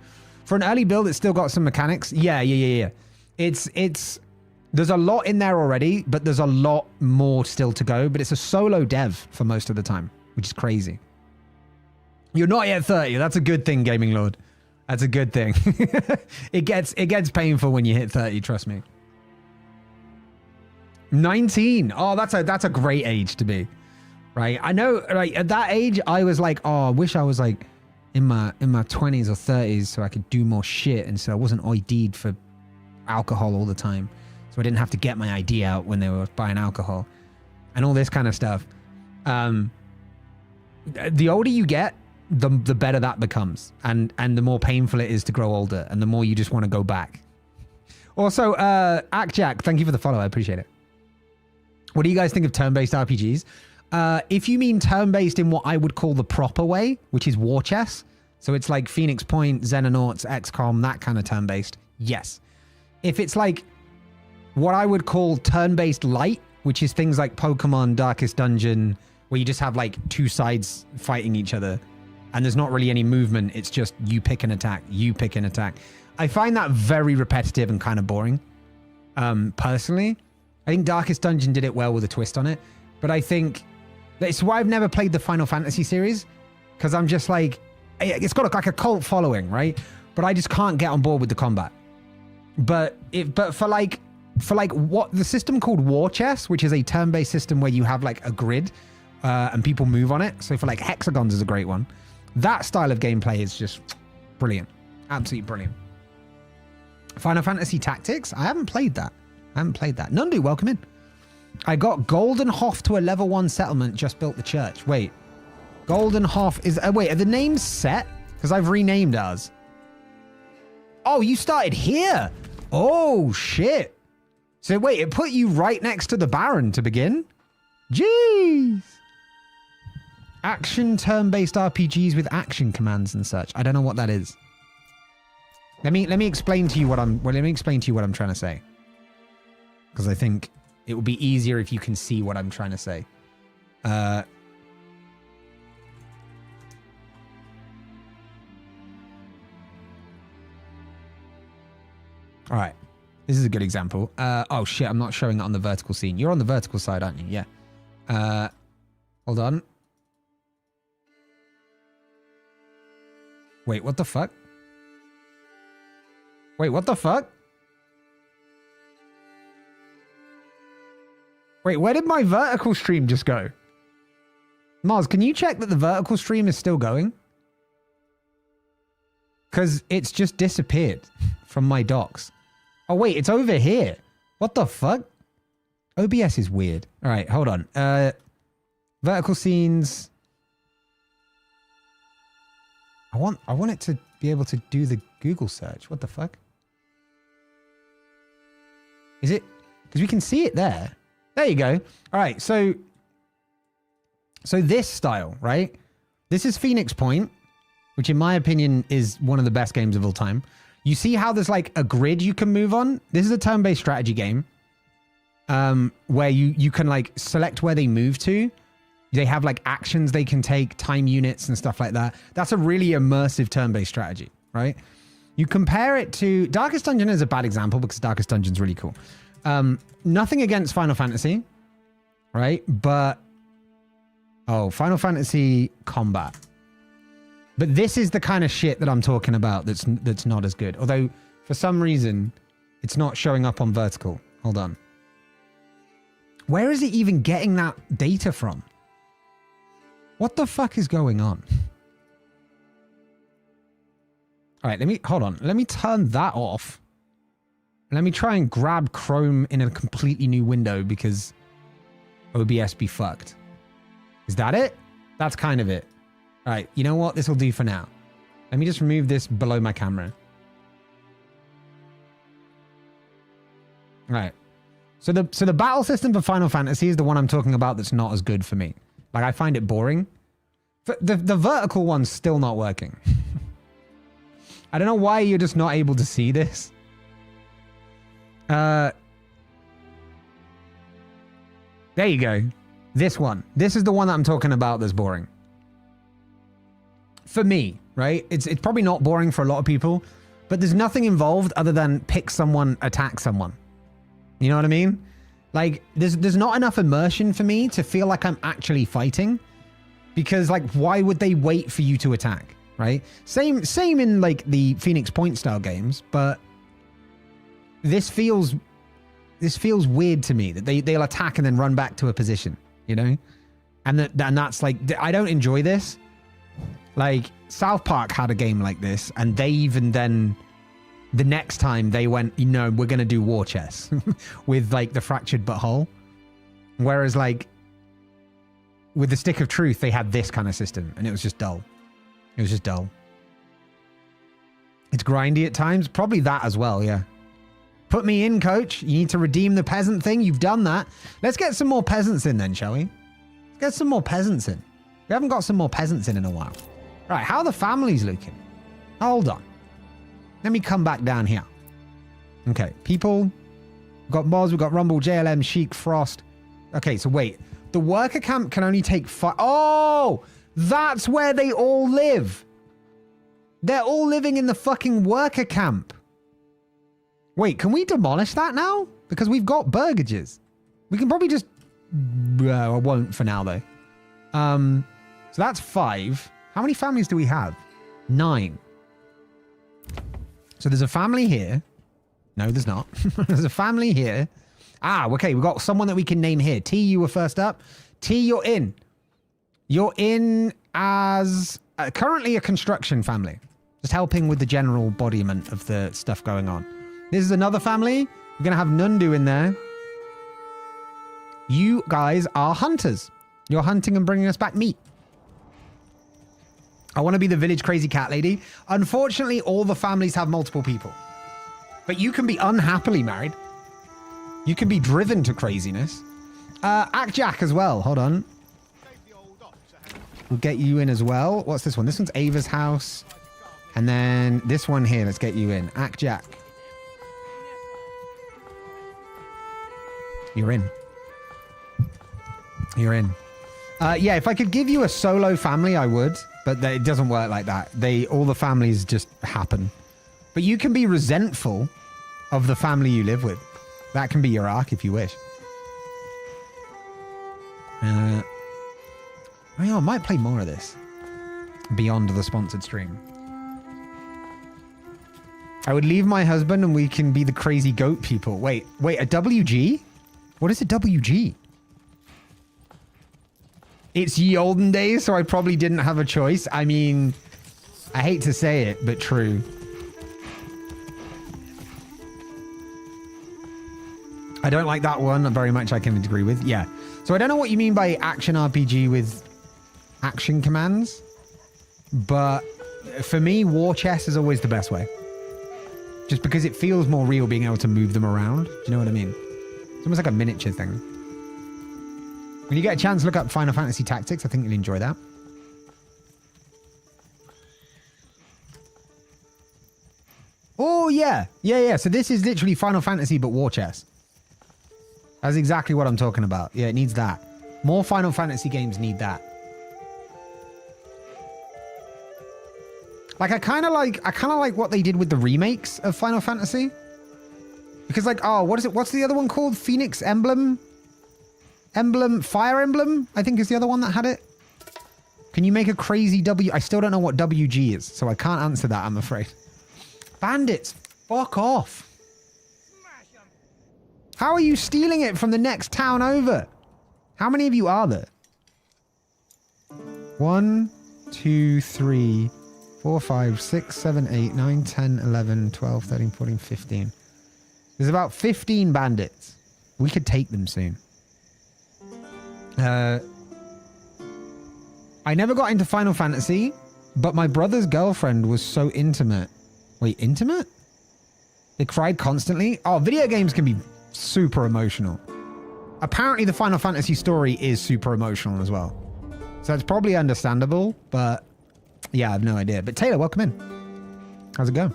For an early build, it's still got some mechanics. Yeah. There's a lot in there already, but there's a lot more still to go. But it's a solo dev for most of the time, which is crazy. You're not yet 30. That's a good thing, Gaming Lord. That's a good thing. It gets painful when you hit 30, trust me. 19. Oh, that's a great age to be. Right? I know, like at that age I was like, oh, I wish I was like in my 20s or 30s so I could do more shit and so I wasn't ID'd for alcohol all the time. So I didn't have to get my ID out when they were buying alcohol and all this kind of stuff. The older you get, the better that becomes, and the more painful it is to grow older, and the more you just want to go back. Also, Jack, thank you for the follow. I appreciate it. What do you guys think of turn-based RPGs? If you mean turn-based in what I would call the proper way, which is war chess, so it's like Phoenix Point, Xenonauts, XCOM, that kind of turn-based, yes. If it's like what I would call turn-based light, which is things like Pokemon, Darkest Dungeon, where you just have like two sides fighting each other, and there's not really any movement. It's just you pick an attack, you pick an attack. I find that very repetitive and kind of boring. Personally, I think Darkest Dungeon did it well with a twist on it. But I think it's why I've never played the Final Fantasy series. Because I'm just like, it's got like a cult following, right? But I just can't get on board with the combat. But for like what the system called War Chess, which is a turn-based system where you have like a grid and people move on it. So for like hexagons is a great one. That style of gameplay is just brilliant. Absolutely brilliant. Final Fantasy Tactics? I haven't played that. Nundu, welcome in. I got Golden Hoff to a level 1 settlement, just built the church. Wait. Golden Hoff is... wait, are the names set? Because I've renamed ours. Oh, you started here. Oh, shit. So wait, it put you right next to the Baron to begin? Jeez. Action turn-based RPGs with action commands and such. I don't know what that is. Let me explain to you what I'm trying to say. Because I think it will be easier if you can see what I'm trying to say. All right. This is a good example. Oh shit, I'm not showing it on the vertical scene. You're on the vertical side, aren't you? Yeah. Hold on. Wait, what the fuck? Wait, what the fuck? Wait, where did my vertical stream just go? Mars, can you check that the vertical stream is still going? Because it's just disappeared from my docs. Oh, wait, it's over here. What the fuck? OBS is weird. All right, hold on. Vertical scenes. I want it to be able to do the Google search. What the fuck? Is it? Because we can see it there. There you go. All right, so this style, right? This is Phoenix Point, which in my opinion is one of the best games of all time. You see how there's like a grid you can move on? This is a turn-based strategy game where you can like select where they move to. They have like actions they can take, time units and stuff like that. That's a really immersive turn-based strategy, right? You compare it to... Darkest Dungeon is a bad example because Darkest Dungeon's really cool. Nothing against Final Fantasy, right? But... Oh, Final Fantasy Combat. But this is the kind of shit that I'm talking about that's not as good. Although, for some reason, it's not showing up on vertical. Hold on. Where is it even getting that data from? What the fuck is going on? All right, hold on. Let me turn that off. Let me try and grab Chrome in a completely new window because OBS be fucked. Is that it? That's kind of it. All right, you know what? This will do for now. Let me just remove this below my camera. All right. So the battle system for Final Fantasy is the one I'm talking about that's not as good for me. Like, I find it boring. The vertical one's still not working. I don't know why you're just not able to see this. There you go. This one. This is the one that I'm talking about that's boring. For me, right? It's probably not boring for a lot of people, but there's nothing involved other than pick someone, attack someone. You know what I mean? Like, there's not enough immersion for me to feel like I'm actually fighting. Because, like, why would they wait for you to attack, right? Same in, like, the Phoenix Point style games, but this feels weird to me that they'll attack and then run back to a position, you know? And that's, like, I don't enjoy this. Like, South Park had a game like this, and they even then... The next time they went, you know, we're going to do war chess with like the fractured but whole. Whereas like with the Stick of Truth, they had this kind of system and it was just dull. It was just dull. It's grindy at times. Probably that as well. Yeah. Put me in, coach. You need to redeem the peasant thing. You've done that. Let's get some more peasants in then, shall we? Let's get some more peasants in. We haven't got some more peasants in a while. Right. How are the families looking? Hold on. Let me come back down here. Okay, people. We've got Moz, we've got Rumble, JLM, Sheik, Frost. Okay, so wait. The worker camp can only take 5... Oh! That's where they all live. They're all living in the fucking worker camp. Wait, can we demolish that now? Because we've got burgages. We can probably just... I won't for now, though. So that's 5. How many families do we have? 9. So there's a family here. No, there's not. There's a family here. Ah, okay. We've got someone that we can name here. T, you were first up. T, you're in. You're in as currently a construction family. Just helping with the general embodiment of the stuff going on. This is another family. We're going to have Nundu in there. You guys are hunters. You're hunting and bringing us back meat. I want to be the village crazy cat lady. Unfortunately, all the families have multiple people. But you can be unhappily married. You can be driven to craziness. Act Jack as well. Hold on. We'll get you in as well. What's this one? This one's Ava's house. And then this one here, let's get you in. Act Jack. You're in. You're in. Yeah, if I could give you a solo family, I would. But it doesn't work like that. All the families just happen. But you can be resentful of the family you live with. That can be your arc if you wish. I might play more of this beyond the sponsored stream. I would leave my husband and we can be the crazy goat people. Wait, a WG? What is a WG? It's ye olden days, so I probably didn't have a choice. I mean, I hate to say it, but true. I don't like that one very much. I can agree with. Yeah. So I don't know what you mean by action RPG with action commands, but for me, war chess is always the best way. Just because it feels more real being able to move them around. Do you know what I mean? It's almost like a miniature thing. When you get a chance, look up Final Fantasy Tactics. I think you'll enjoy that. Oh, yeah. Yeah. So this is literally Final Fantasy, but war chess. That's exactly what I'm talking about. Yeah, it needs that. More Final Fantasy games need that. Like, I kind of like what they did with the remakes of Final Fantasy. Because, like, oh, what is it? What's the other one called? Phoenix Emblem? Fire Emblem, I think is the other one that had it. Can you make a crazy I still don't know what WG is, so I can't answer that, I'm afraid. Bandits, fuck off. How are you stealing it from the next town over? How many of you are there? 1, 2, 3, 4, 5, 6, 7, 8, 9, 10, 11, 12, 13, 14, 15. There's about 15 bandits. We could take them soon. I never got into Final Fantasy, but my brother's girlfriend was so intimate. Wait, intimate? They cried constantly? Oh, video games can be super emotional. Apparently the Final Fantasy story is super emotional as well. So it's probably understandable, but yeah, I have no idea. But Taylor, welcome in. How's it going?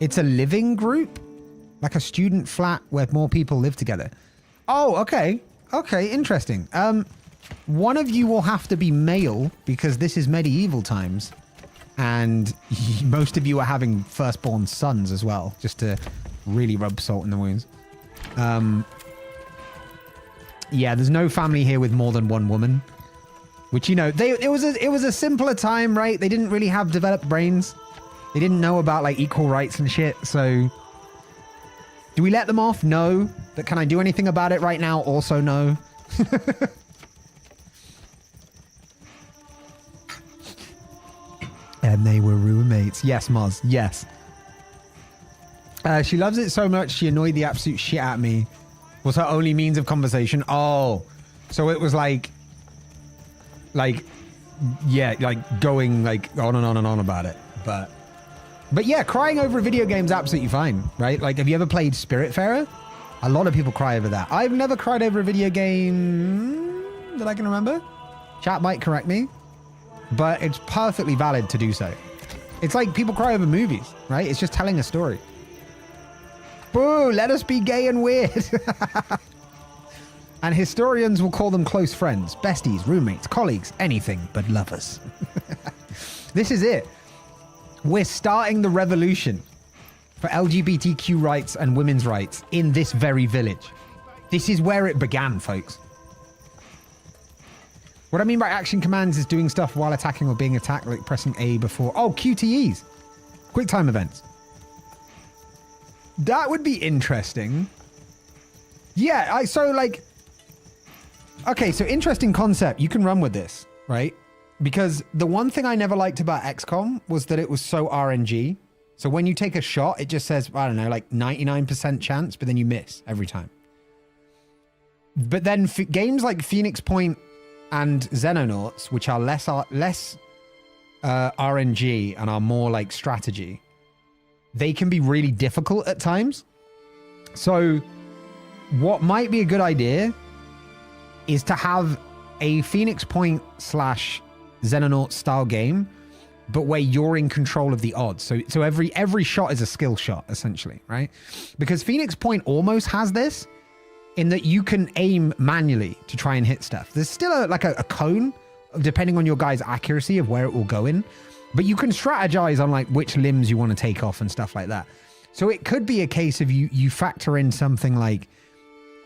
It's a living group? Like a student flat where more people live together. Oh, okay. Okay, interesting. One of you will have to be male because this is medieval times. And most of you are having firstborn sons as well, just to really rub salt in the wounds. Yeah, there's no family here with more than one woman. Which, you know, it was a simpler time, right? They didn't really have developed brains. They didn't know about, like, equal rights and shit, so... Do we let them off? No. But can I do anything about it right now? Also no. And they were roommates. Yes, Moz. Yes. She loves it so much she annoyed the absolute shit out of me. Was her only means of conversation. Oh. So it was like, yeah, like going like on and on and on about it. But yeah, crying over a video game's absolutely fine, right? Like, have you ever played Spiritfarer? A lot of people cry over that. I've never cried over a video game that I can remember. Chat might correct me, but it's perfectly valid to do so. It's like people cry over movies, right? It's just telling a story. Boo, let us be gay and weird. And historians will call them close friends, besties, roommates, colleagues, anything but lovers. This is it. We're starting the revolution for LGBTQ rights and women's rights in this very village. This is where it began, folks. What I mean by action commands is doing stuff while attacking or being attacked, like pressing A before... Oh, QTEs. Quick time events. That would be interesting. Yeah, Okay, so interesting concept. You can run with this, right? Because the one thing I never liked about XCOM was that it was so RNG. So when you take a shot, it just says, I don't know, like 99% chance, but then you miss every time. But then games like Phoenix Point and Xenonauts, which are less RNG and are more like strategy, they can be really difficult at times. So what might be a good idea is to have a Phoenix Point / Xenonaut style game, but where you're in control of the odds. So every shot is a skill shot, essentially, right? Because Phoenix Point almost has this in that you can aim manually to try and hit stuff. There's still a cone, depending on your guy's accuracy of where it will go in, but you can strategize on like which limbs you want to take off and stuff like that. So it could be a case of you factor in something like,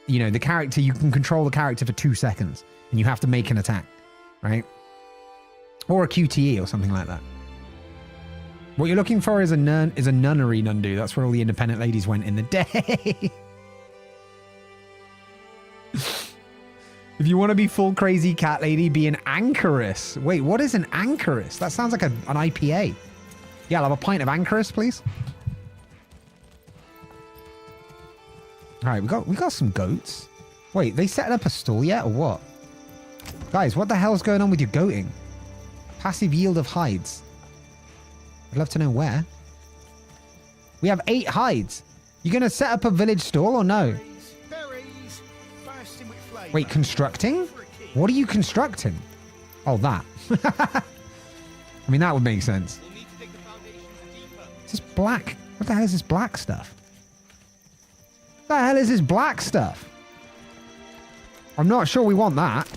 you know, the character, you can control the character for 2 seconds and you have to make an attack, right? Or a QTE or something like that. What you're looking for is a nunnery, Nundu. That's where all the independent ladies went in the day. If you want to be full crazy cat lady, be an anchoress. Wait, what is an anchoress? That sounds like an IPA. Yeah, I'll have a pint of anchoress, please. All right, we got some goats. Wait, they setting up a stall yet or what? Guys, what the hell's going on with your goating? Passive yield of hides. I'd love to know where. We have 8 hides. You going to set up a village stall or no? Wait, constructing? What are you constructing? Oh, that. I mean, that would make sense. Is this black? What the hell is this black stuff? What the hell is this black stuff? I'm not sure we want that.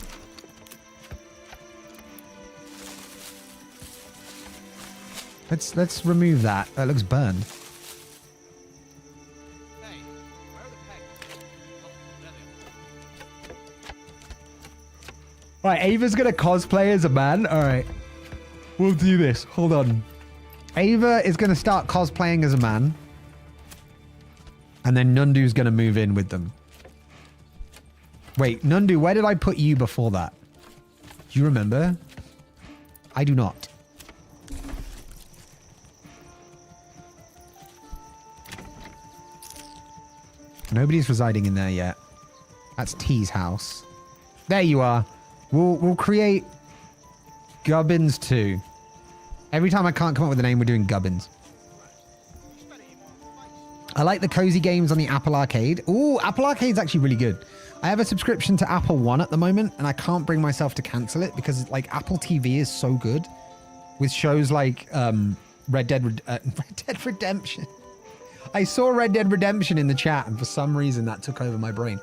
Let's remove that. That looks burned. All right, Ava's gonna cosplay as a man. All right, we'll do this. Hold on. Ava is gonna start cosplaying as a man, and then Nundu's gonna move in with them. Wait, Nundu, where did I put you before that? Do you remember? I do not. Nobody's residing in there yet. That's T's house. There you are. We'll create Gubbins 2. Every time I can't come up with a name, we're doing Gubbins. I like the cozy games on the Apple Arcade. Ooh, Apple Arcade's actually really good. I have a subscription to Apple One at the moment, and I can't bring myself to cancel it because like Apple TV is so good with shows like Red Dead Redemption. I saw Red Dead Redemption in the chat, and for some reason that took over my brain.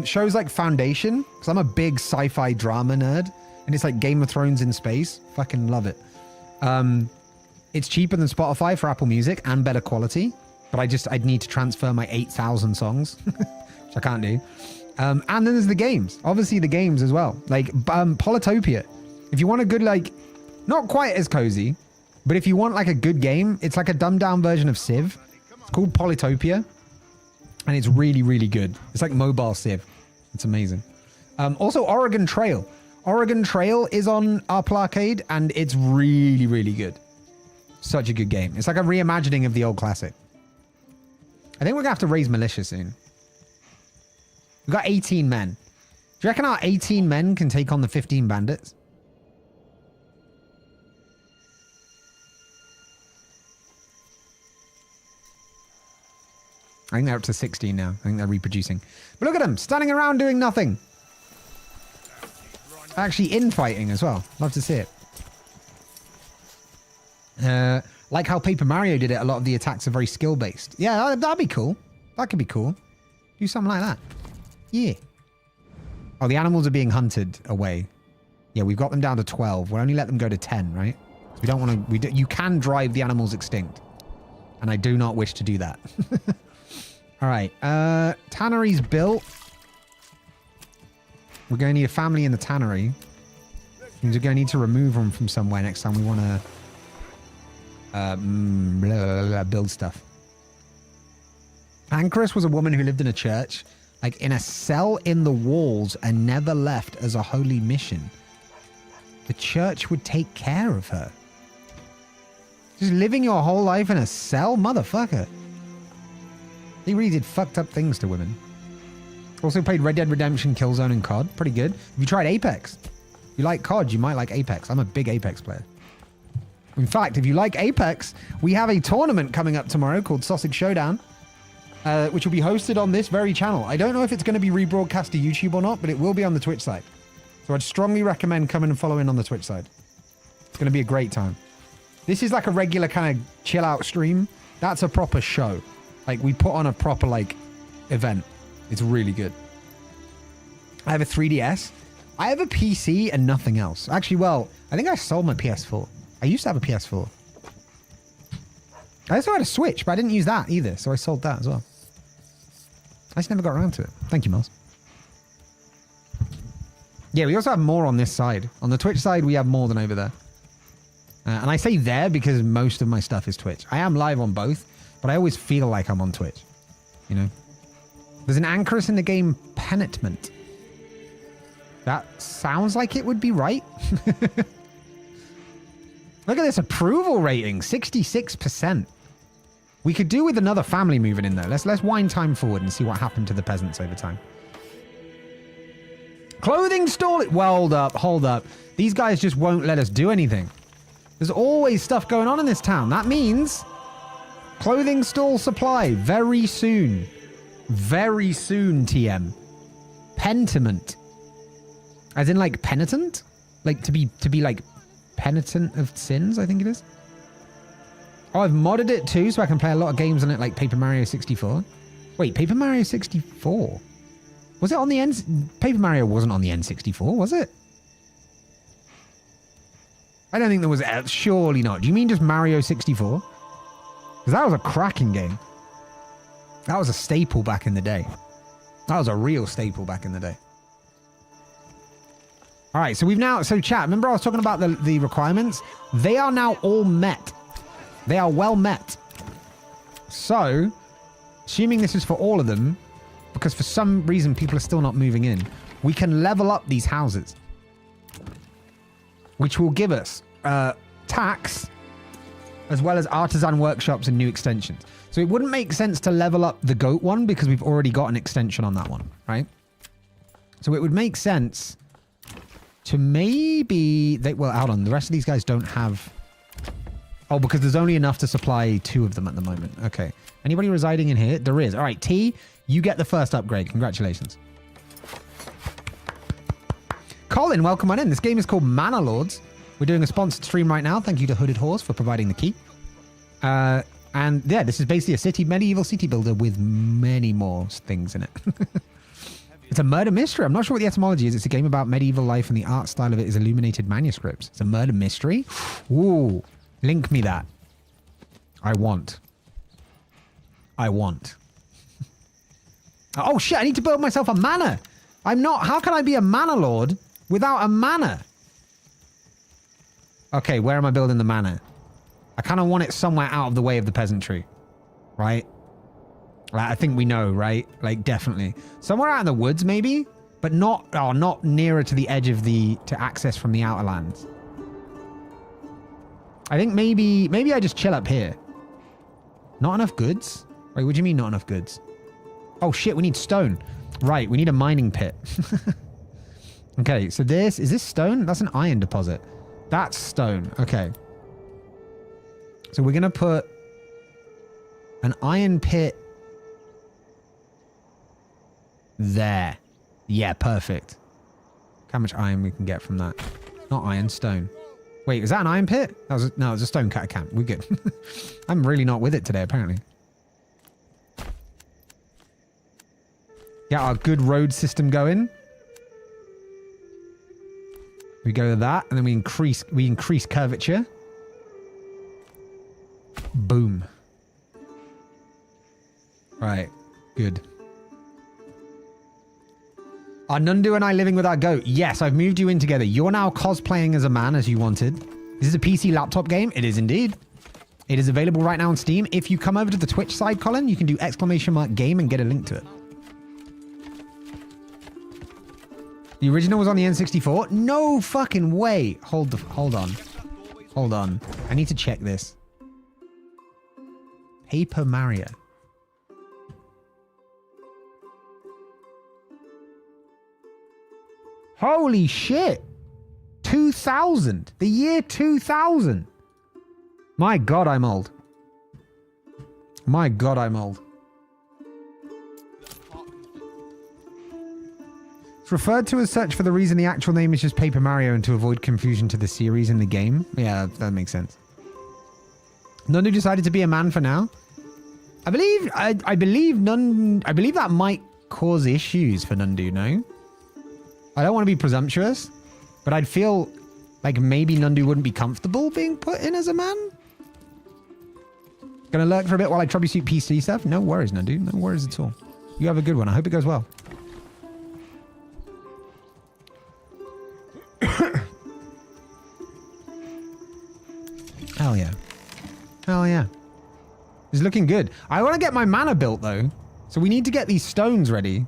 Shows like Foundation, because I'm a big sci-fi drama nerd, and it's like Game of Thrones in space. Fucking love it. It's cheaper than Spotify for Apple Music and better quality, but I'd need to transfer my 8,000 songs, which I can't do. And then there's the games. Obviously the games as well. Like Polytopia. If you want a good, like, not quite as cozy, but if you want like a good game, it's like a dumbed down version of Civ. It's called Polytopia. And it's really, really good. It's like mobile Civ. It's amazing. Also, Oregon Trail. Oregon Trail is on Apple Arcade, and it's really, really good. Such a good game. It's like a reimagining of the old classic. I think we're going to have to raise militia soon. We've got 18 men. Do you reckon our 18 men can take on the 15 bandits? I think they're up to 16 now. I think they're reproducing. But look at them, standing around doing nothing. Actually infighting as well. Love to see it. Like how Paper Mario did it, a lot of the attacks are very skill-based. Yeah, that'd be cool. That could be cool. Do something like that. Yeah. Oh, the animals are being hunted away. Yeah, we've got them down to 12. We'll only let them go to 10, right? We don't want to... You can drive the animals extinct. And I do not wish to do that. All right. Tannery's built. We're going to need a family in the tannery. Means we're going to need to remove them from somewhere next time we want to build stuff. Anchoress was a woman who lived in a church, like in a cell in the walls, and never left as a holy mission. The church would take care of her. Just living your whole life in a cell? Motherfucker. He really did fucked up things to women. Also played Red Dead Redemption, Killzone, and COD. Pretty good. Have you tried Apex? If you like COD, you might like Apex. I'm a big Apex player. In fact, if you like Apex, we have a tournament coming up tomorrow called Sausage Showdown, which will be hosted on this very channel. I don't know if it's going to be rebroadcast to YouTube or not, but it will be on the Twitch side. So I'd strongly recommend coming and following on the Twitch side. It's going to be a great time. This is like a regular kind of chill out stream. That's a proper show. Like we put on a proper like event. It's really good. I have a 3DS. I have a PC and nothing else. Actually, well, I think I sold my PS4. I used to have a PS4. I also had a Switch, but I didn't use that either, so I sold that as well. I just never got around to it. Thank you, Miles. Yeah, we also have more on this side. On the Twitch side, we have more than over there. And I say there because most of my stuff is Twitch. I am live on both, but I always feel like I'm on Twitch. You know? There's an anchoress in the game, Penitment. That sounds like it would be right. Look at this approval rating, 66%. We could do with another family moving in though. Let's wind time forward and see what happened to the peasants over time. Clothing store. Well, hold up. These guys just won't let us do anything. There's always stuff going on in this town. That means clothing stall supply very soon. Very soon, TM. Pentiment. As in like penitent? Like to be like penitent of sins, I think it is. Oh, I've modded it too, so I can play a lot of games on it, like Paper Mario 64. Wait, Paper Mario 64? Was it on the N... Paper Mario wasn't on the N64, was it? I don't think there was... Surely not. Do you mean just Mario 64? Because that was a cracking game. That was a staple back in the day. That was a real staple back in the day. All right, so we've now... So chat, remember I was talking about the requirements? They are now all met. They are well met. So, assuming this is for all of them, because for some reason people are still not moving in, we can level up these houses. Which will give us tax, as well as artisan workshops and new extensions. So it wouldn't make sense to level up the goat one because we've already got an extension on that one, right? So it would make sense to maybe... Well, hold on. The rest of these guys don't have... Oh, because there's only enough to supply 2 of them at the moment. Okay. Anybody residing in here? There is. All right, T, you get the first upgrade. Congratulations. Colin, welcome on in. This game is called Manor Lords. We're doing a sponsored stream right now. Thank you to Hooded Horse for providing the key. And yeah, this is basically a medieval city builder with many more things in it. It's a murder mystery. I'm not sure what the etymology is. It's a game about medieval life and the art style of it is illuminated manuscripts. It's a murder mystery. Ooh. Link me that. I want. Oh shit, I need to build myself a manor. I'm not... How can I be a manor lord without a manor? Okay, where am I building the manor? I kind of want it somewhere out of the way of the peasantry. Right? Like, I think we know, right? Like, definitely. Somewhere out in the woods, maybe? But not... Oh, not nearer to the edge of the... To access from the outer lands. I think maybe I just chill up here. Not enough goods? Wait, what do you mean not enough goods? Oh shit, we need stone. Right, we need a mining pit. Okay, so is this stone? That's an iron deposit. That's stone. Okay. So we're going to put an iron pit there. Yeah, perfect. How much iron we can get from that? Not iron, stone. Wait, is that an iron pit? No, it was a stone cutter camp. We're good. I'm really not with it today, apparently. Get our good road system going. We go to that, and then we increase curvature. Boom. Right. Good. Are Nundu and I living with our goat? Yes, I've moved you in together. You're now cosplaying as a man as you wanted. This is a PC laptop game. It is indeed. It is available right now on Steam. If you come over to the Twitch side, Colin, you can do !game and get a link to it. The original was on the N64? No fucking way. Hold on. Hold on. I need to check this. Paper Mario. Holy shit. 2000. The year 2000. My God, I'm old. My God, I'm old. It's referred to as such for the reason the actual name is just Paper Mario and to avoid confusion to the series in the game. Yeah, that makes sense. Nundu decided to be a man for now. I believe that might cause issues for Nundu, no? I don't want to be presumptuous, but I'd feel like maybe Nundu wouldn't be comfortable being put in as a man. Gonna lurk for a bit while I troubleshoot PC stuff? No worries, Nundu. No worries at all. You have a good one. I hope it goes well. Hell yeah. Hell yeah. It's looking good. I want to get my mana built, though. So we need to get these stones ready.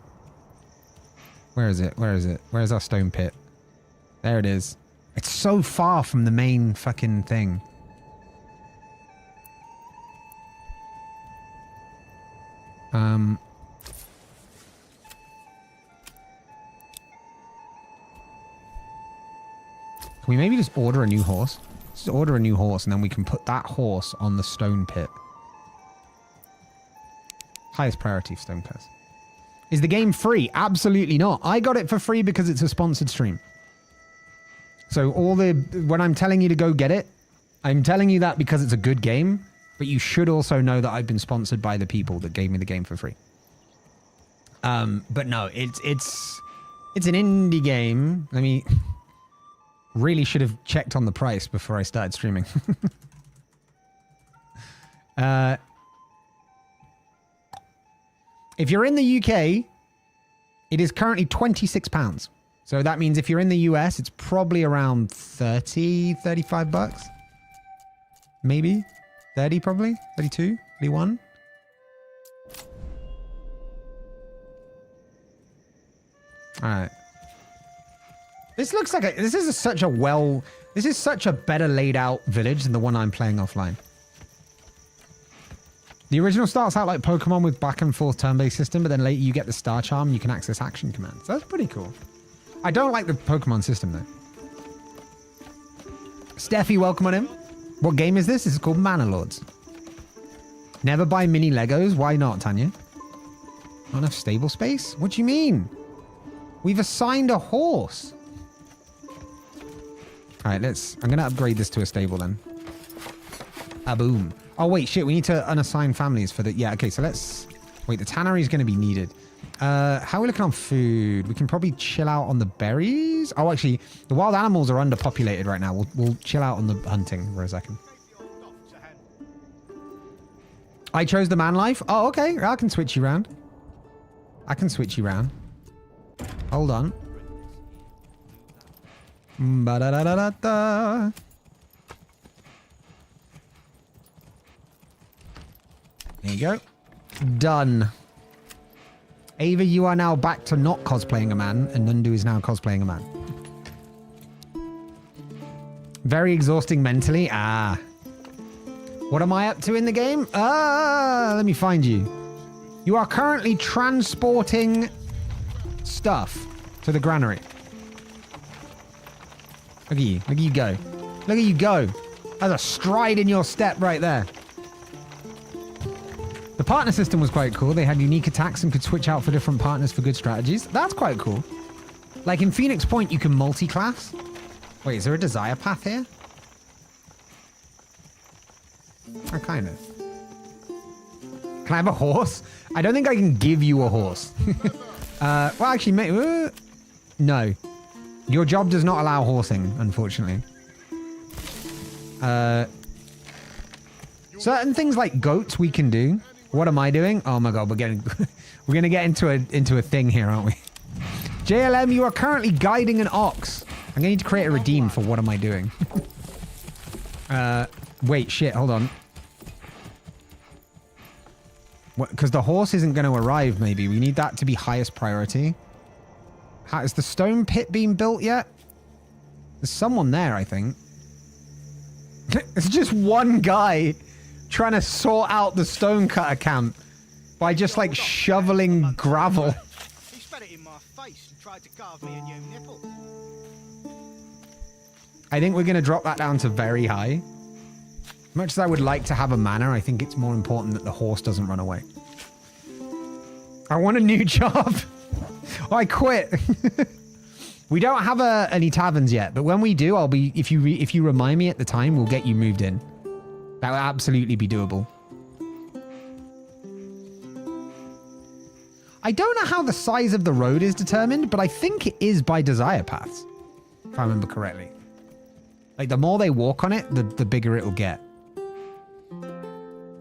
Where is it? Where is it? Where's our stone pit? There it is. It's so far from the main fucking thing. Can we maybe just order a new horse? Just order a new horse and then we can put that horse on the stone pit. Highest priority for stone pits. Is the game free? Absolutely not. I got it for free because it's a sponsored stream. So when I'm telling you to go get it, I'm telling you that because it's a good game, but you should also know that I've been sponsored by the people that gave me the game for free. But no, it's an indie game. Really should have checked on the price before I started streaming. If you're in the UK, it is currently £26. So that means if you're in the US, it's probably around 30, 35 bucks. Maybe 30, probably 32, 31. All right. This looks like this is such a better laid out village than the one I'm playing offline. The original starts out like Pokemon with back and forth turn-based system, but then later you get the Star Charm and you can access action commands. That's pretty cool. I don't like the Pokemon system though. Steffi, welcome on in. What game is this? This is called Manor Lords. Never buy mini Legos. Why not, Tanya? Not enough stable space? What do you mean? We've assigned a horse. All right, I'm going to upgrade this to a stable then. Boom. Oh, wait, shit. We need to unassign families for the... Yeah, okay, so let's... Wait, the tannery is going to be needed. How are we looking on food? We can probably chill out on the berries. Oh, actually, the wild animals are underpopulated right now. We'll chill out on the hunting for a second. I chose the man life. Oh, okay. I can switch you around. Hold on. Ba-da-da-da-da-da. There you go. Done. Ava, you are now back to not cosplaying a man, and Nundu is now cosplaying a man. Very exhausting mentally. What am I up to in the game? Let me find you. You are currently transporting stuff to the granary. Look at you. Look at you go. Look at you go. That's a stride in your step right there. The partner system was quite cool. They had unique attacks and could switch out for different partners for good strategies. That's quite cool. Like in Phoenix Point, you can multi-class. Wait, is there a desire path here? Kind of. Can I have a horse? I don't think I can give you a horse. Well, actually, maybe... no. Your job does not allow horsing, unfortunately. Certain things like goats we can do. What am I doing? Oh my god, we're gonna get into a thing here, aren't we? JLM, you are currently guiding an ox. I'm gonna need to create a redeem for what am I doing? Wait, shit, hold on. Because the horse isn't going to arrive, maybe. We need that to be highest priority. Has the stone pit been built yet? There's someone there, I think. It's just one guy trying to sort out the stonecutter camp by just, like, shoveling gravel. He spat it in my face and tried to carve me a new nipple. I think we're going to drop that down to very high. As much as I would like to have a manor, I think it's more important that the horse doesn't run away. I want a new job. Oh, I quit. We don't have any taverns yet, but when we do, I'll be. If you remind me at the time, we'll get you moved in. That would absolutely be doable. I don't know how the size of the road is determined, but I think it is by desire paths, if I remember correctly. Like, the more they walk on it, the bigger it will get.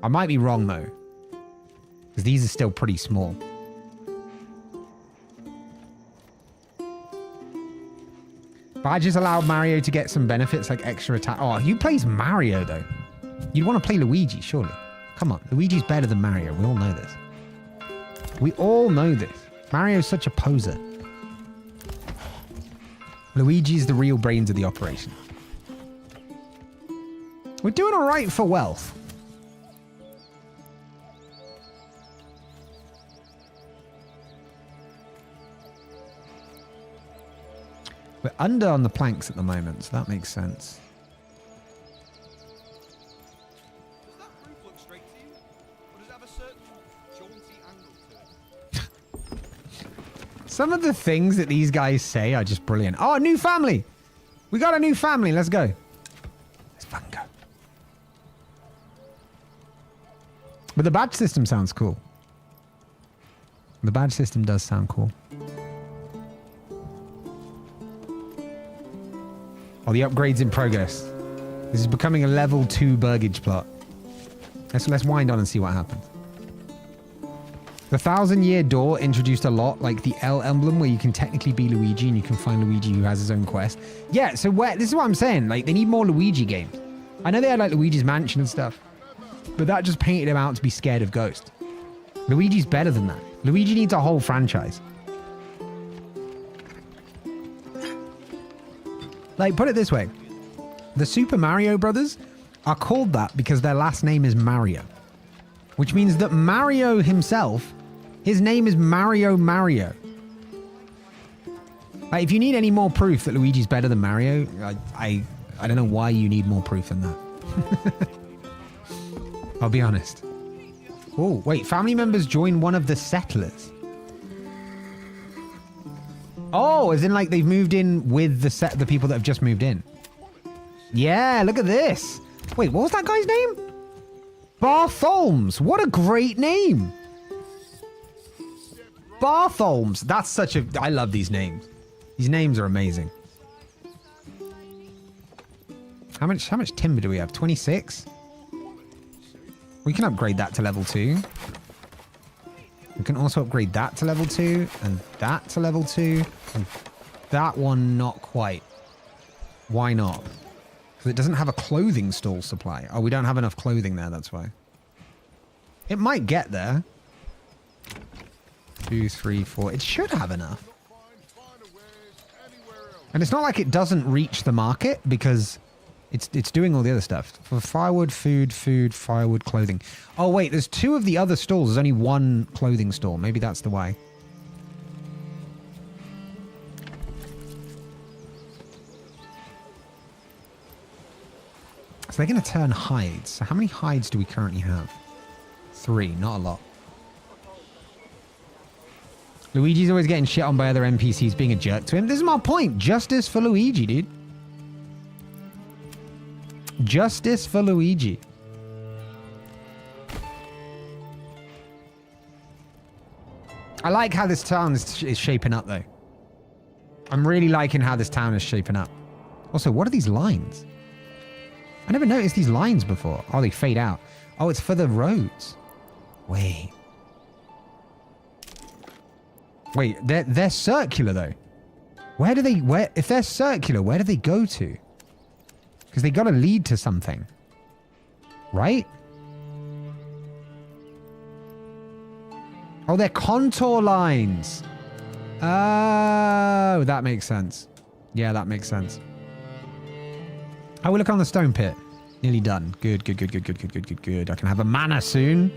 I might be wrong, though, because these are still pretty small. But I just allowed Mario to get some benefits, like extra attack. Oh, you plays Mario, though. You'd want to play Luigi, surely. Come on, Luigi's better than Mario. We all know this. We all know this. Mario's such a poser. Luigi's the real brains of the operation. We're doing all right for wealth. We're under on the planks at the moment, so that makes sense. Does that roof look straight to you? Or does it have a certain jaunty angle to it? Some of the things that these guys say are just brilliant. Oh, a new family! We got a new family. Let's go. Let's fucking go. But the badge system sounds cool. The badge system does sound cool. Oh, the upgrade's in progress. This is becoming a level 2 burgage plot. Let's wind on and see what happens. The 1,000-year door introduced a lot, like the L emblem, where you can technically be Luigi and you can find Luigi who has his own quest. Yeah, so this is what I'm saying. Like, they need more Luigi games. I know they had like Luigi's Mansion and stuff, but that just painted him out to be scared of ghosts. Luigi's better than that. Luigi needs a whole franchise. Like, put it this way. The Super Mario Brothers are called that because their last name is Mario. Which means that Mario himself, his name is Mario Mario. Like, if you need any more proof that Luigi's better than Mario, I don't know why you need more proof than that. I'll be honest. Oh, wait. Family members join one of the settlers. Oh, as in like they've moved in with the people that have just moved in. Yeah, look at this. Wait, what was that guy's name? Bartholmes. What a great name. Bartholmes. That's such a... I love these names. These names are amazing. How much timber do we have? 26? We can upgrade that to level 2. We can also upgrade that to level 2, and that to level 2, and that one not quite. Why not? Because it doesn't have a clothing stall supply. Oh, we don't have enough clothing there, that's why. It might get there. 2, 3, 4. It should have enough. And it's not like it doesn't reach the market, because it's doing all the other stuff. For firewood, food, firewood, clothing. Oh, wait, there's 2 of the other stalls. There's only 1 clothing store. Maybe that's the why. So they're going to turn hides. So how many hides do we currently have? 3, not a lot. Luigi's always getting shit on by other NPCs being a jerk to him. This is my point. Justice for Luigi, dude. Justice for Luigi. I like how this town is shaping up, though. I'm really liking how this town is shaping up. Also, what are these lines? I never noticed these lines before. Oh, they fade out. Oh, it's for the roads. Wait. Wait, they're circular, though. If they're circular, where do they go to? Because they got to lead to something. Right? Oh, they're contour lines. Oh, that makes sense. Yeah, that makes sense. I will look on the stone pit. Nearly done. Good. I can have a manor soon.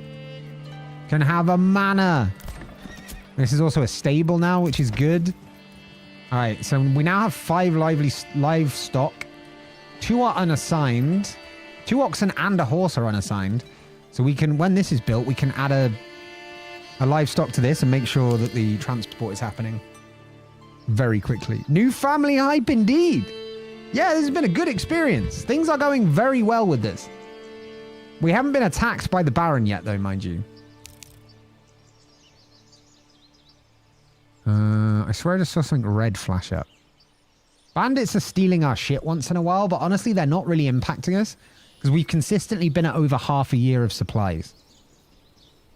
Can have a manor. This is also a stable now, which is good. All right, so we now have 5 livestock. 2 are unassigned. 2 oxen and a horse are unassigned. So we can, when this is built, we can add a livestock to this and make sure that the transport is happening very quickly. New family hype indeed. Yeah, this has been a good experience. Things are going very well with this. We haven't been attacked by the Baron yet, though, mind you. I swear I just saw something red flash up. Bandits are stealing our shit once in a while, but honestly, they're not really impacting us because we've consistently been at over half a year of supplies.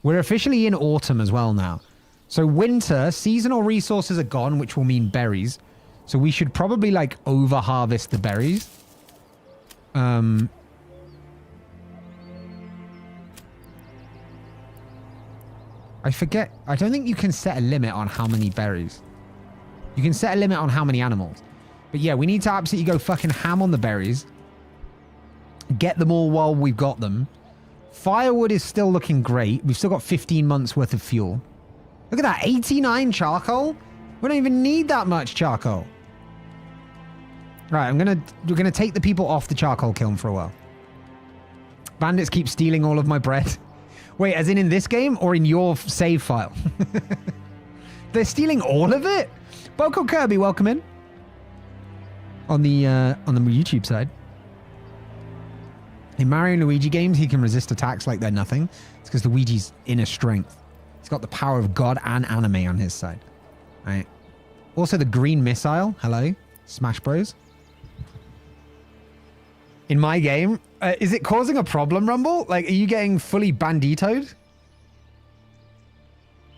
We're officially in autumn as well now. So winter, seasonal resources are gone, which will mean berries. So we should probably like over harvest the berries. I forget. I don't think you can set a limit on how many berries. You can set a limit on how many animals. But yeah, we need to absolutely go fucking ham on the berries. Get them all while we've got them. Firewood is still looking great. We've still got 15 months worth of fuel. Look at that, 89 charcoal. We don't even need that much charcoal. Right, we're gonna take the people off the charcoal kiln for a while. Bandits keep stealing all of my bread. Wait, as in this game or in your save file? They're stealing all of it? Boko Kirby, welcome in. On the YouTube side. In Mario and Luigi games, he can resist attacks like they're nothing. It's because Luigi's inner strength. He's got the power of God and anime on his side. Right. Also, the green missile. Hello. Smash Bros. In my game, is it causing a problem, Rumble? Like, are you getting fully banditoed?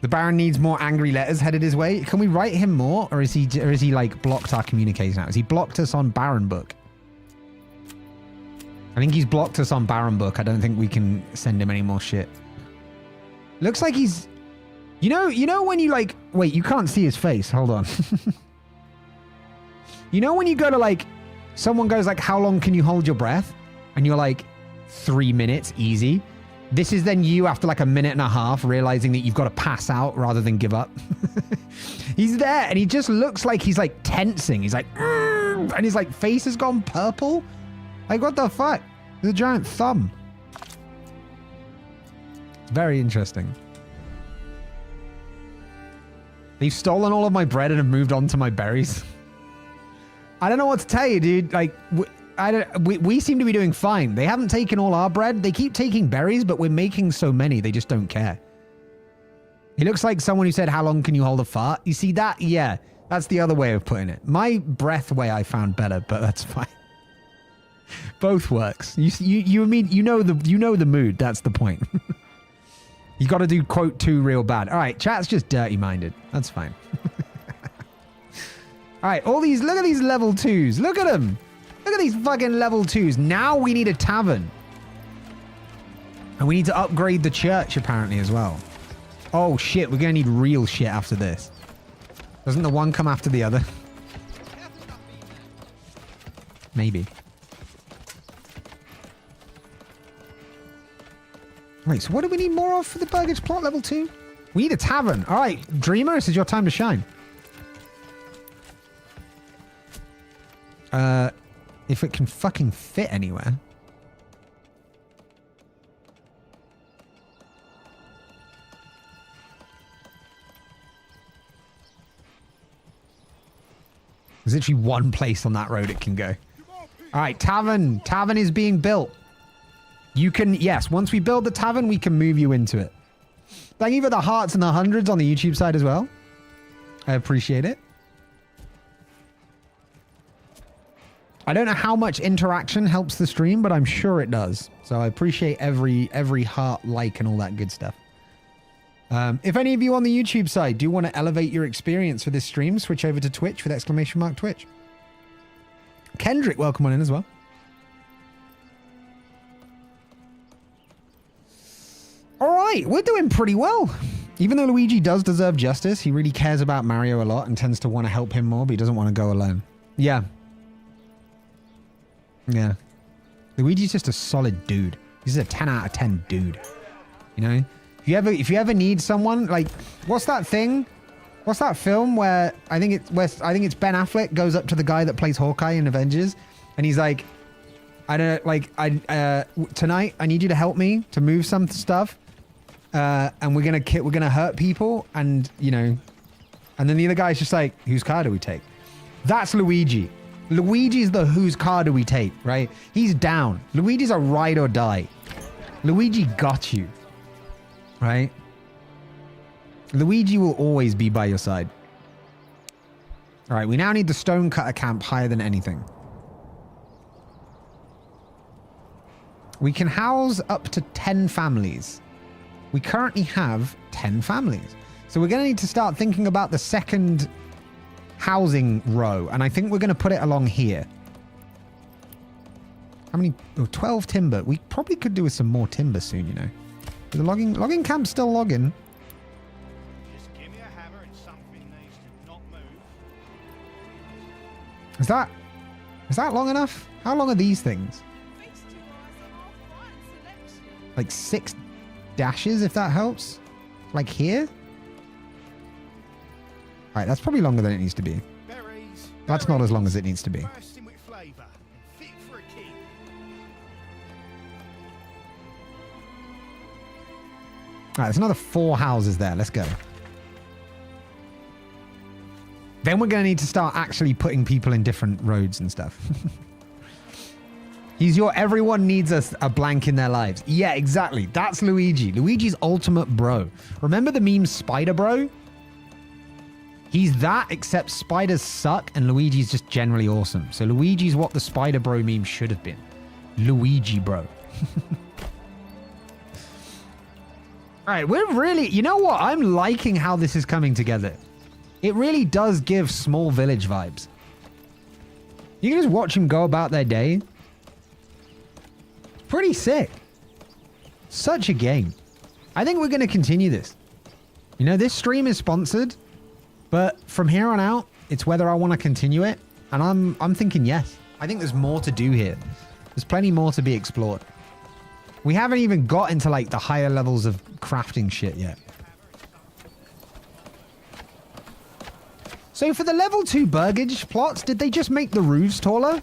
The Baron needs more angry letters headed his way. Can we write him more? Or is he like blocked our communication now? Has he blocked us on Baron Book? I think he's blocked us on Baron Book. I don't think we can send him any more shit. Looks like he's... You know when you like... Wait, you can't see his face. Hold on. You know when you go to like... Someone goes like, how long can you hold your breath? And you're like, 3 minutes, easy. This is then you after like a minute and a half realizing that you've got to pass out rather than give up. He's there and he just looks like he's like tensing. He's like, and his like face has gone purple. Like, what the fuck? There's a giant thumb. It's very interesting. They've stolen all of my bread and have moved on to my berries. I don't know what to tell you, dude. Like, we seem to be doing fine. They haven't taken all our bread. They keep taking berries, but we're making so many, they just don't care. He looks like someone who said, how long can you hold a fart? You see that? Yeah, that's the other way of putting it. My breath way I found better, but that's fine. Both works. You mean, you know the mood. That's the point. You got to do quote 2 real bad. All right, chat's just dirty-minded. That's fine. All right, look at these level 2s. Look at them. Look at these fucking level 2s. Now we need a tavern. And we need to upgrade the church apparently as well. Oh shit, we're going to need real shit after this. Doesn't the one come after the other? Maybe. Wait, so what do we need more of for the Burgage plot level 2? We need a tavern. All right, Dreamer, this is your time to shine. If it can fucking fit anywhere. There's literally one place on that road it can go. All right, tavern. Tavern is being built. You can, yes, once we build the tavern, we can move you into it. Thank you for the hearts and the hundreds on the YouTube side as well. I appreciate it. I don't know how much interaction helps the stream, but I'm sure it does. So I appreciate every heart, like, and all that good stuff. If any of you on the YouTube side do want to elevate your experience for this stream, switch over to Twitch with !Twitch. Kendrick, welcome on in as well. All right, we're doing pretty well. Even though Luigi does deserve justice, he really cares about Mario a lot and tends to want to help him more, but he doesn't want to go alone. Yeah. Yeah. Luigi's just a solid dude. He's a 10 out of 10 dude. You know? If you ever need someone, like, what's that thing What's that film where I think it's Ben Affleck goes up to the guy that plays Hawkeye in Avengers, and he's like, tonight I need you to help me to move some stuff, and we're gonna hurt people, and and then the other guy's just like, whose car do we take? That's Luigi. Luigi's the whose car do we take, right? He's down. Luigi's a ride or die. Luigi got you, right? Luigi will always be by your side. All right, we now need the stonecutter camp higher than anything. We can house up to 10 families. We currently have 10 families. So we're going to need to start thinking about the second housing row. And I think we're going to put it along here. How many? Oh, 12 timber. We probably could do with some more timber soon, The logging camp's still logging. Just give me a hammer and something needs to not move. Is that long enough? How long are these things? Like 6 dashes, if that helps. Like here? All right, that's probably longer than it needs to be. Berries, That's not as long as it needs to be. bursting with flavour and fit for a king. All right, there's another 4 houses there. Let's go. Then we're going to need to start actually putting people in different roads and stuff. He's your everyone needs a blank in their lives. Yeah, exactly. That's Luigi. Luigi's ultimate bro. Remember the meme Spider Bro? He's that, except spiders suck and Luigi's just generally awesome. So Luigi's what the Spider Bro meme should have been. Luigi Bro. All right, we're really... You know what? I'm liking how this is coming together. It really does give small village vibes. You can just watch them go about their day. Pretty sick. Such a game. I think we're going to continue this. This stream is sponsored, but from here on out, it's whether I want to continue it. And I'm thinking yes. I think there's more to do here. There's plenty more to be explored. We haven't even got into like the higher levels of crafting shit yet. So for the level 2 burgage plots, did they just make the roofs taller?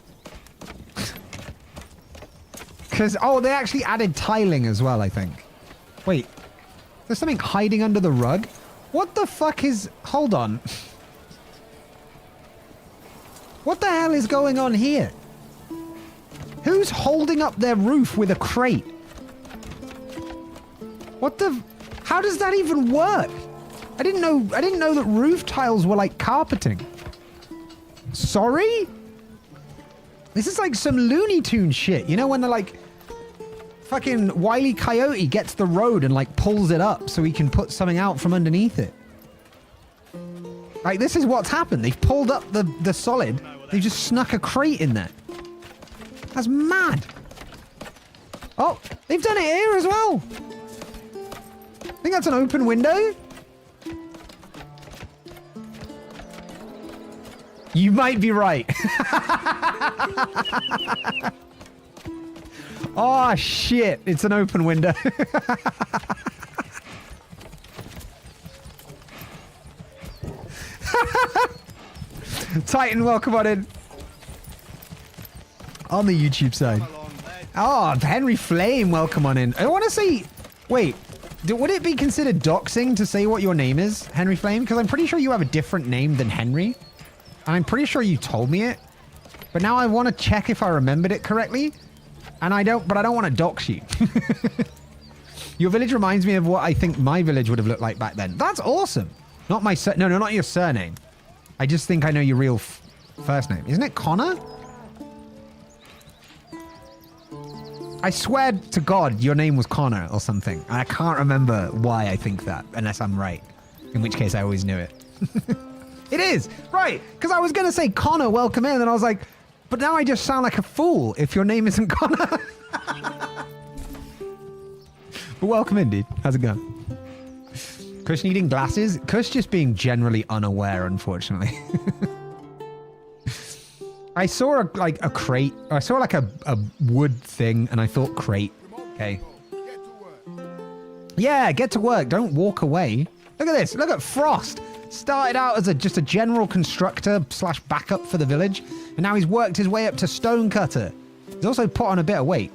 Because, oh, they actually added tiling as well, I think. Wait, there's something hiding under the rug? What the fuck is... Hold on. What the hell is going on here? Who's holding up their roof with a crate? What the... How does that even work? I didn't know that roof tiles were like carpeting. Sorry? This is like some Looney Tunes shit. When they're like... Fucking Wile E. Coyote gets the road and like pulls it up so he can put something out from underneath it. Like, this is what's happened. They've pulled up the solid. They've just snuck a crate in there. That's mad. Oh, they've done it here as well. I think that's an open window. You might be right. Oh, shit. It's an open window. Titan, welcome on in. On the YouTube side. Oh, Henry Flame, welcome on in. I want to say... Wait. Would it be considered doxing to say what your name is, Henry Flame? Because I'm pretty sure you have a different name than Henry. And I'm pretty sure you told me it. But now I want to check if I remembered it correctly. And I don't want to dox you. Your village reminds me of what I think my village would have looked like back then. That's awesome. Not my no, not your surname. I just think I know your real first name. Isn't it Connor? I swear to God, your name was Connor or something. I can't remember why I think that, unless I'm right. In which case, I always knew it. It is! Right! Because I was going to say, Connor, welcome in, and I was like, but now I just sound like a fool if your name isn't Connor. But welcome in, dude. How's it going? Kush needing glasses? Kush just being generally unaware, unfortunately. I saw a crate. I saw like a wood thing, and I thought crate. Okay. Yeah, get to work. Don't walk away. Look at this. Look at Frost. Started out as just a general constructor slash backup for the village, and now he's worked his way up to stonecutter. He's also put on a bit of weight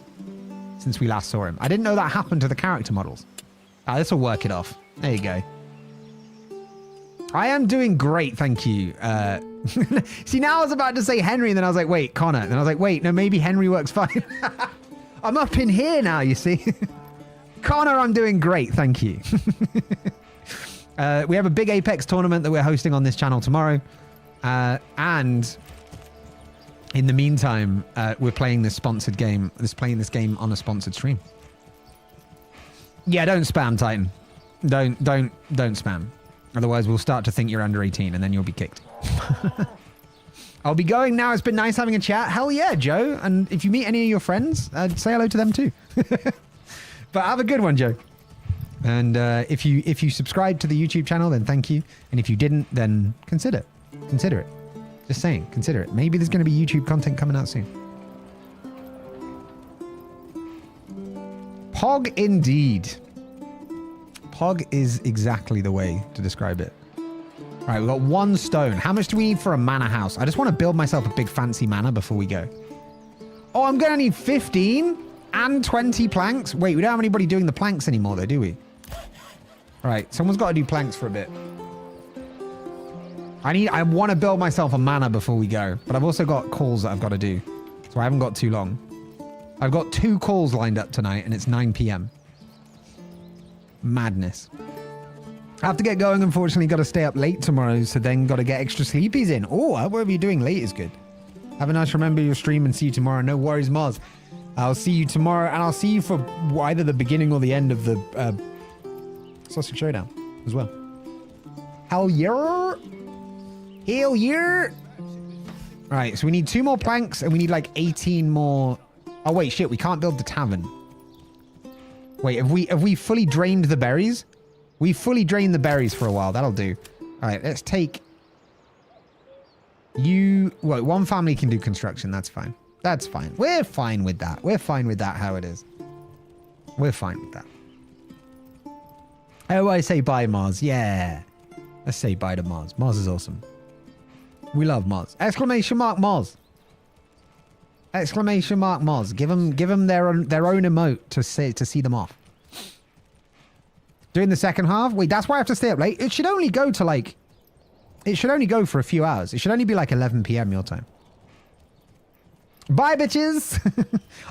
since we last saw him. I didn't know that happened to the character models. Ah, this will work it off. There you go. I am doing great, thank you. See, now I was about to say Henry, and then I was like, wait, Connor. And then I was like, wait, no, maybe Henry works fine. I'm up in here now, you see. Connor, I'm doing great, thank you. We have a big Apex tournament that we're hosting on this channel tomorrow. And in the meantime, we're playing this sponsored game. Playing this game on a sponsored stream. Yeah, don't spam, Titan. Don't spam. Otherwise, we'll start to think you're under 18 and then you'll be kicked. I'll be going now. It's been nice having a chat. Hell yeah, Joe. And if you meet any of your friends, say hello to them too. But have a good one, Joe. And if you subscribe to the YouTube channel, then thank you. And if you didn't, then consider it. Just saying, consider it. Maybe there's going to be YouTube content coming out soon. Pog indeed. Pog is exactly the way to describe it. All right, we've got 1 stone. How much do we need for a manor house? I just want to build myself a big fancy manor before we go. Oh, I'm going to need 15 and 20 planks. Wait, we don't have anybody doing the planks anymore though, do we? All right, someone's got to do planks for a bit. I want to build myself a manor before we go, but I've also got calls that I've got to do. So I haven't got too long. I've got 2 calls lined up tonight and it's 9 p.m. Madness. I have to get going, unfortunately. Got to stay up late tomorrow, so then got to get extra sleepies in. Oh, whatever you're doing late is good. Have a nice remember your stream and see you tomorrow. No worries, Mars. I'll see you tomorrow, and I'll see you for either the beginning or the end of the Sausage Showdown as well. Hell yeah! Hell yeah! Alright, so we need 2 more planks, and we need like 18 more... Oh, wait, shit, we can't build the tavern. Wait, have we fully drained the berries? We fully drained the berries for a while. That'll do. All right, let's take you. Well, 1 family can do construction. That's fine. That's fine. We're fine with that. We're fine with that how it is. We're fine with that. Oh, I say bye, Mars. Yeah. Let's say bye to Mars. Mars is awesome. We love Mars. Exclamation mark Mars. Exclamation mark Mars. Give them their own emote to see them off. Doing the second half? Wait, that's why I have to stay up late? It should only go to like... It should only go for a few hours. It should only be like 11 p.m. your time. Bye, bitches!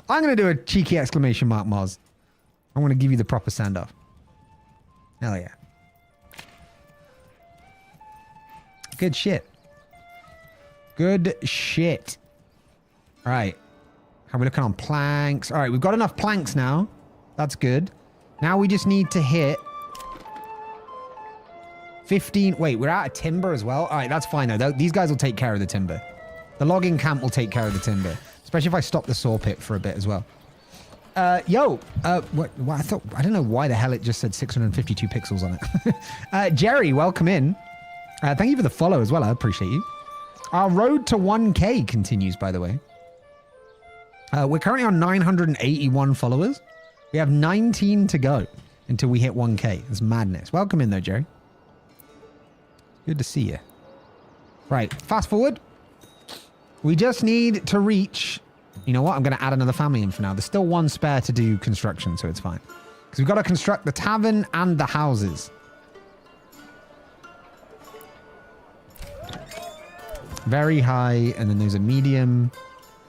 I'm going to do a cheeky exclamation mark, Mars. I want to give you the proper send-off. Hell yeah. Good shit. Good shit. All right. How are we looking on planks? All right, we've got enough planks now. That's good. Now we just need to hit 15. Wait, we're out of timber as well. All right, that's fine though. These guys will take care of the timber. The logging camp will take care of the timber, especially if I stop the saw pit for a bit as well. What I don't know why the hell it just said 652 pixels on it. Jerry, welcome in. Thank you for the follow as well. I appreciate you. Our road to 1K continues, by the way. We're currently on 981 followers. We have 19 to go until we hit 1K. It's madness. Welcome in though, Jerry. Good to see you. Right, fast forward. We just need to reach... You know what? I'm going to add another family in for now. There's still 1 spare to do construction, so it's fine. Because we've got to construct the tavern and the houses. Very high, and then there's a medium.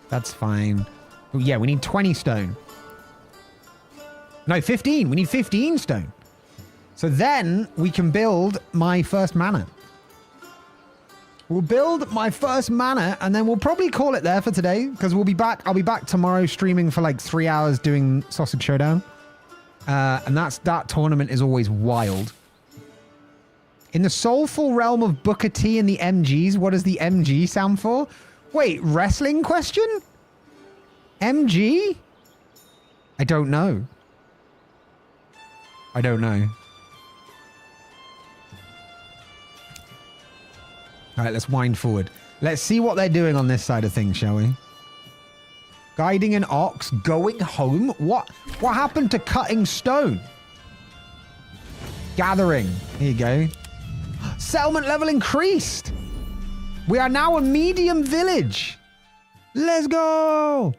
That's fine. Oh, yeah, we need 20 stone. No, 15. We need 15 stone. So then we can build my first manor. We'll build my first manor, and then we'll probably call it there for today, because we'll be back. I'll be back tomorrow streaming for like 3 hours doing Sausage Showdown. And that tournament is always wild. In the soulful realm of Booker T and the MGs, what does the MG stand for? Wait, wrestling question? MG? I don't know. I don't know. All right, let's wind forward. Let's see what they're doing on this side of things, shall we? Guiding an ox, going home. What happened to cutting stone? Gathering. Here you go. Settlement level increased. We are now a medium village. Let's go.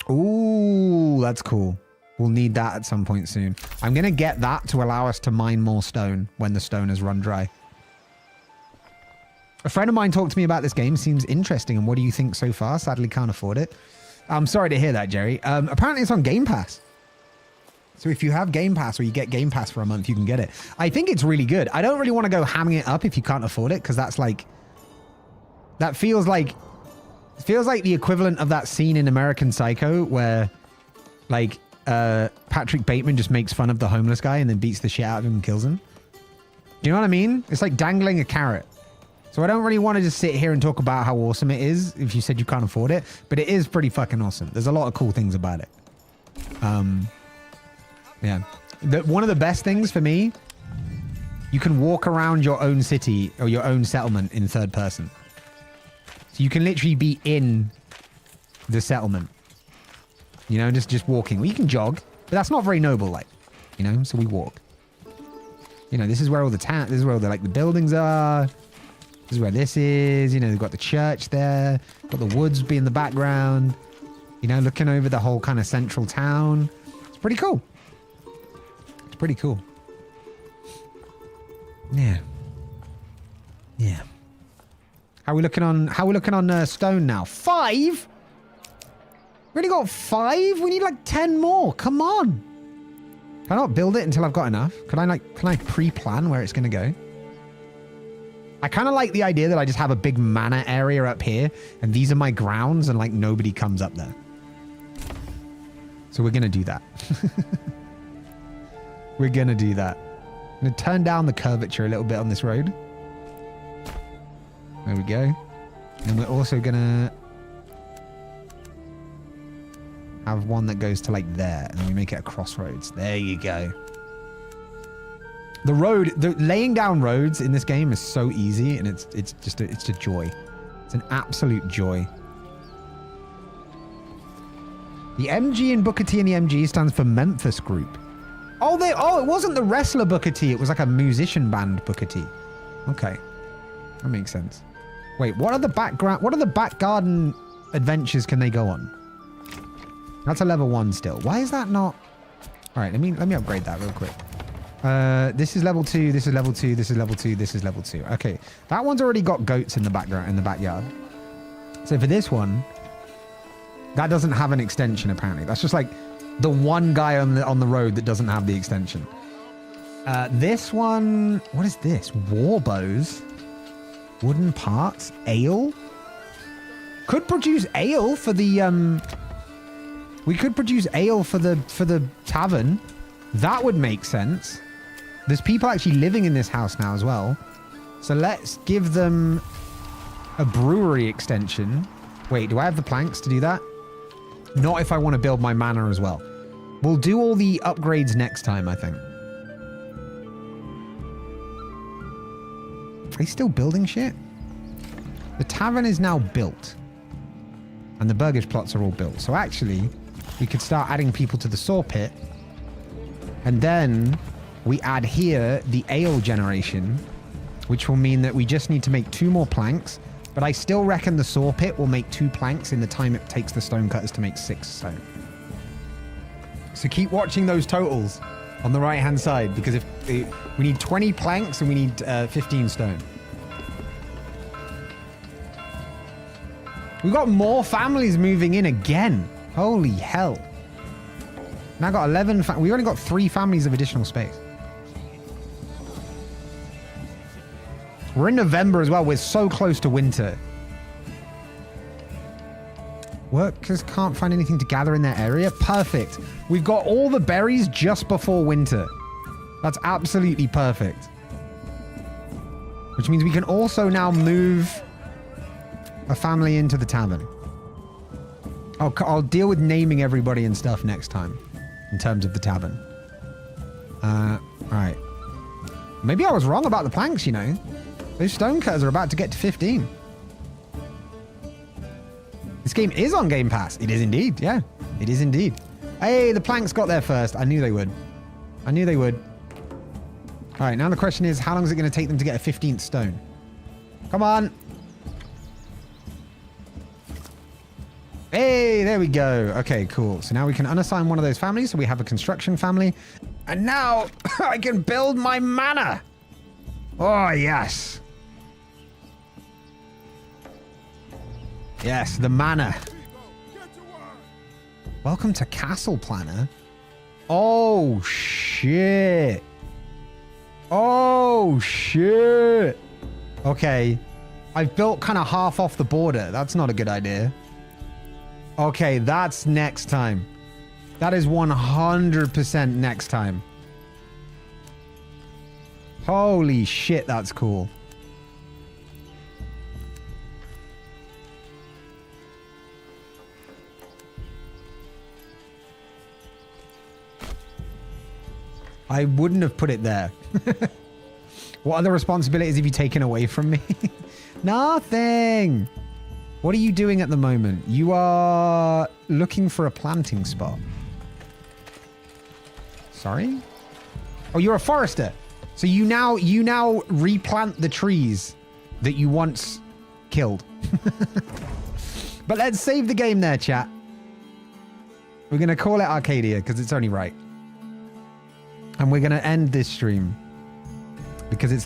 Ooh, that's cool. We'll need that at some point soon. I'm going to get that to allow us to mine more stone when the stone has run dry. A friend of mine talked to me about this game. Seems interesting. And what do you think so far? Sadly, can't afford it. I'm sorry to hear that, Jerry. Apparently, it's on Game Pass. So if you have Game Pass or you get Game Pass for a month, you can get it. I think it's really good. I don't really want to go hamming it up if you can't afford it, because that's like... That feels like the equivalent of that scene in American Psycho where, like, Patrick Bateman just makes fun of the homeless guy and then beats the shit out of him and kills him. Do you know what I mean? It's like dangling a carrot. So I don't really want to just sit here and talk about how awesome it is if you said you can't afford it, but it is pretty fucking awesome. There's a lot of cool things about it. Yeah. One of the best things for me, you can walk around your own city or your own settlement in third person. So you can literally be in the settlement. You know, just walking. Well, you can jog, but that's not very noble, like, you know, so we walk. You know, this is where all the this is where all the, like, the buildings are. This is where this is. You know, they've got the church there. Got the woods be in the background. You know, looking over the whole kind of central town. It's pretty cool. It's pretty cool. Yeah. Yeah. How are we looking on stone now? 5? We only got 5? We need like 10 more. Come on. Can I not build it until I've got enough? Can I pre-plan where it's going to go? I kind of like the idea that I just have a big manor area up here and these are my grounds and like nobody comes up there. So we're going to do that. We're going to do that. I'm going to turn down the curvature a little bit on this road. There we go. And we're also going to have one that goes to like there. And then we make it a crossroads. There you go. The laying down roads in this game is so easy. And it's a joy. It's an absolute joy. The MG in Booker T and the MG stands for Memphis Group. Oh, it wasn't the wrestler Booker T. It was like a musician band Booker T. Okay. That makes sense. Wait, what are the back garden adventures can they go on? That's a level 1 still. Why is that not? All right, let me upgrade that real quick. This is level 2, this is level 2, this is level 2, this is level 2. Okay. That one's already got goats in the background in the backyard. So for this one, that doesn't have an extension apparently. That's just like the one guy on the road that doesn't have the extension. This one, what is this? War bows. Wooden parts, ale. Could produce ale for the we could produce ale for the tavern. That would make sense. There's people actually living in this house now as well. So let's give them a brewery extension. Wait, do I have the planks to do that? Not if I want to build my manor as well. We'll do all the upgrades next time, I think. Are they still building shit? The tavern is now built. And the burgage plots are all built. So actually, we could start adding people to the saw pit. And then we add here the ale generation, which will mean that we just need to make 2 more planks. But I still reckon the saw pit will make 2 planks in the time it takes the stonecutters to make 6 stone. So keep watching those totals on the right-hand side, because we need 20 planks and we need 15 stone. We've got more families moving in again. Holy hell. Now got 11. We only got 3 families of additional space. We're in November as well. We're so close to winter. Workers can't find anything to gather in their area. Perfect. We've got all the berries just before winter. That's absolutely perfect. Which means we can also now move a family into the tavern. I'll deal with naming everybody and stuff next time in terms of the tavern. All right. Maybe I was wrong about the planks, you know. Those stonecutters are about to get to 15. This game is on Game Pass. It is indeed. Yeah, it is indeed. Hey, the planks got there first. I knew they would. I knew they would. All right, now the question is, how long is it going to take them to get a 15th stone? Come on. Hey, there we go. Okay, cool. So now we can unassign one of those families. So we have a construction family. And now I can build my manor. Oh, yes. Yes, the manor. Welcome to Castle Planner. Oh, shit. Oh, shit. Okay. I've built kind of half off the border. That's not a good idea. Okay, that's next time. That is 100% next time. Holy shit, that's cool. I wouldn't have put it there. What other responsibilities have you taken away from me? Nothing. What are you doing at the moment? You are looking for a planting spot. Sorry? Oh, you're a forester. So you now replant the trees that you once killed. But let's save the game there, chat. We're going to call it Arcadia because it's only right. And we're going to end this stream because it's